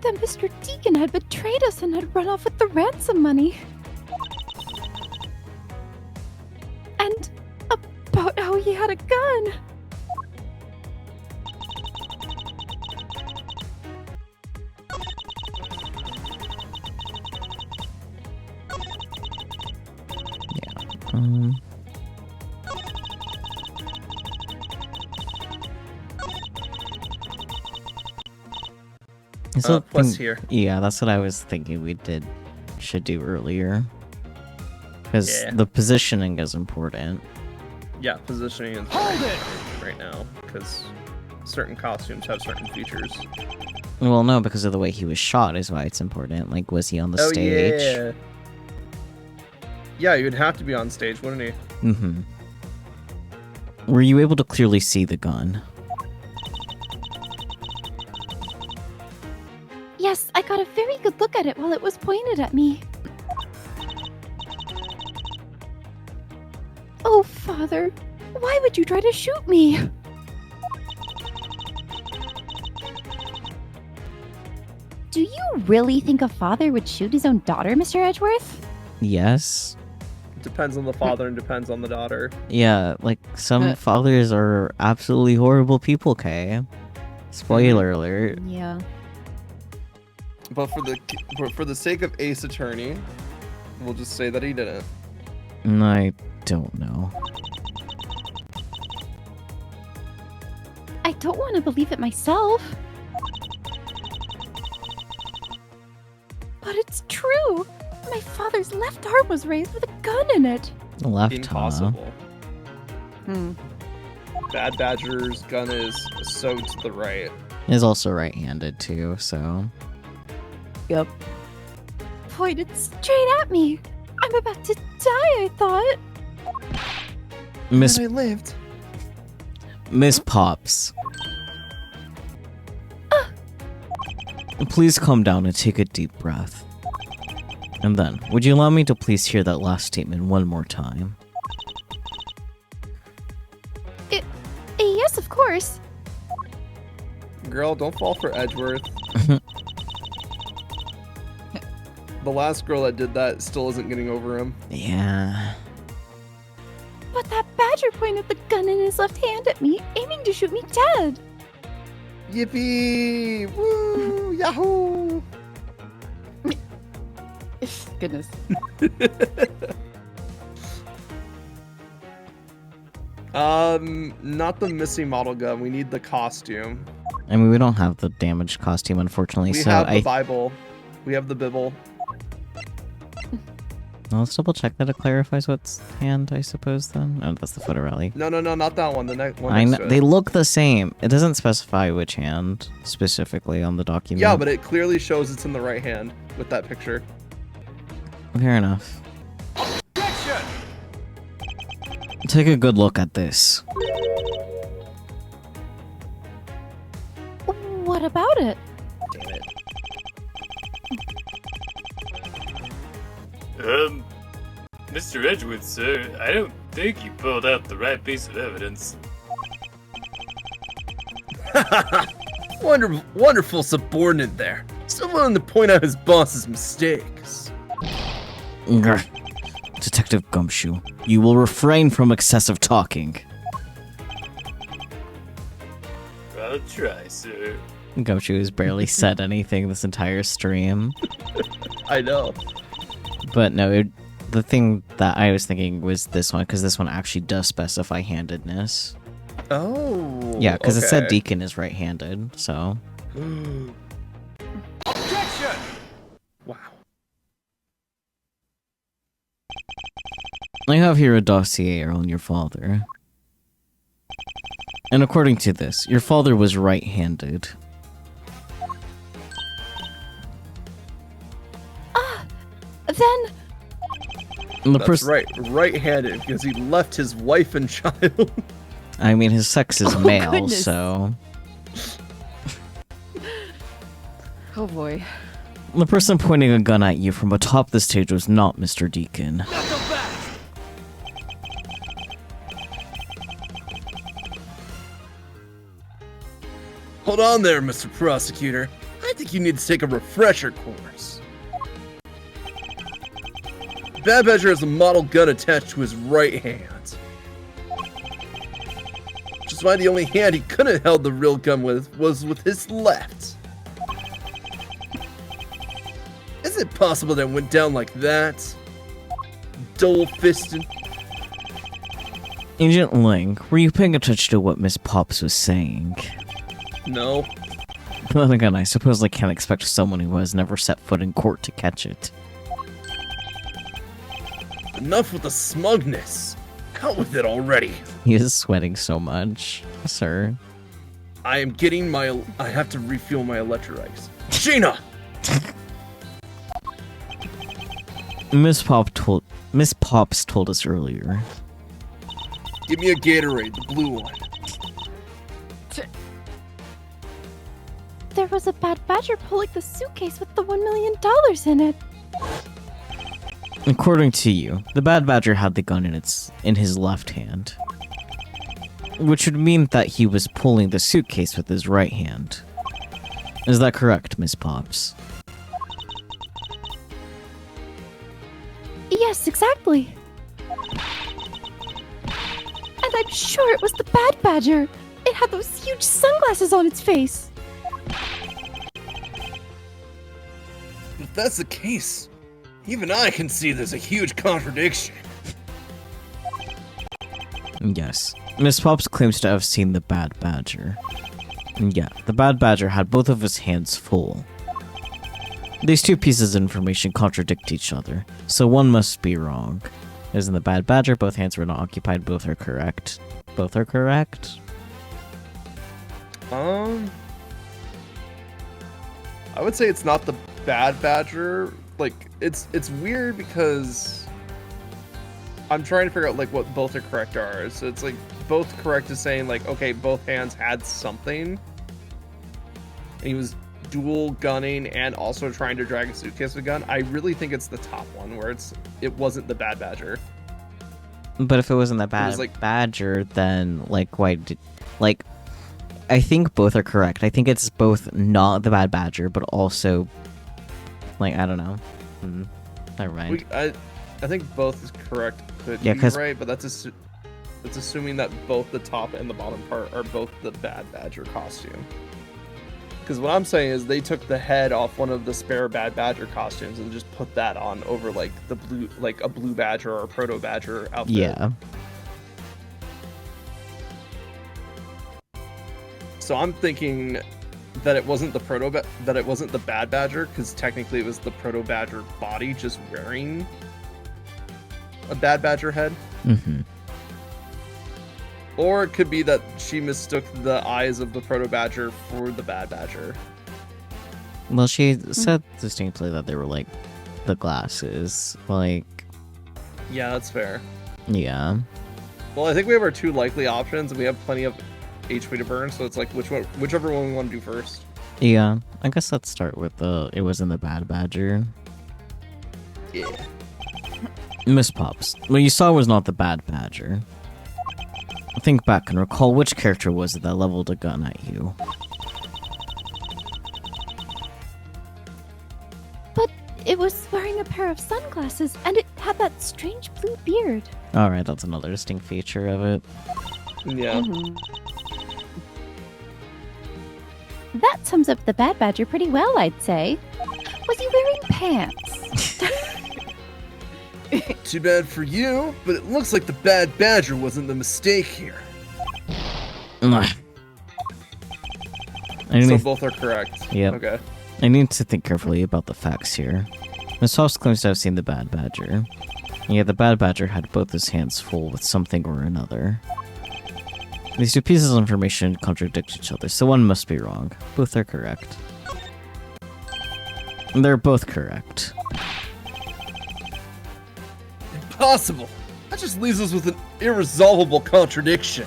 That Mr. Deacon had betrayed us and had run off with the ransom money. And about how he had a gun. Um... Plus here. Yeah, that's what I was thinking should do earlier. Because Yeah. the positioning is important. Yeah, positioning is Hold it! right now, because certain costumes have certain features. Well, no, because of the way he was shot is why it's important. Like, was he on the stage? Yeah. Yeah, he would have to be on stage, wouldn't he? Mm-hmm. Were you able to clearly see the gun? Yes, I got a very good look at it while it was pointed at me. Oh, Father, why would you try to shoot me? Do you really think a father would shoot his own daughter, Mr. Edgeworth? Yes. It depends on the father and depends on the daughter. Yeah, like, some fathers are absolutely horrible people, Kay. Spoiler alert. Yeah. But for the sake of Ace Attorney, we'll just say that he didn't. I don't know. I don't want to believe it myself. But it's true. My father's left arm was raised with a gun in it. Left, huh? Impossible. Hmm. Bad Badger's gun is so to the right. Is also right-handed too, so. Yep. Pointed straight at me. I'm about to die, I thought. Miss I lived. Miss Pops. Please calm down and take a deep breath. And then, would you allow me to please hear that last statement one more time? Yes, of course. Girl, don't fall for Edgeworth. The last girl that did that still isn't getting over him. Yeah. But that badger pointed the gun in his left hand at me, aiming to shoot me dead. Yippee! Woo! Yahoo! Goodness. Not the missing model gun. We need the costume. I mean, we don't have the damaged costume, unfortunately, We so have the I... Bible. We have the Bible. Well, let's double check that it clarifies what's hand, I suppose, then. Oh, that's the photo rally. No, not that one. The next one. I next know, to it. they look the same. It doesn't specify which hand, specifically, on the document. Yeah, but it clearly shows it's in the right hand with that picture. Fair enough. Take a good look at this. What about it? Damn it. Mr. Edgewood, sir, I don't think you pulled out the right piece of evidence. Wonderful subordinate there. Still willing to point out his boss's mistakes. Grr. Detective Gumshoe, you will refrain from excessive talking. I'll try, sir. Gumshoe has barely said anything this entire stream. I know. But no, the thing that I was thinking was this one, because this one actually does specify handedness. Oh. Yeah, because it said okay. Deacon is right-handed, so... Wow. I have here a dossier on your father. And according to this, your father was right-handed. Then And the That's person, right. Right-handed because he left his wife and child. I mean, his sex is male, goodness. so... Oh boy. The person pointing a gun at you from atop the stage was not Mr. Deacon. Hold on there, Mr. Prosecutor. I think you need to take a refresher course. Bad Badger has a model gun attached to his right hand. Which is why the only hand he could have held the real gun with was with his left. Is it possible that it went down like that? Dull-fisted? Agent Link, were you paying attention to what Miss Pops was saying? No. Then again, I suppose I can't expect someone who has never set foot in court to catch it. Enough with the smugness. Out with it already. He is sweating so much, sir. I have to refuel my electrolytes. Sheena! Miss Pops told us earlier. Give me a Gatorade, the blue one. there was a bad badger pulling the suitcase with the $1 million in it. According to you, the Bad Badger had the gun in his left hand. Which would mean that he was pulling the suitcase with his right hand. Is that correct, Miss Pops? Yes, exactly. And I'm sure it was the bad badger. It had those huge sunglasses on its face. If that's the case, even I can see there's a huge contradiction. Yes. Miss Pops claims to have seen the Bad Badger. And yeah, the Bad Badger had both of his hands full. These two pieces of information contradict each other, so one must be wrong. As in the Bad Badger, both hands were not occupied, both are correct. Both are correct? I would say it's not the Bad Badger. Like, it's weird because I'm trying to figure out like what both are correct are. So it's like both correct is saying like, okay, both hands had something. And he was dual gunning and also trying to drag a suitcase with a gun. I really think it's the top one where it wasn't the Bad Badger. But if it wasn't the Bad Badger, then like why did I think both are correct. I think it's both not the Bad Badger, but also like I don't know. Never mind. I think both is correct. Could Yeah, be 'cause- right, but that's assuming that both the top and the bottom part are both the Bad Badger costume. Because what I'm saying is they took the head off one of the spare Bad Badger costumes and just put that on over like the blue, like a blue Badger or a Proto Badger outfit. Yeah. So I'm thinking that it wasn't the that it wasn't the Bad Badger because technically it was the Proto Badger body just wearing a Bad Badger head. Mm-hmm. Or it could be that she mistook the eyes of the Proto Badger for the Bad Badger. Well, she said distinctly that they were like the glasses. Like, Yeah, that's fair. yeah. Well, I think we have our two likely options, and we have plenty of HP to burn, so it's like whichever one we want to do first. Yeah. I guess let's start with it was in the Bad Badger. Yeah. Miss Pops, what you saw was not the Bad Badger. Think back and recall which character was it that leveled a gun at you. But it was wearing a pair of sunglasses and it had that strange blue beard. Alright, that's another distinct feature of it. Yeah. That sums up the Bad Badger pretty well, I'd say. Was he wearing pants? Too bad for you, but it looks like the Bad Badger wasn't the mistake here. I So need, both are correct. Yep. Okay. I need to think carefully about the facts here. Miss Pops claims to have seen the Bad Badger. And yet the Bad Badger had both his hands full with something or another. These two pieces of information contradict each other, so one must be wrong. Both are correct. They're both correct. Impossible! That just leaves us with an irresolvable contradiction.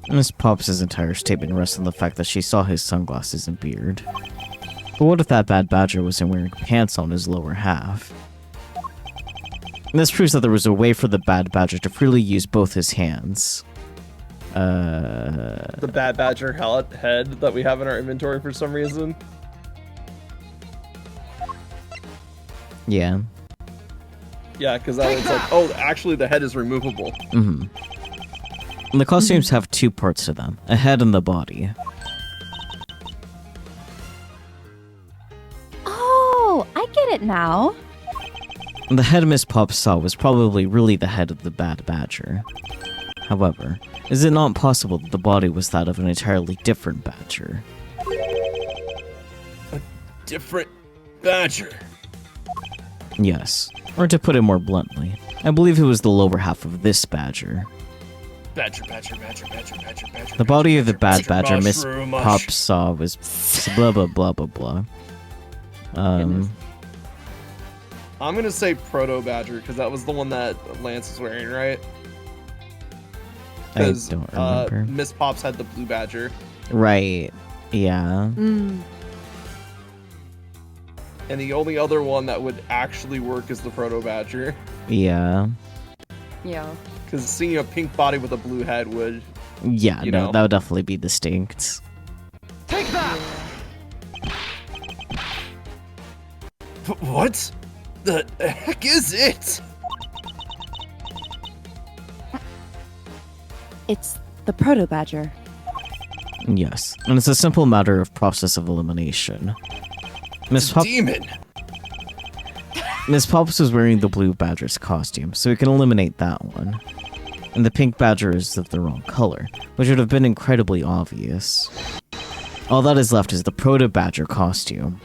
Miss Pops' entire statement rests on the fact that she saw his sunglasses and beard. But what if that Bad Badger wasn't wearing pants on his lower half? This proves that there was a way for the Bad Badger to freely use both his hands. The Bad Badger head that we have in our inventory for some reason. Yeah. Yeah, because that was like, oh, actually the head is removable. Mm-hmm. The costumes have two parts to them, a head and the body. Oh, I get it now. The head Miss Pops saw was probably really the head of the Bad Badger. However, is it not possible that the body was that of an entirely different badger? Different Badger. Yes. Or to put it more bluntly, I believe it was the lower half of this badger. Badger, Badger, Badger, Badger, Badger, Badger. The body of the Bad Badger Miss Mushroom, mush. Pops saw was blah blah blah blah blah. I'm gonna say Proto Badger because that was the one that Lance was wearing, right? I don't remember. Miss Pops had the blue Badger, Right. Yeah. and the only other one that would actually work is the Proto Badger. Yeah. Yeah. Because seeing a pink body with a blue head would. Yeah, You no, know. that would definitely be distinct. What? The heck is it? It's The Proto Badger. Yes, and it's a simple matter of process of elimination. Miss Demon! Miss Pops was wearing the blue badger's costume, so we can eliminate that one. And the pink badger is of the wrong color, which would have been incredibly obvious. All that is left is the Proto Badger costume.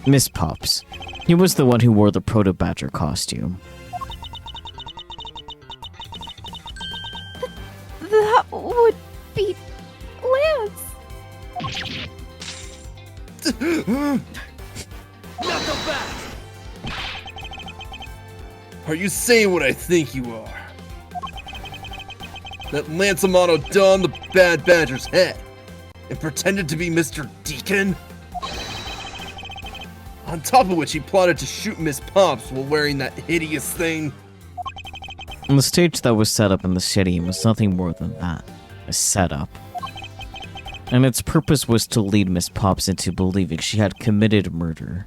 Miss Pops. He was the one who wore the Proto Badger costume. That would be Lance. Are you saying what I think you are? That Lance Amano donned the Bad Badger's head and pretended to be Mr. Deacon? On top of which he plotted to shoot Miss Pops while wearing that hideous thing. And the stage that was set up in the stadium was nothing more than that, a setup. And its purpose was to lead Miss Pops into believing she had committed murder.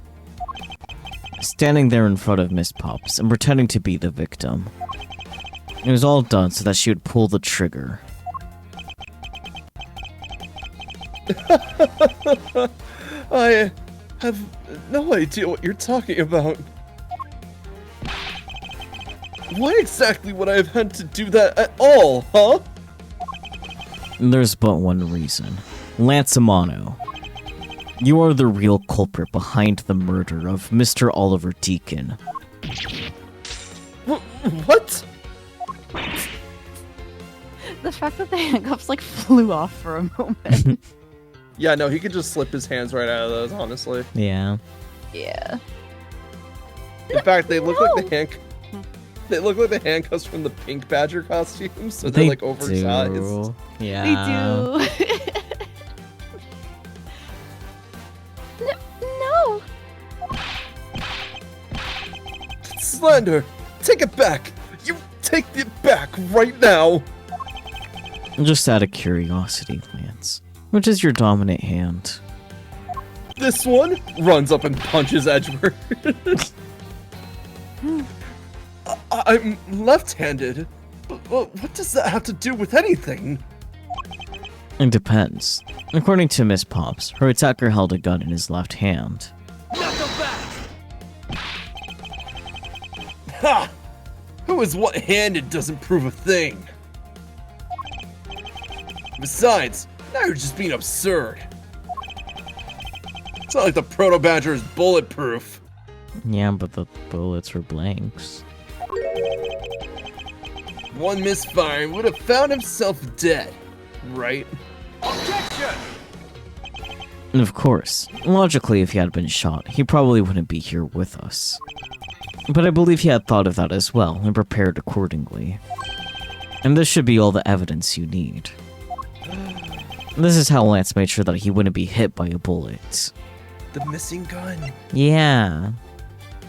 Standing there in front of Miss Pops and pretending to be the victim. It was all done so that she would pull the trigger. I have no idea what you're talking about. Why exactly would I have had to do that at all, huh? There's but one reason. Lance Amano. You are the real culprit behind the murder of Mr. Oliver Deacon. What? The fact that the handcuffs like flew off for a moment. Yeah, no, he could just slip his hands right out of those, honestly. Yeah. Yeah. In fact, they look like they look like the handcuffs from the Pink Badger costume, so they're They like oversized. do. Yeah. They do. No. Slender, take it back. You take it back right now. Just out of curiosity, Lance. Which is your dominant hand? This one runs up and punches Edward. I'm left-handed. But what does that have to do with anything? It depends. According to Miss Pops, her attacker held a gun in his left hand. Ha! Who is what-handed doesn't prove a thing. Besides, now you're just being absurd. It's not like the Proto Badger is bulletproof. Yeah, but the bullets were blanks. One misfire and would have found himself dead, right? And of course, logically, if he had been shot, he probably wouldn't be here with us. But I believe he had thought of that as well and prepared accordingly. And this should be all the evidence you need. This is how Lance made sure that he wouldn't be hit by a bullet. The missing gun. Yeah.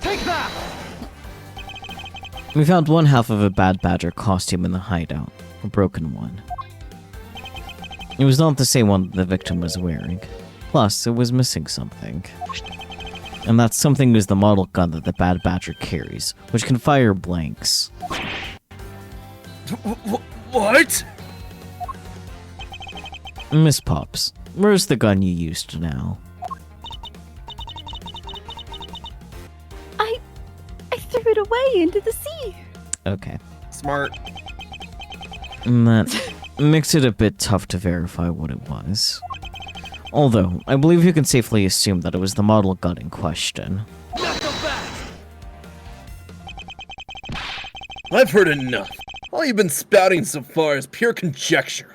Take that! We found one half of a Bad Badger costume in the hideout, a broken one. It was not the same one the victim was wearing. Plus, it was missing something. And that something is the model gun that the Bad Badger carries, which can fire blanks. What? Miss Pops, where's the gun you used now? I threw it away into the sea. Okay. Smart. And that makes it a bit tough to verify what it was. Although, I believe you can safely assume that it was the model gun in question. I've heard enough. All you've been spouting so far is pure conjecture.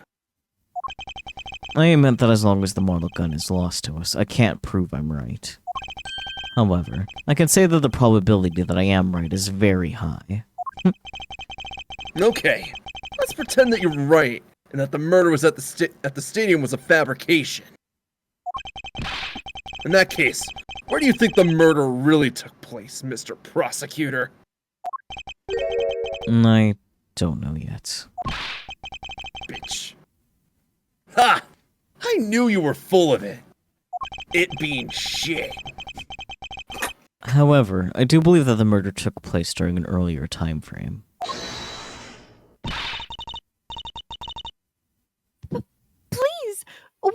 I meant that as long as the model gun is lost to us, I can't prove I'm right. However, I can say that the probability that I am right is very high. Okay, let's pretend that you're right and that the murder was at the stadium was a fabrication. In that case, where do you think the murder really took place, Mr. Prosecutor? I don't know yet. Bitch. Ha! I knew you were full of it. It being shit. However, I do believe that the murder took place during an earlier time frame.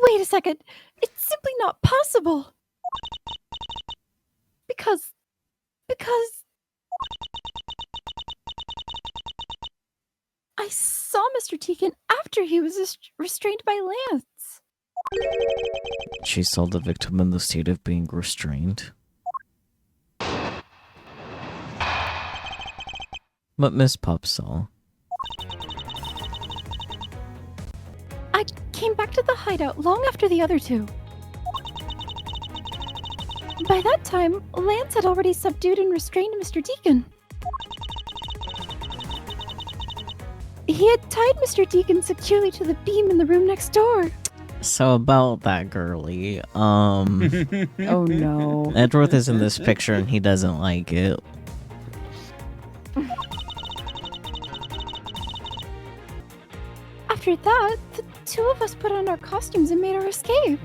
Wait a second. It's simply not possible. Because I saw Mr. Deacon after he was restrained by Lance. She saw the victim in the state of being restrained. But Miss Pop saw. I came back to the hideout long after the other two. By that time, Lance had already subdued and restrained Mr. Deacon. He had tied Mr. Deacon securely to the beam in the room next door. So about that girly, Oh no. Edgeworth is in this picture and he doesn't like it. After that, the two of us put on our costumes and made our escape.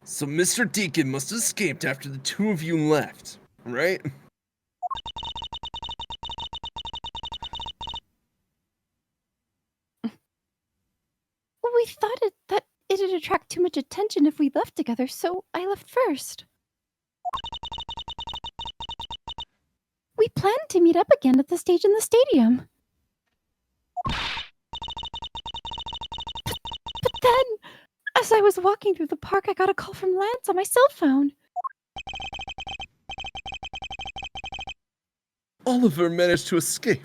So Mr. Deacon must have escaped after the two of you left, right? We thought that it'd attract too much attention if we left together, so I left first. We planned to meet up again at the stage in the stadium. But then, as I was walking through the park, I got a call from Lance on my cell phone. Oliver managed to escape.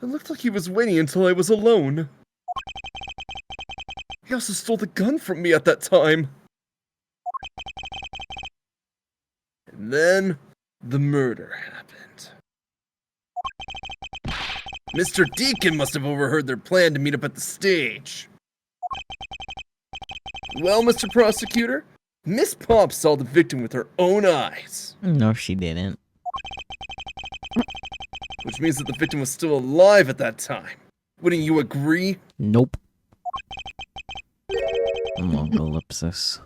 It looked like he was waiting until I was alone. He also stole the gun from me at that time. And then, the murder happened. Mr. Deacon must have overheard their plan to meet up at the stage. Well, Mr. Prosecutor, Miss Pop saw the victim with her own eyes. No, she didn't. Which means that the victim was still alive at that time. Wouldn't you agree? Nope. Long ellipsis.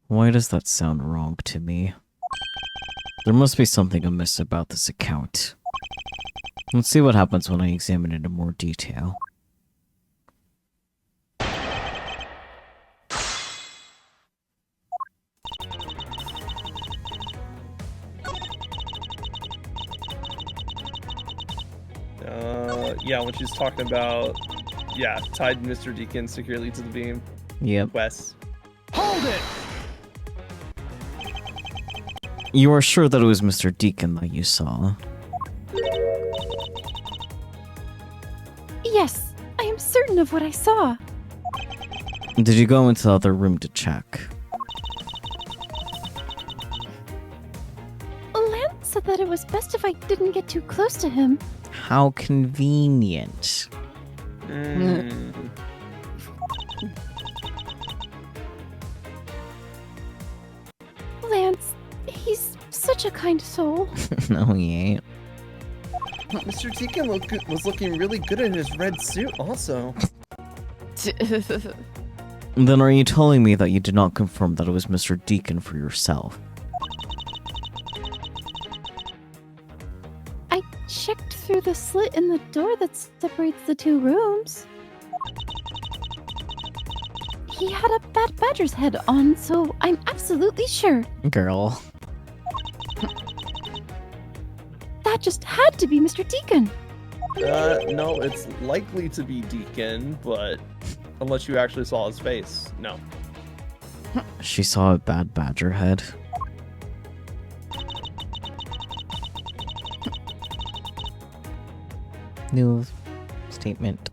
Why does that sound wrong to me? There must be something amiss about this account. Let's see what happens when I examine it in more detail. Yeah, when she's talking about, yeah, tied Mr. Deacon securely to the beam. Yep. Wes. Hold it! You are sure that it was Mr. Deacon that you saw? Yes, I am certain of what I saw. Did you go into the other room to check? Lance said that it was best if I didn't get too close to him. How convenient. Lance, he's such a kind soul. No, he ain't. Mr. Deacon was looking really good in his red suit also. Then are you telling me that you did not confirm that it was Mr. Deacon for yourself? I checked through the slit in the door that separates the two rooms. He had a Bad Badger's head on, so I'm absolutely sure. Girl. That just had to be Mr. Deacon. No, it's likely to be Deacon, but unless you actually saw his face, no. She saw a bad badger head. New statement.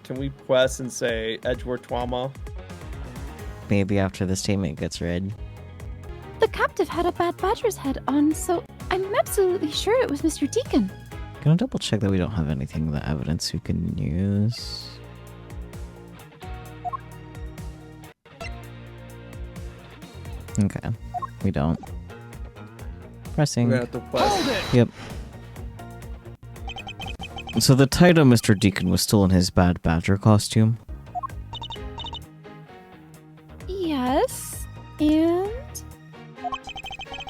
Can we quest and say Edgeworth Twama? Maybe after the statement gets read. The captive had a Bad Badger's head on, so I'm absolutely sure it was Mr. Deacon. Gonna double check that we don't have anything in the evidence we can use. Okay, we don't. Pressing. We're gonna have to quest. Yep. So the title Mr. Deacon was still in his Bad Badger costume? Yes, and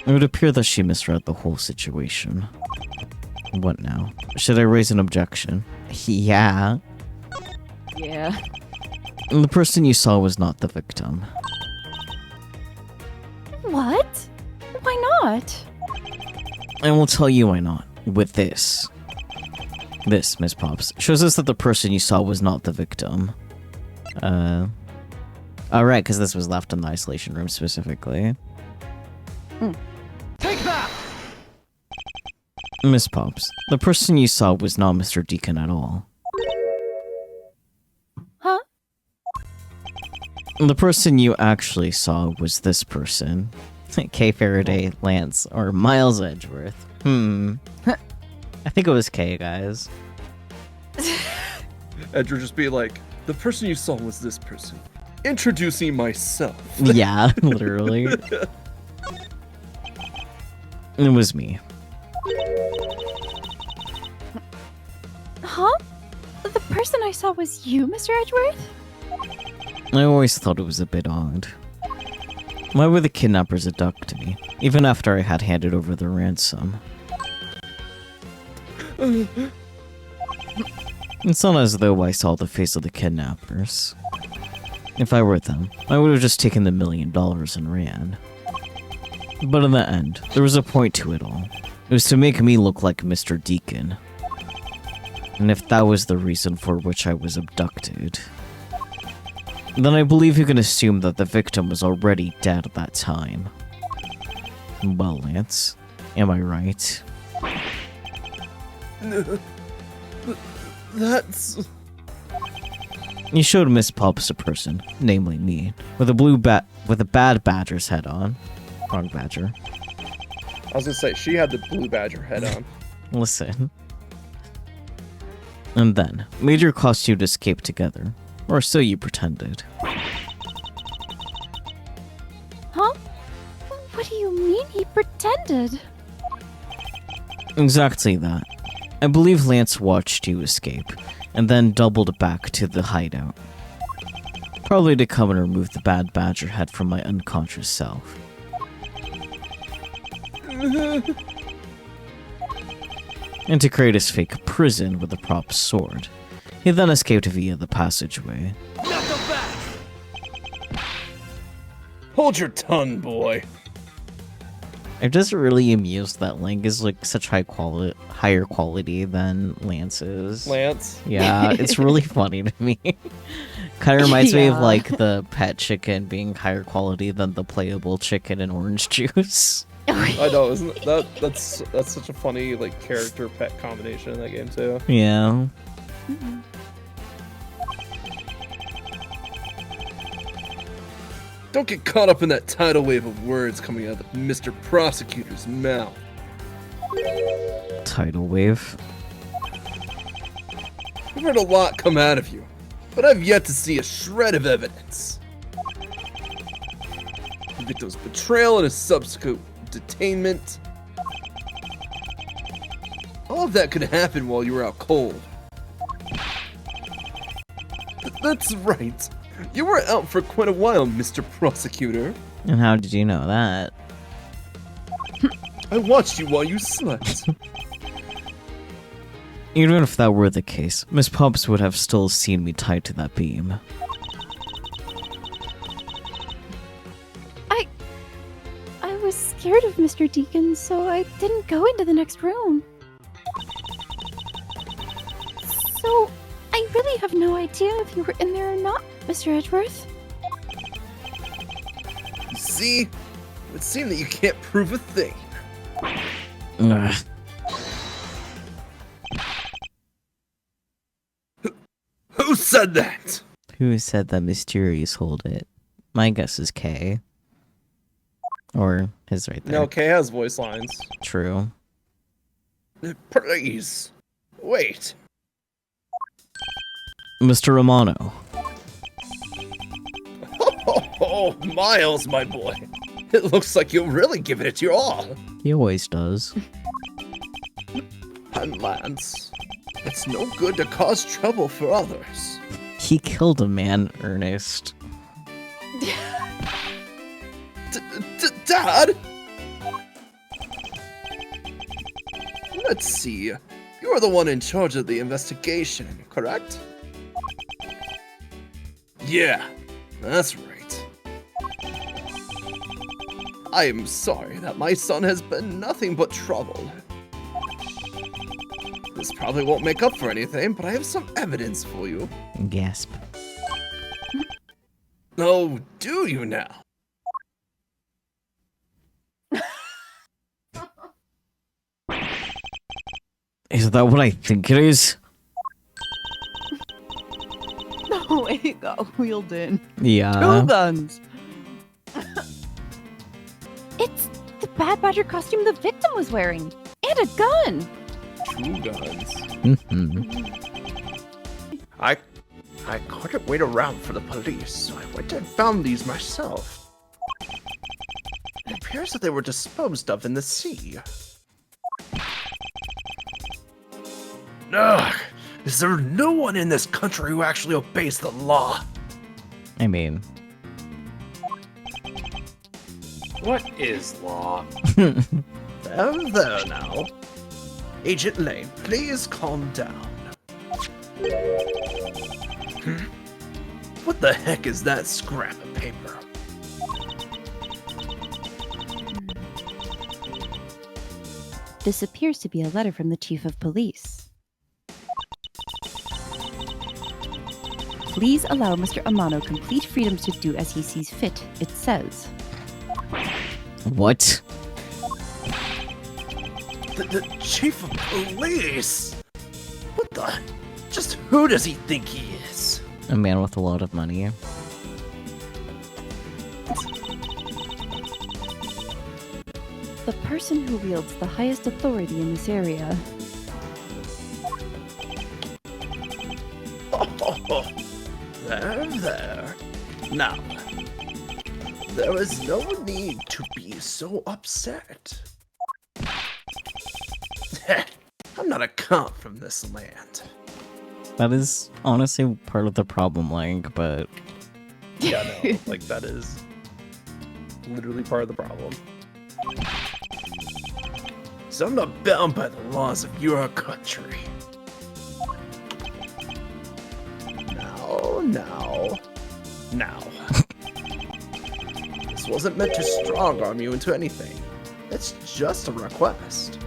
It would appear that she misread the whole situation. What now? Should I raise an objection? Yeah. Yeah. The person you saw was not the victim. What? Why not? I will tell you why not. With this. This, Miss Pops, shows us that the person you saw was not the victim. Alright, because this was left in the isolation room specifically. Take that! Miss Pops, the person you saw was not Mr. Deacon at all. Huh? The person you actually saw was this person. Kay Faraday, Lance, or Miles Edgeworth. I think it was Kay, guys. Edgar just be like, the person you saw was this person. Introducing myself. Yeah, literally. It was me. Huh? The person I saw was you, Mr. Edgeworth? I always thought it was a bit odd. Why would the kidnappers abduct me, even after I had handed over the ransom? It's not as though I saw the face of the kidnappers. If I were them, I would have just taken the $1 million and ran. But in the end, there was a point to it all. It was to make me look like Mr. Deacon. And if that was the reason for which I was abducted, then I believe you can assume that the victim was already dead at that time. Well, Lance, am I right? That's... You showed Miss Pops a person, namely me, with a bad badger's head on. Wrong badger. I was gonna say, she had the blue badger head on. Listen. And then, made your costume to escape together. Or so you pretended. Huh? What do you mean he pretended? Exactly that. I believe Lance watched you escape, and then doubled back to the hideout. Probably to come and remove the bad badger head from my unconscious self. And to create his fake prison with a prop sword. He then escaped via the passageway. Hold your tongue, boy. I'm just really amused that Link is like such higher quality than Lance is. Lance. Yeah, it's really funny to me. Kind of reminds me of Yeah. like the pet chicken being higher quality than the playable chicken in Orange Juice. I know, isn't that's such a funny like character pet combination in that game too. Yeah. Don't get caught up in that tidal wave of words coming out of Mr. Prosecutor's mouth. Tidal wave. I've heard a lot come out of you, but I've yet to see a shred of evidence. The victim's betrayal and his subsequent detainment. All of that could happen while you were out cold. That's right. You were out for quite a while, Mr. Prosecutor. And how did you know that? I watched you while you slept. Even if that were the case, Miss Pops would have still seen me tied to that beam. I was scared of Mr. Deacon, so I didn't go into the next room. So, I really have no idea if you were in there or not, Mr. Edgeworth. You see? It would seem that you can't prove a thing. Ugh. Who said that? Who said that Mysterious hold it? My guess is K. Or his right there. No, Kay has voice lines. True. Please. Wait. Mr. Romano. Oh, Miles, my boy. It looks like you're really giving it your all. He always does. And Lance, it's no good to cause trouble for others. He killed a man, Ernest. Dad? Let's see. You are the one in charge of the investigation, correct? Yeah, that's right. I am sorry that my son has been nothing but trouble. This probably won't make up for anything, but I have some evidence for you. Gasp. Oh, do you now? Is that what I think it is? No, it got wheeled in. Yeah. Two guns. It's the Bad Badger costume the victim was wearing. And a gun. 2 guns. Mhm. I couldn't wait around for the police, so I went and found these myself. It appears that they were disposed of in the sea. Ugh! Is there no one in this country who actually obeys the law? I mean, What is law? There now. Agent Lane, please calm down. What the heck is that scrap of paper? This appears to be a letter from the chief of police. Please allow Mr. Amano complete freedom to do as he sees fit, it says. what? The chief of police? What the? Just who does he think he is? A man with a lot of money. The person who wields the highest authority in this area. Oh, there. Now, there is no need to be so upset. I'm not a cop from this land. That is honestly part of the problem, like, but Yeah, no, like that is literally part of the problem. So I'm not bound by the laws of your country. Now. This wasn't meant to strong arm you into anything. It's just a request.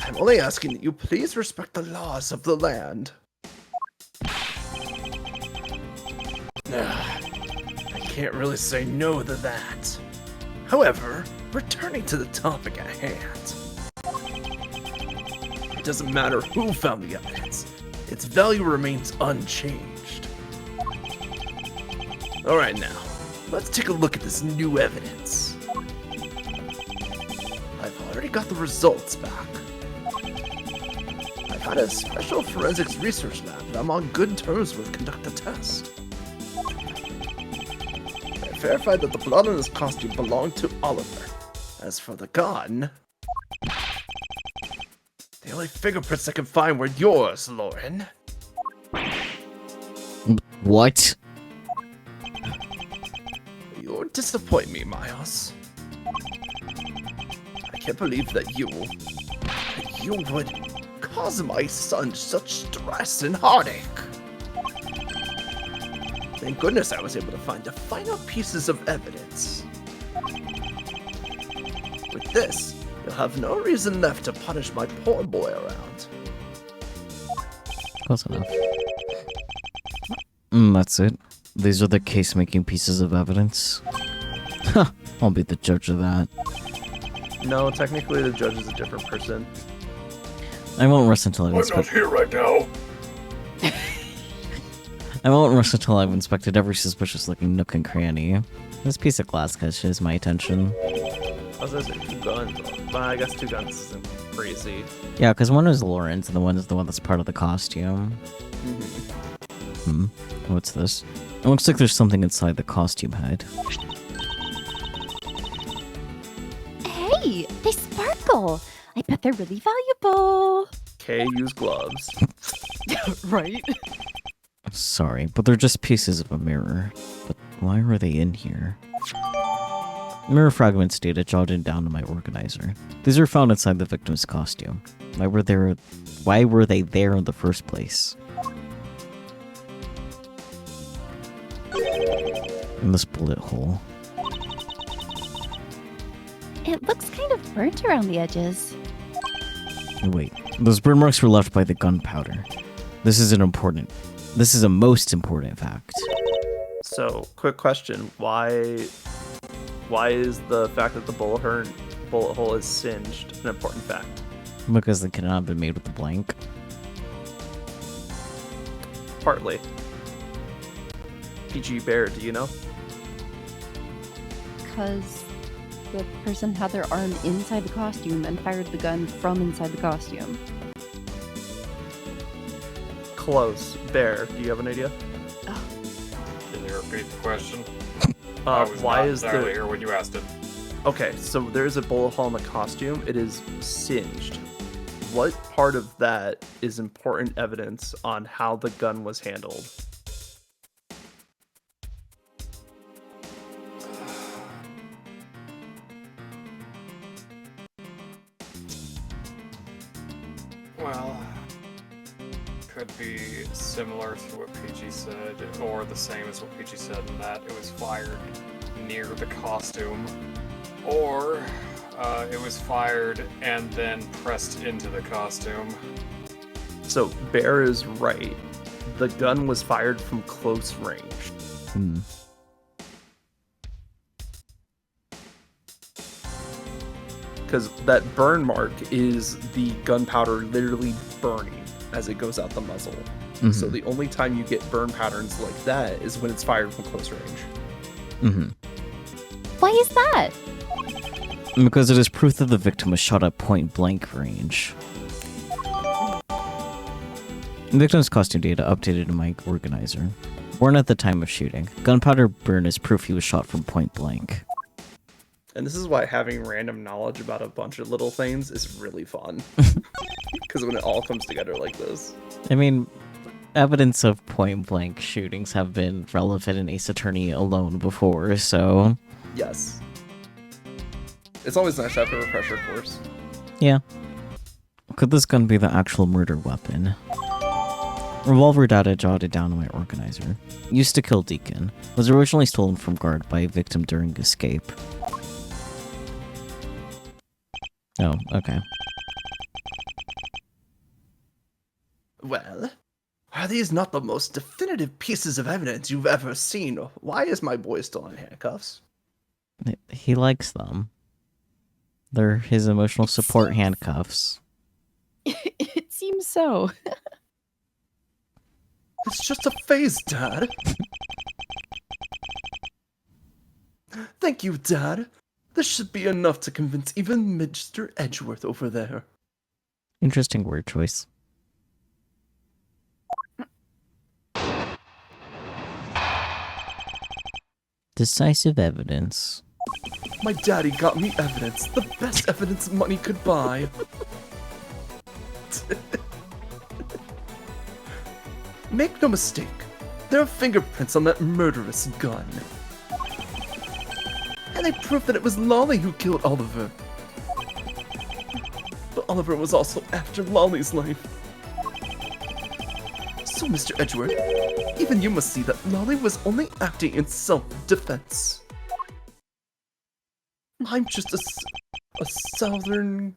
I'm only asking that you please respect the laws of the land. I can't really say no to that. However, returning to the topic at hand. It doesn't matter who found the evidence. Its value remains unchanged. Alright now, let's take a look at this new evidence. I've already got the results back. I've had a special forensics research lab that I'm on good terms with conduct the test. I verified that the blood on this costume belonged to Oliver. As for the gun, the only fingerprints I can find were yours, Lauren. what? You disappoint me, Miles. I can't believe that you would cause my son such stress and heartache. Thank goodness I was able to find the final pieces of evidence. With this, you'll have no reason left to punish my poor boy around. Close enough. That's it. These are the case-making pieces of evidence. Huh, I'll be the judge of that. No, technically the judge is a different person. I won't rest until I've I'm not inspected. here right now. I won't rest until I've inspected every suspicious-looking nook and cranny. This piece of glass catches my attention. I was gonna say 2 guns. But I guess 2 guns isn't crazy. Yeah, because one is Lauren's and the one is the one that's part of the costume. What's this? It looks like there's something inside the costume head. Hey, they sparkle. I bet they're really valuable. Okay, use gloves. Right? Sorry, but they're just pieces of a mirror. But why were they in here? Mirror fragments data jotted down in my organizer. These are found inside the victim's costume. Why were they there in the first place? In this bullet hole. It looks kind of burnt around the edges. Wait, those burn marks were left by the gunpowder. This is a most important fact. So, quick question: Why is the fact that the bullet hole is singed an important fact? Because they cannot have been made with a blank. Partly. PG Bear, do you know? Because the person had their arm inside the costume and fired the gun from inside the costume. Close. Bear, do you have an idea? Can you repeat the question? I was Why not is entirely there... here when you asked it. Okay, so there's a bullet hole in the costume. It is singed. What part of that is important evidence on how the gun was handled? Well, could be similar to what PG said, or the same as what PG said in that it was fired near the costume, or it was fired and then pressed into the costume. So, Bear is right. The gun was fired from close range. Hmm. Because that burn mark is the gunpowder literally burning as it goes out the muzzle. So the only time you get burn patterns like that is when it's fired from close range. Why is that? Because it is proof that the victim was shot at point blank range. The victim's costume data updated in my organizer. Worn at the time of shooting. Gunpowder burn is proof he was shot from point blank. And this is why having random knowledge about a bunch of little things is really fun. Because when it all comes together like this. I mean, evidence of point blank shootings have been relevant in Ace Attorney alone before, so... Yes. It's always nice to have a refresher course. Yeah. Could this gun be the actual murder weapon? Revolver data jotted down in my organizer. Used to kill Deacon. Was originally stolen from guard by a victim during escape. Oh, okay. Well, are these not the most definitive pieces of evidence you've ever seen? Why is my boy still in handcuffs? He likes them. They're his emotional support handcuffs. It seems so. It's just a phase, Dad. Thank you, Dad. This should be enough to convince even Mr. Edgeworth over there. Interesting word choice. Decisive evidence. My daddy got me evidence, the best evidence money could buy. Make no mistake, there are fingerprints on that murderous gun. And they prove that it was Lolly who killed Oliver. But Oliver was also after Lolly's life. So, Mr. Edgeworth, even you must see that Lolly was only acting in self-defense. I'm just a southern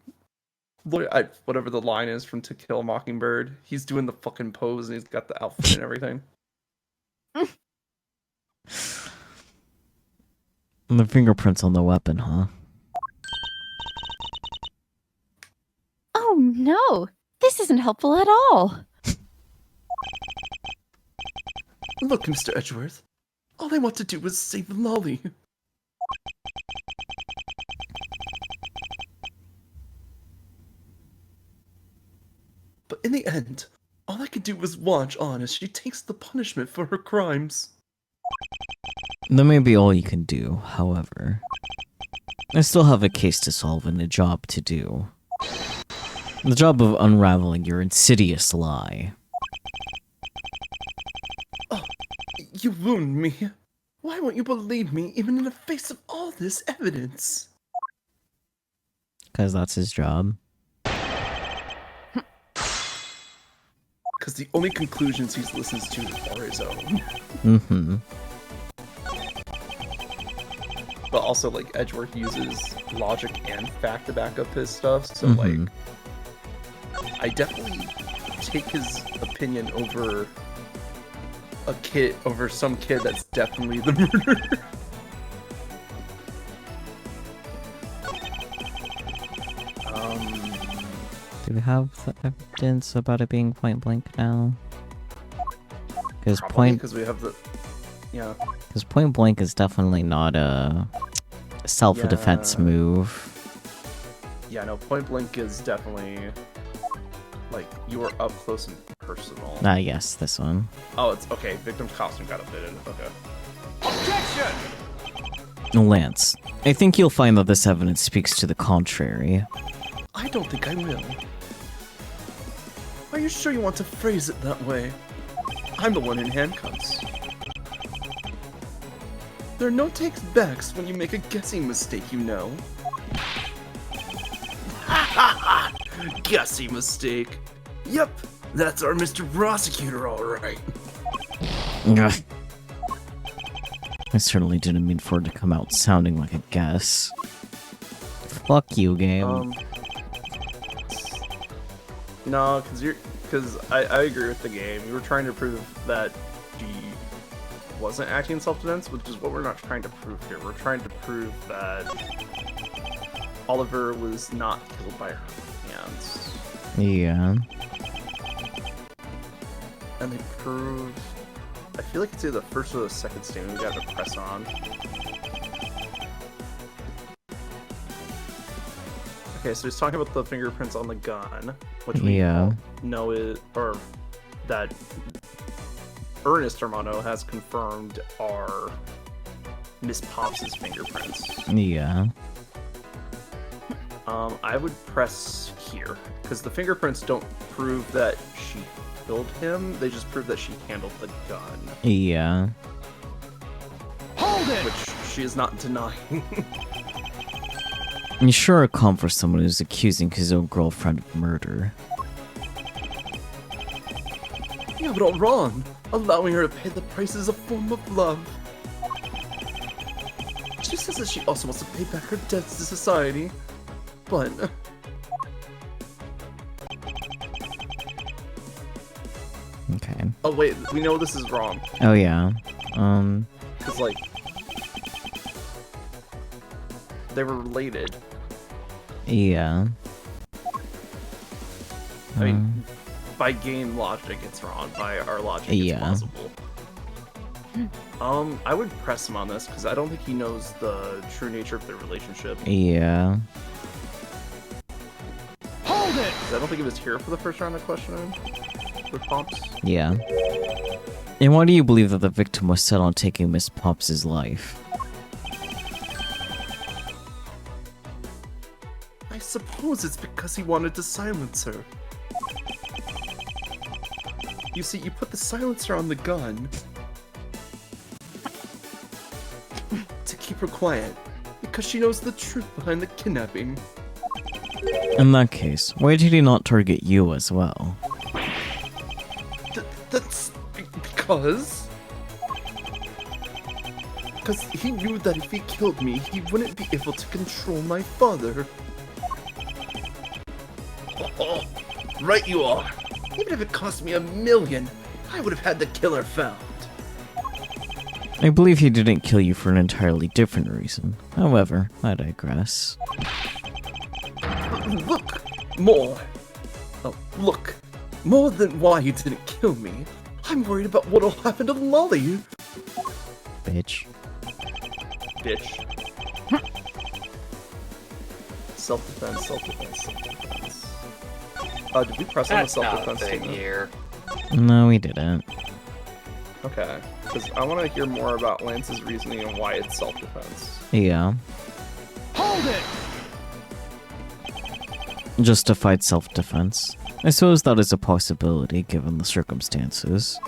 lawyer, whatever the line is from To Kill a Mockingbird. He's doing the fucking pose and he's got the outfit and everything. And the fingerprints on the weapon, huh? Oh no! This isn't helpful at all! Look, Mr. Edgeworth. All I want to do is save Lolly. But in the end, all I could do was watch on as she takes the punishment for her crimes. That may be all you can do, however. I still have a case to solve and a job to do. The job of unraveling your insidious lie. You wound me. Why won't you believe me even in the face of all this evidence? Because that's his job. Because the only conclusions he listens to are his own. Mm-hmm. But also, like, Edgeworth uses logic and fact to back up his stuff, so, Mhm. like, I definitely take his opinion over some kid that's definitely the murderer. Do we have the evidence about it being point blank now? Because Because we have the... Yeah. point blank is definitely not a self-defense Yeah. move. Yeah, no, point blank is definitely... Like, you are up close and personal. Ah, yes, this one. Oh, it's... Okay, victim's costume got updated. Okay. Lance, I think you'll find that this evidence speaks to the contrary. I don't think I will. Are you sure you want to phrase it that way? I'm the one in handcuffs. There are no takes backs when you make a guessing mistake, you know. Guessing mistake. Yep, that's our Mr. Prosecutor, all right. Ugh. I certainly didn't mean for it to come out sounding like a guess. Fuck you, game. No, because I agree with the game. You were trying to prove that she wasn't acting in self-defense, which is what we're not trying to prove here. We're trying to prove that Oliver was not killed by her hands. Yeah. And they prove... I feel like it's either the first or the second statement we got to press on. Okay, so he's talking about the fingerprints on the gun, which we Yeah. know is... or that Ernest Armando has confirmed are Miss Pops' fingerprints. Yeah. I would press here, because the fingerprints don't prove that she killed him, they just prove that she handled the gun, Yeah. which she is not denying. You sure are calm for someone who's accusing his own girlfriend of murder. Yeah, but all wrong. Allowing her to pay the price is a form of love. She says that she also wants to pay back her debts to society, but... Okay. Oh wait, we know this is wrong. Oh yeah. Because, like... they were related. Yeah. I mean, by game logic, it's wrong. By our logic, it's Yeah. plausible. I would press him on this, because I don't think he knows the true nature of their relationship. Yeah. 'Cause I don't think he was here for the first round of questioning with Pops. Yeah. And why do you believe that the victim was set on taking Miss Pops' life? I suppose it's because he wanted to silence her. You see, you put the silencer on the gun to keep her quiet, because she knows the truth behind the kidnapping. In that case, why did he not target you as well? That's because... Because he knew that if he killed me, he wouldn't be able to control my father. Oh, right you are. Even if it cost me $1 million, I would have had the killer found. I believe he didn't kill you for an entirely different reason. However, I digress. Look! More! Oh, look! More than why he didn't kill me, I'm worried about what'll happen to Lolly! Bitch. Bitch. Self-defense, self-defense, self-defense. Did we press on the That's not a self-defense thing statement? here. No, we didn't. Okay, because I want to hear more about Lance's reasoning and why it's self-defense. Yeah. Justified self-defense. I suppose that is a possibility given the circumstances.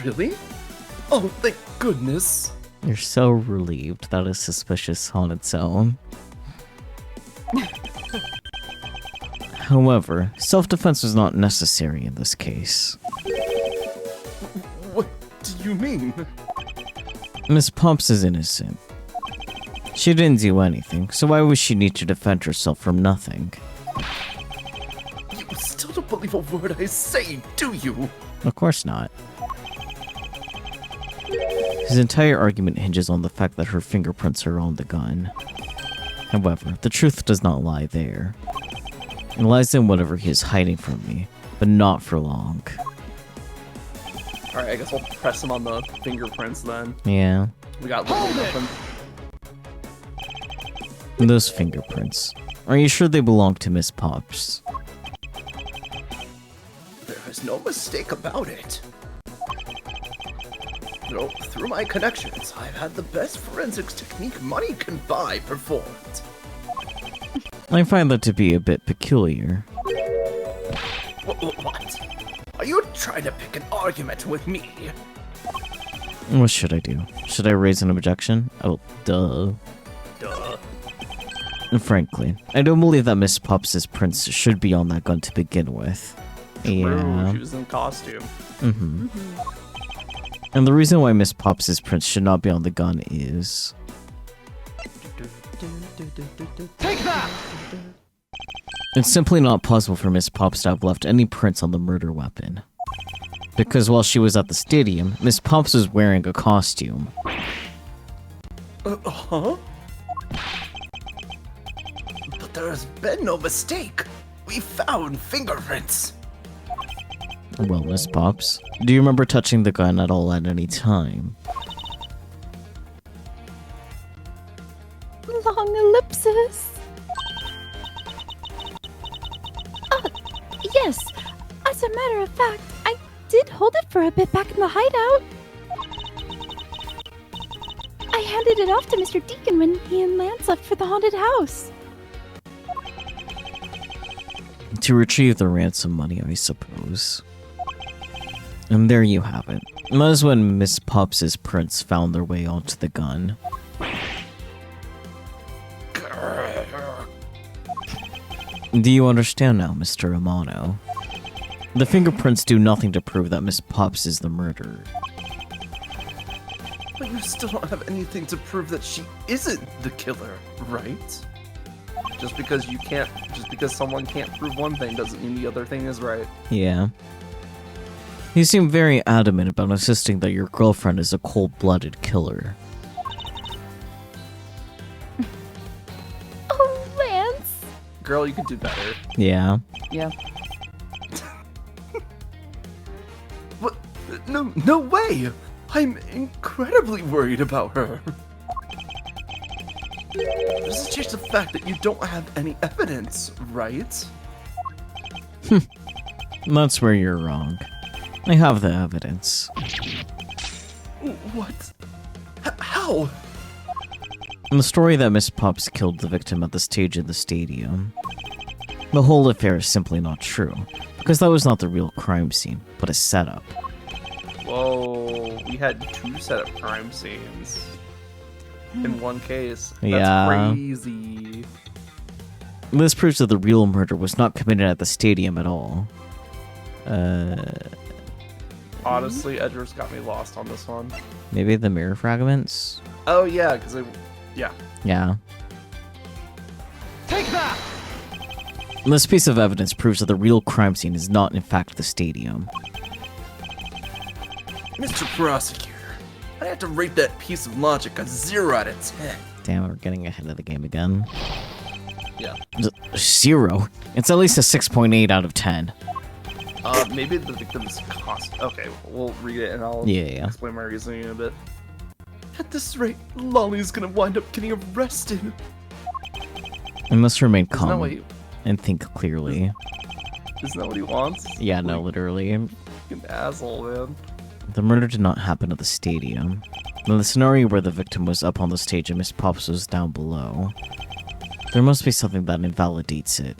Really? Oh, thank goodness. You're so relieved. That is suspicious on its own. However, self-defense was not necessary in this case. What do you mean? Miss Pops is innocent. She didn't do anything, so why would she need to defend herself from nothing? You still don't believe a word I say, do you? Of course not. His entire argument hinges on the fact that her fingerprints are on the gun. However, the truth does not lie there. It lies in whatever he is hiding from me, but not for long. Alright, I guess we'll press him on the fingerprints then. Yeah, We got looking nothing. those fingerprints. Are you sure they belong to Miss Pops? There is no mistake about it. Through my connections, I've had the best forensics technique money can buy performed. I find that to be a bit peculiar. What? Are you trying to pick an argument with me? What should I do? Should I raise an objection? Oh, duh. Duh. Frankly, I don't believe that Miss Pops' prints should be on that gun to begin with. Yeah. She was in costume. Mm-hmm. And the reason why Miss Pops' prints should not be on the gun is... Take that! It's simply not possible for Miss Pops to have left any prints on the murder weapon. Because while she was at the stadium, Miss Pops was wearing a costume. Huh? But there has been no mistake. We found fingerprints. Well, Miss Pops, do you remember touching the gun at all at any time? Long ellipsis. Yes. As a matter of fact, I did hold it for a bit back in the hideout. I handed it off to Mr. Deacon when he and Lance left for the haunted house. To retrieve the ransom money, I suppose. And there you have it. That is when Miss Pops' prints found their way onto the gun. Do you understand now, Mr. Amano? The fingerprints do nothing to prove that Miss Pops is the murderer. But you still don't have anything to prove that she isn't the killer, right? Just because someone can't prove one thing doesn't mean the other thing is right. Yeah. You seem very adamant about insisting that your girlfriend is a cold-blooded killer. Oh, Lance. Girl, you could do better. Yeah. Yeah. What? No way! I'm incredibly worried about her. This is just the fact that you don't have any evidence, right? That's where you're wrong. I have the evidence. What? How? In the story that Miss Pops killed the victim at the stage in the stadium, the whole affair is simply not true, because that was not the real crime scene, but a setup. Whoa, we had 2 setup crime scenes in one case. That's Yeah. crazy. This proves that the real murder was not committed at the stadium at all. Honestly, Edgeworth's got me lost on this one. Maybe the mirror fragments? Oh yeah, because Yeah. Take that! This piece of evidence proves that the real crime scene is not in fact the stadium. Mr. Prosecutor, I'd have to rate that piece of logic a 0 out of 10. Damn, we're getting ahead of the game again. Yeah. 0? It's at least a 6.8 out of 10. Maybe the victim's cost. Okay, we'll read it and I'll Yeah. explain my reasoning in a bit. At this rate, Lolly's gonna wind up getting arrested. I must remain Isn't that what calm and think clearly. isn't that what he wants? Yeah, no, Like, literally. fucking asshole, man. The murder did not happen at the stadium. In the scenario where the victim was up on the stage and Miss Pops was down below, there must be something that invalidates it.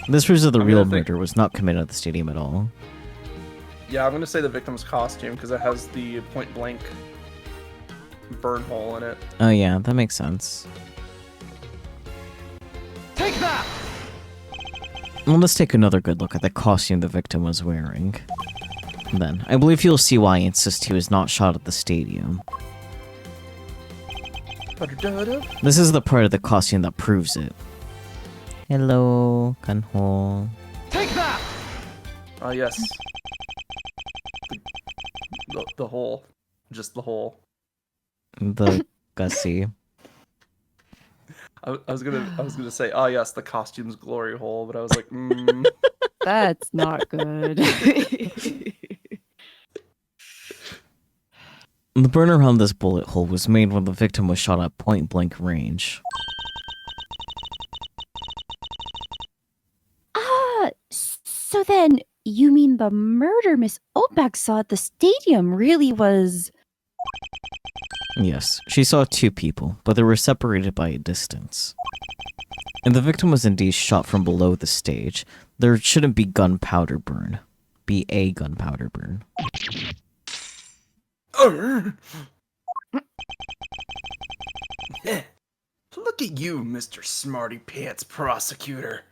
This proves that the I mean, real I think- murder was not committed at the stadium at all. Yeah, I'm gonna say the victim's costume because it has the point blank burn hole in it. Oh yeah, that makes sense. Take that! Well, let's take another good look at the costume the victim was wearing. Then, I believe you'll see why I insist he was not shot at the stadium. This is the part of the costume that proves it. Hello, Kanho. Take that! Yes. The hole. Just the hole. The Gussie. I was gonna say, oh yes, the costume's glory hole, but I was like, That's not good. The burn around this bullet hole was made when the victim was shot at point blank range. So then you mean the murder Miss Oldback saw at the stadium really was... Yes, she saw two people, but they were separated by a distance. And the victim was indeed shot from below the stage. There shouldn't be gunpowder burn. Be a gunpowder burn. Look at you, Mr. Smarty Pants Prosecutor.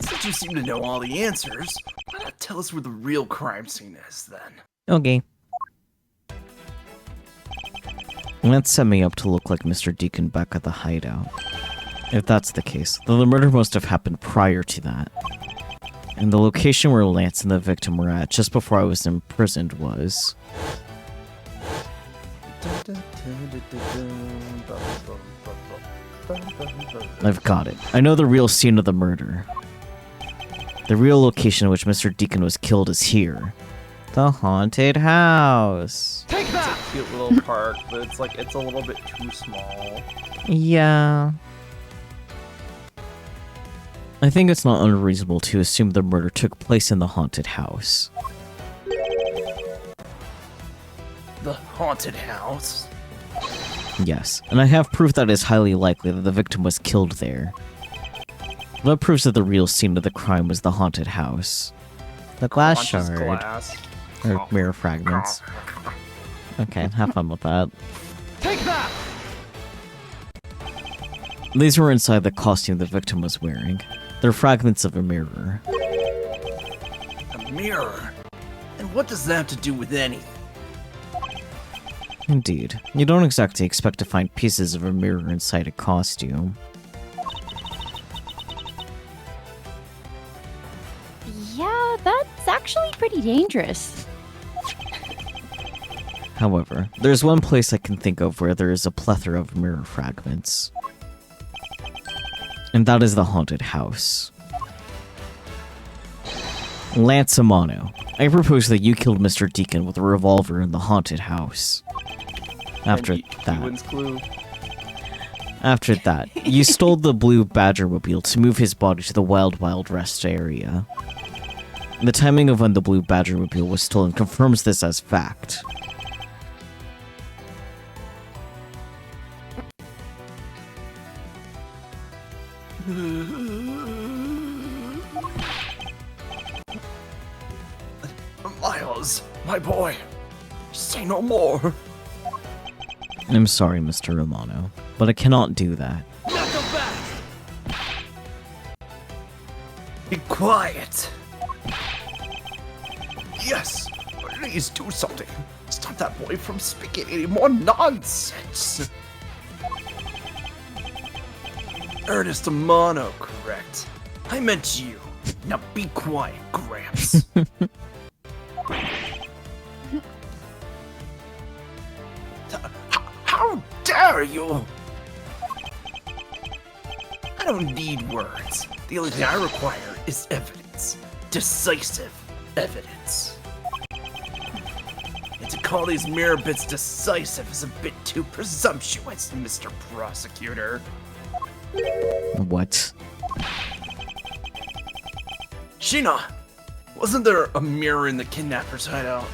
Since you seem to know all the answers, why not tell us where the real crime scene is, then? Okay. Let's set me up to look like Mr. Deacon back at the hideout. If that's the case, then the murder must have happened prior to that. And the location where Lance and the victim were at just before I was imprisoned was... I've got it. I know the real scene of the murder. The real location in which Mr. Deacon was killed is here. The haunted house. Take that! cute little park, but it's a little bit too small. Yeah. I think it's not unreasonable to assume the murder took place in the haunted house. The haunted house? Yes, and I have proof that it is highly likely that the victim was killed there. That proves that the real scene of the crime was the haunted house. The glass Conscious shard. glass. Or mirror fragments. Okay, have fun with that. Take that! These were inside the costume the victim was wearing. They're fragments of a mirror. A mirror? And what does that have to do with anything? Indeed. You don't exactly expect to find pieces of a mirror inside a costume. Yeah, that's actually pretty dangerous. However, there's one place I can think of where there is a plethora of mirror fragments. And that is the haunted house. Lance Amano, I propose that you killed Mr. Deacon with a revolver in the haunted house. After And he that, wins clue. after that, you stole the blue Badgermobile to move his body to the Wild Wild Rest area. The timing of when the blue Badgermobile was stolen confirms this as fact. Miles, my boy, say no more. I'm sorry, Mr. Romano, but I cannot do that. Not go back. Be quiet. Yes, please do something. Stop that boy from speaking any more nonsense. Ernest Amano, correct? I meant you. Now be quiet, Gramps. How dare you! I don't need words. The only thing I require is evidence. Decisive evidence. And to call these mirror bits decisive is a bit too presumptuous, Mr. Prosecutor. What? Sheena! Wasn't there a mirror in the kidnapper's hideout?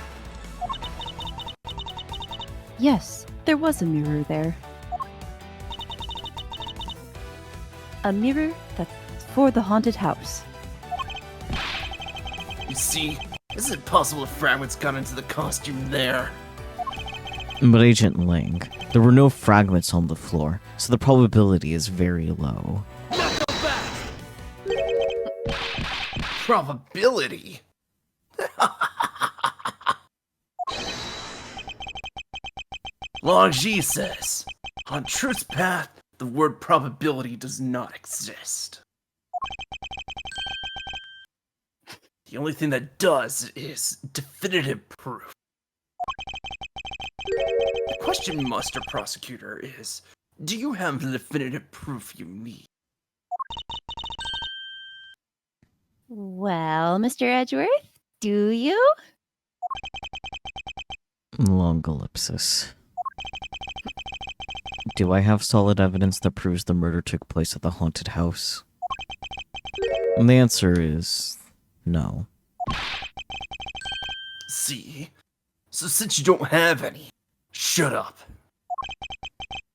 Yes, there was a mirror there. A mirror that's for the haunted house. You see, is it possible the fragments got into the costume there? But Agent Ling, there were no fragments on the floor, so the probability is very low. Probability? Longji says, on Truth's path, the word probability does not exist. The only thing that does is definitive proof. The question, Master Prosecutor, is, do you have the definitive proof you need? Well, Mr. Edgeworth, do you? Long ellipsis. Do I have solid evidence that proves the murder took place at the haunted house? And the answer is no. See? So since you don't have any, shut up.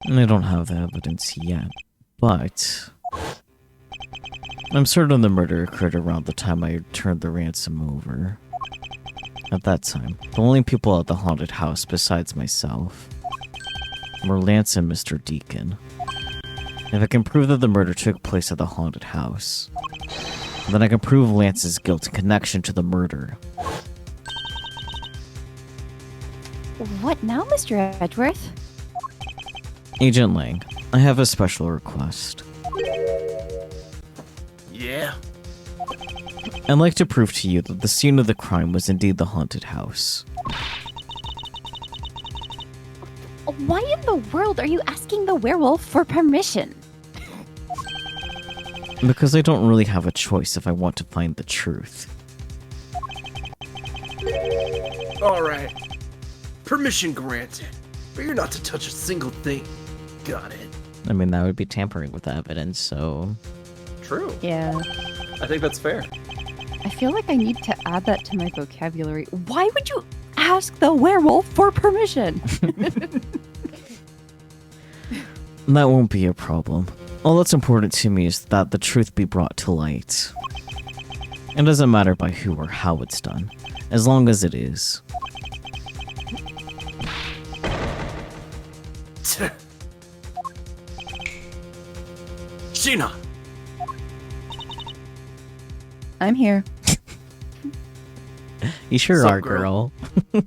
And I don't have the evidence yet, but I'm certain the murder occurred around the time I turned the ransom over. At that time, the only people at the haunted house besides myself were Lance and Mr. Deacon. If I can prove that the murder took place at the haunted house, then I can prove Lance's guilt in connection to the murder. What now, Mr. Edgeworth? Agent Lang, I have a special request. Yeah? I'd like to prove to you that the scene of the crime was indeed the haunted house. Why in the world are you asking the werewolf for permission? Because I don't really have a choice if I want to find the truth. Alright. Permission granted. But you're not to touch a single thing. Got it. I mean, that would be tampering with the evidence, so... True. Yeah. I think that's fair. I feel like I need to add that to my vocabulary. Why would you ask the werewolf for permission? That won't be a problem. All that's important to me is that the truth be brought to light. It doesn't matter by who or how it's done, as long as it is. Sheena! I'm here. You sure Sup, are, girl? girl.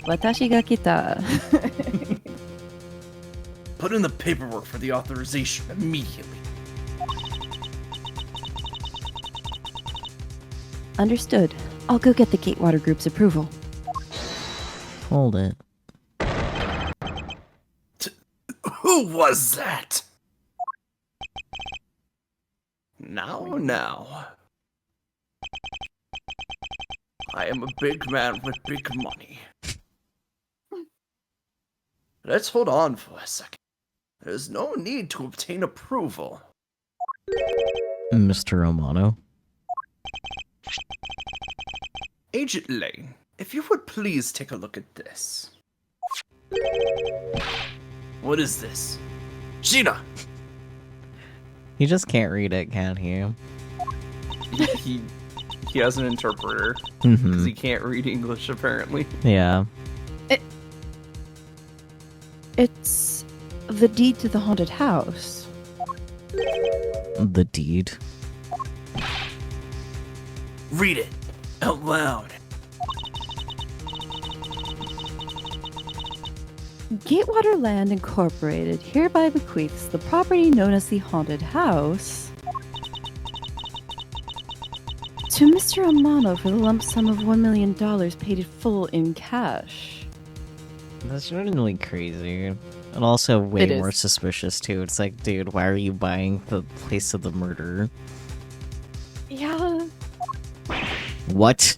Watashi ga kita. Put in the paperwork for the authorization immediately. Understood. I'll go get the Gatewater Group's approval. Hold it. Who was that? Now. I am a big man with big money. Let's hold on for a second. There's no need to obtain approval. Mr. Romano? Agent Lane, if you would please take a look at this. What is this? Sheena! You just can't read it, can you? He has an interpreter because Mm-hmm. he can't read English apparently. Yeah. It's the deed to the haunted house. The deed. Read it out loud. Gatewater Land Incorporated hereby bequeaths the property known as the haunted house to Mr. Amano for the lump sum of $1 million paid in full in cash. That's really crazy. And also way It is. more suspicious, too. It's like, dude, why are you buying the place of the murder? Yeah. What?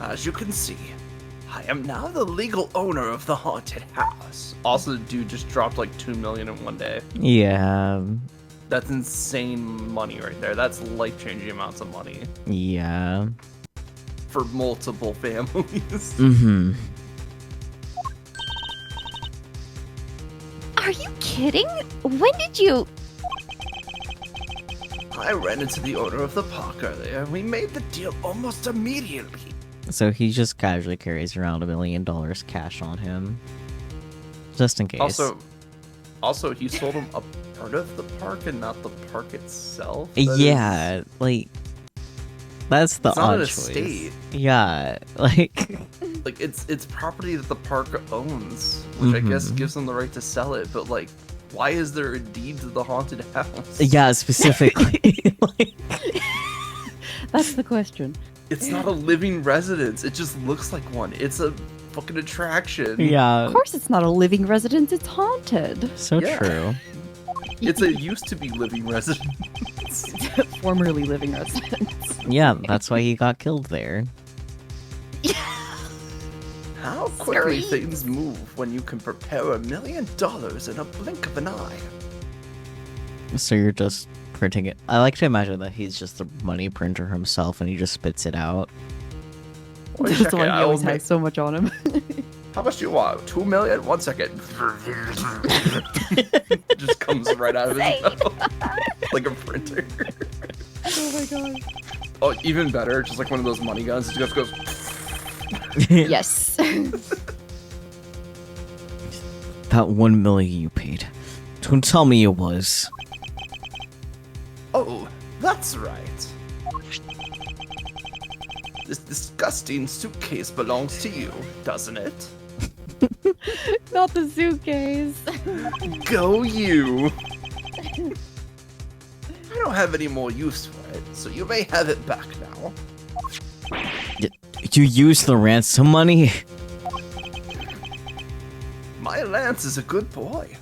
As you can see, I am now the legal owner of the haunted house. Also, the dude just dropped like 2 million in one day. Yeah. That's insane money right there. That's life-changing amounts of money Yeah. for multiple families. Mm-hmm. Are you kidding kidding? When did you? I ran into the owner of the park earlier, and we made the deal almost immediately. So he just casually carries around $1 million cash on him. Just in case. Also, he sold him a part of the park and not the park itself. That yeah, like that's the It's not odd an choice. estate. Yeah, like like it's property that the park owns, which I guess Mhm. gives them the right to sell it. But like, why is there a deed to the haunted house? yeah, specifically. like, That's the question. It's not a living residence. It just looks like one. It's a fucking attraction. yeah, Of course, it's not a living residence. It's haunted. so Yeah. true. It's a used to be living residence. Formerly living residence. Yeah, that's why he got killed there. How quickly Sorry. things move when you can prepare $1 million in a blink of an eye. So you're just printing it. I like to imagine that he's just the money printer himself, and he just spits it out. Wait, That's check why it. he I will always make- has so much on him. How much do you want? 2 million? 1 second. Just comes right out of his mouth. Like a printer. Oh my god. Oh, even better, just like one of those money guns. It just goes. Yes. That 1 million you paid. Don't tell me it was. Oh, that's right. This disgusting suitcase belongs to you, doesn't it? Not the suitcase. Go you! I don't have any more use for it, so you may have it back now. You used the ransom money? My Lance is a good boy.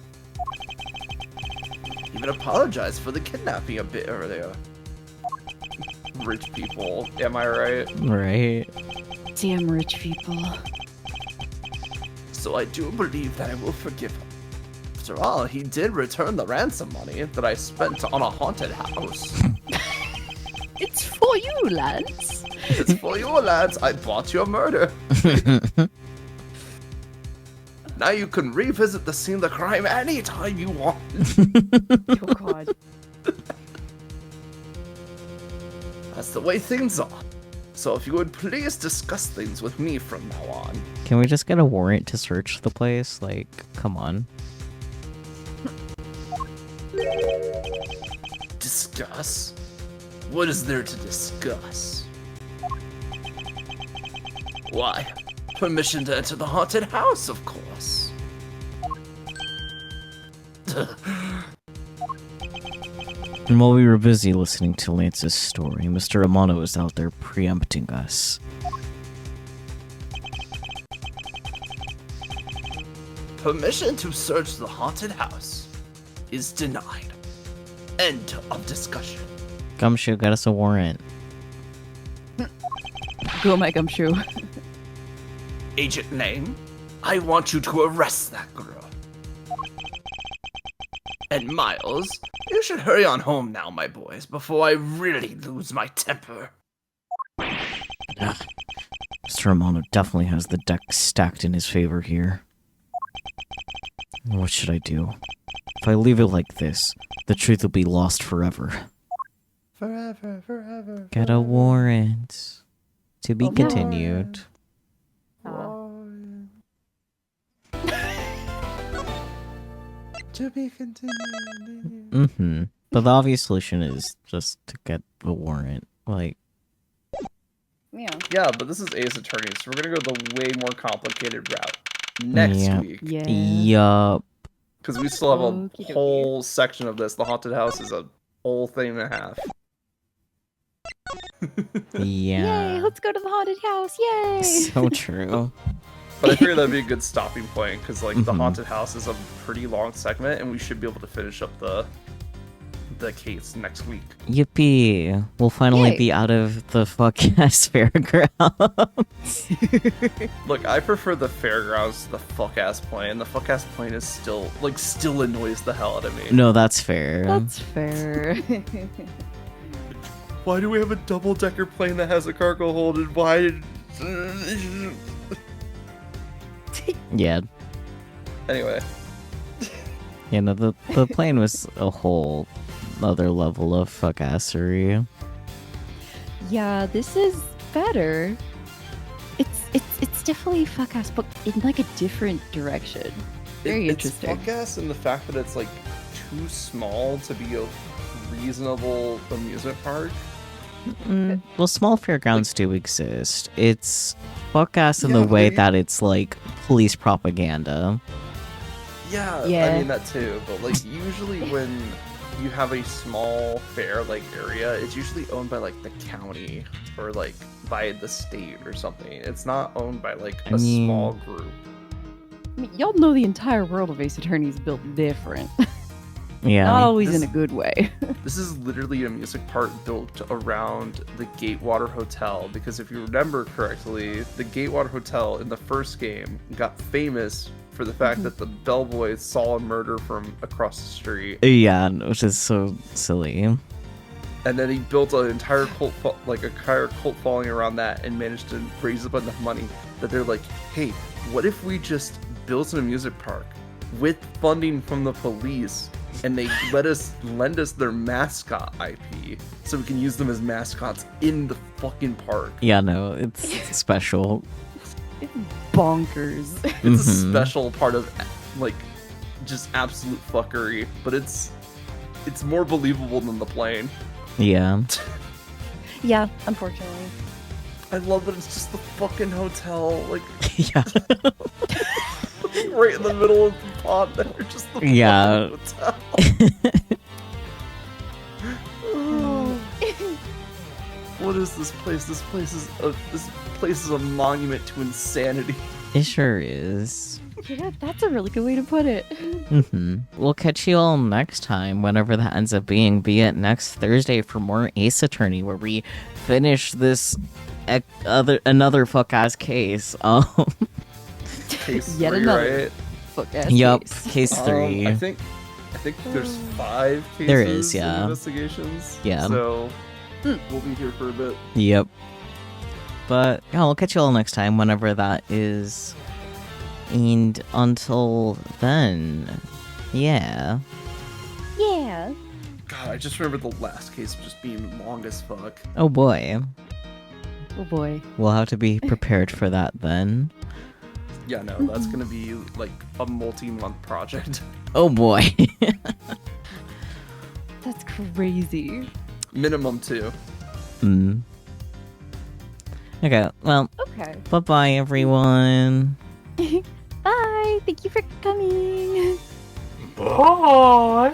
Even apologized for the kidnapping a bit earlier. Rich people, am I right? Right. Damn rich people. So I do believe that I will forgive him. After all, he did return the ransom money that I spent on a haunted house. It's for you, Lance. It's for you, lads. I bought your murder. Now you can revisit the scene of the crime anytime you want. Oh god. That's the way things are. So if you would please discuss things with me from now on. Can we just get a warrant to search the place? Like, come on. Discuss? What is there to discuss? Why? Permission to enter the haunted house, of course. And while we were busy listening to Lance's story, Mr. Amano was out there preempting us. Permission to search the haunted house is denied. End of discussion. Gumshoe, get us a warrant. Go, my gumshoe. Agent Name, I want you to arrest that girl. And Miles, you should hurry on home now, my boys, before I really lose my temper. Mr. Amano definitely has the deck stacked in his favor here. What should I do? If I leave it like this, the truth will be lost forever. Forever, forever. Get a warrant. To be Okay. continued. To be continued. Mm-hmm. But the obvious solution is just to get the warrant. Like, Yeah. Yeah, but this is Ace Attorney, so we're gonna go the way more complicated route next Yeah. week. Yeah. yup. Because we still have a Okey dokey. whole section of this. The haunted house is a whole thing and a half. Yeah. Yay! Let's go to the haunted house. Yay! So true. But I figured that'd be a good stopping point because, like, the Mhm. haunted house is a pretty long segment, and we should be able to finish up the case next week. Yippee! We'll finally Yay. be out of the fuck-ass fairground. Look, I prefer the fairgrounds to the fuck-ass plane. The fuck-ass plane is still annoys the hell out of me. No, that's fair. That's fair. Why do we have a double-decker plane that has a cargo hold, and why did... Yeah. Anyway. You know, the plane was a whole other level of fuckassery. Yeah, this is better. It's definitely fuck ass, but in like a different direction. Very interesting. It's fuck-ass in the fact that it's like too small to be a reasonable amusement park. Well, small fairgrounds do exist. It's fuck-ass in the Yeah, way but that it's like police propaganda. Yeah, I Yeah. mean that too. But like usually when you have a small fair like area, it's usually owned by like the county or like by the state or something. It's not owned by like I a mean- small group. I mean, y'all know the entire world of Ace Attorney is built different. Yeah. Not always in This- a good way. This is literally a music park built around the Gatewater Hotel because if you remember correctly, the Gatewater Hotel in the first game got famous for the fact that the bellboys saw a murder from across the street, Yeah, which is so silly. and then he built an entire cult, like a entire cult following around that, and managed to raise up enough money that they're like, "Hey, what if we just built an amusement park with funding from the police?" And they lend us their mascot IP, so we can use them as mascots in the fucking park. Yeah, no, it's special. It's bonkers. It's a Mhm. special part of like just absolute fuckery, but it's more believable than the plane. Yeah. Yeah, unfortunately. I love that it's just the fucking hotel, like Yeah. right in the middle of the pond there, just the Yeah. fucking hotel. What is this place? This place is a monument to insanity. It sure is. Yeah, that's a really good way to put it. We'll catch you all next time, whenever that ends up being, be it next Thursday for more Ace Attorney, where we finish this another fuck ass case. Case Yet 3, another. right? Fuck ass Yup, case. case 3. I think there's 5 cases. There is, and yeah. investigations. Yeah. So we'll be here for a bit. Yep. But yeah, we'll catch you all next time, whenever that is. And until then, yeah. Yeah. God, I just remember the last case just being long as fuck. Oh boy. Oh boy. We'll have to be prepared for that then. Yeah, no, that's gonna be like a multi-month project. Oh boy. That's crazy. Minimum 2. Okay, well, Okay. bye-bye everyone. Bye. Thank you for coming. Bye!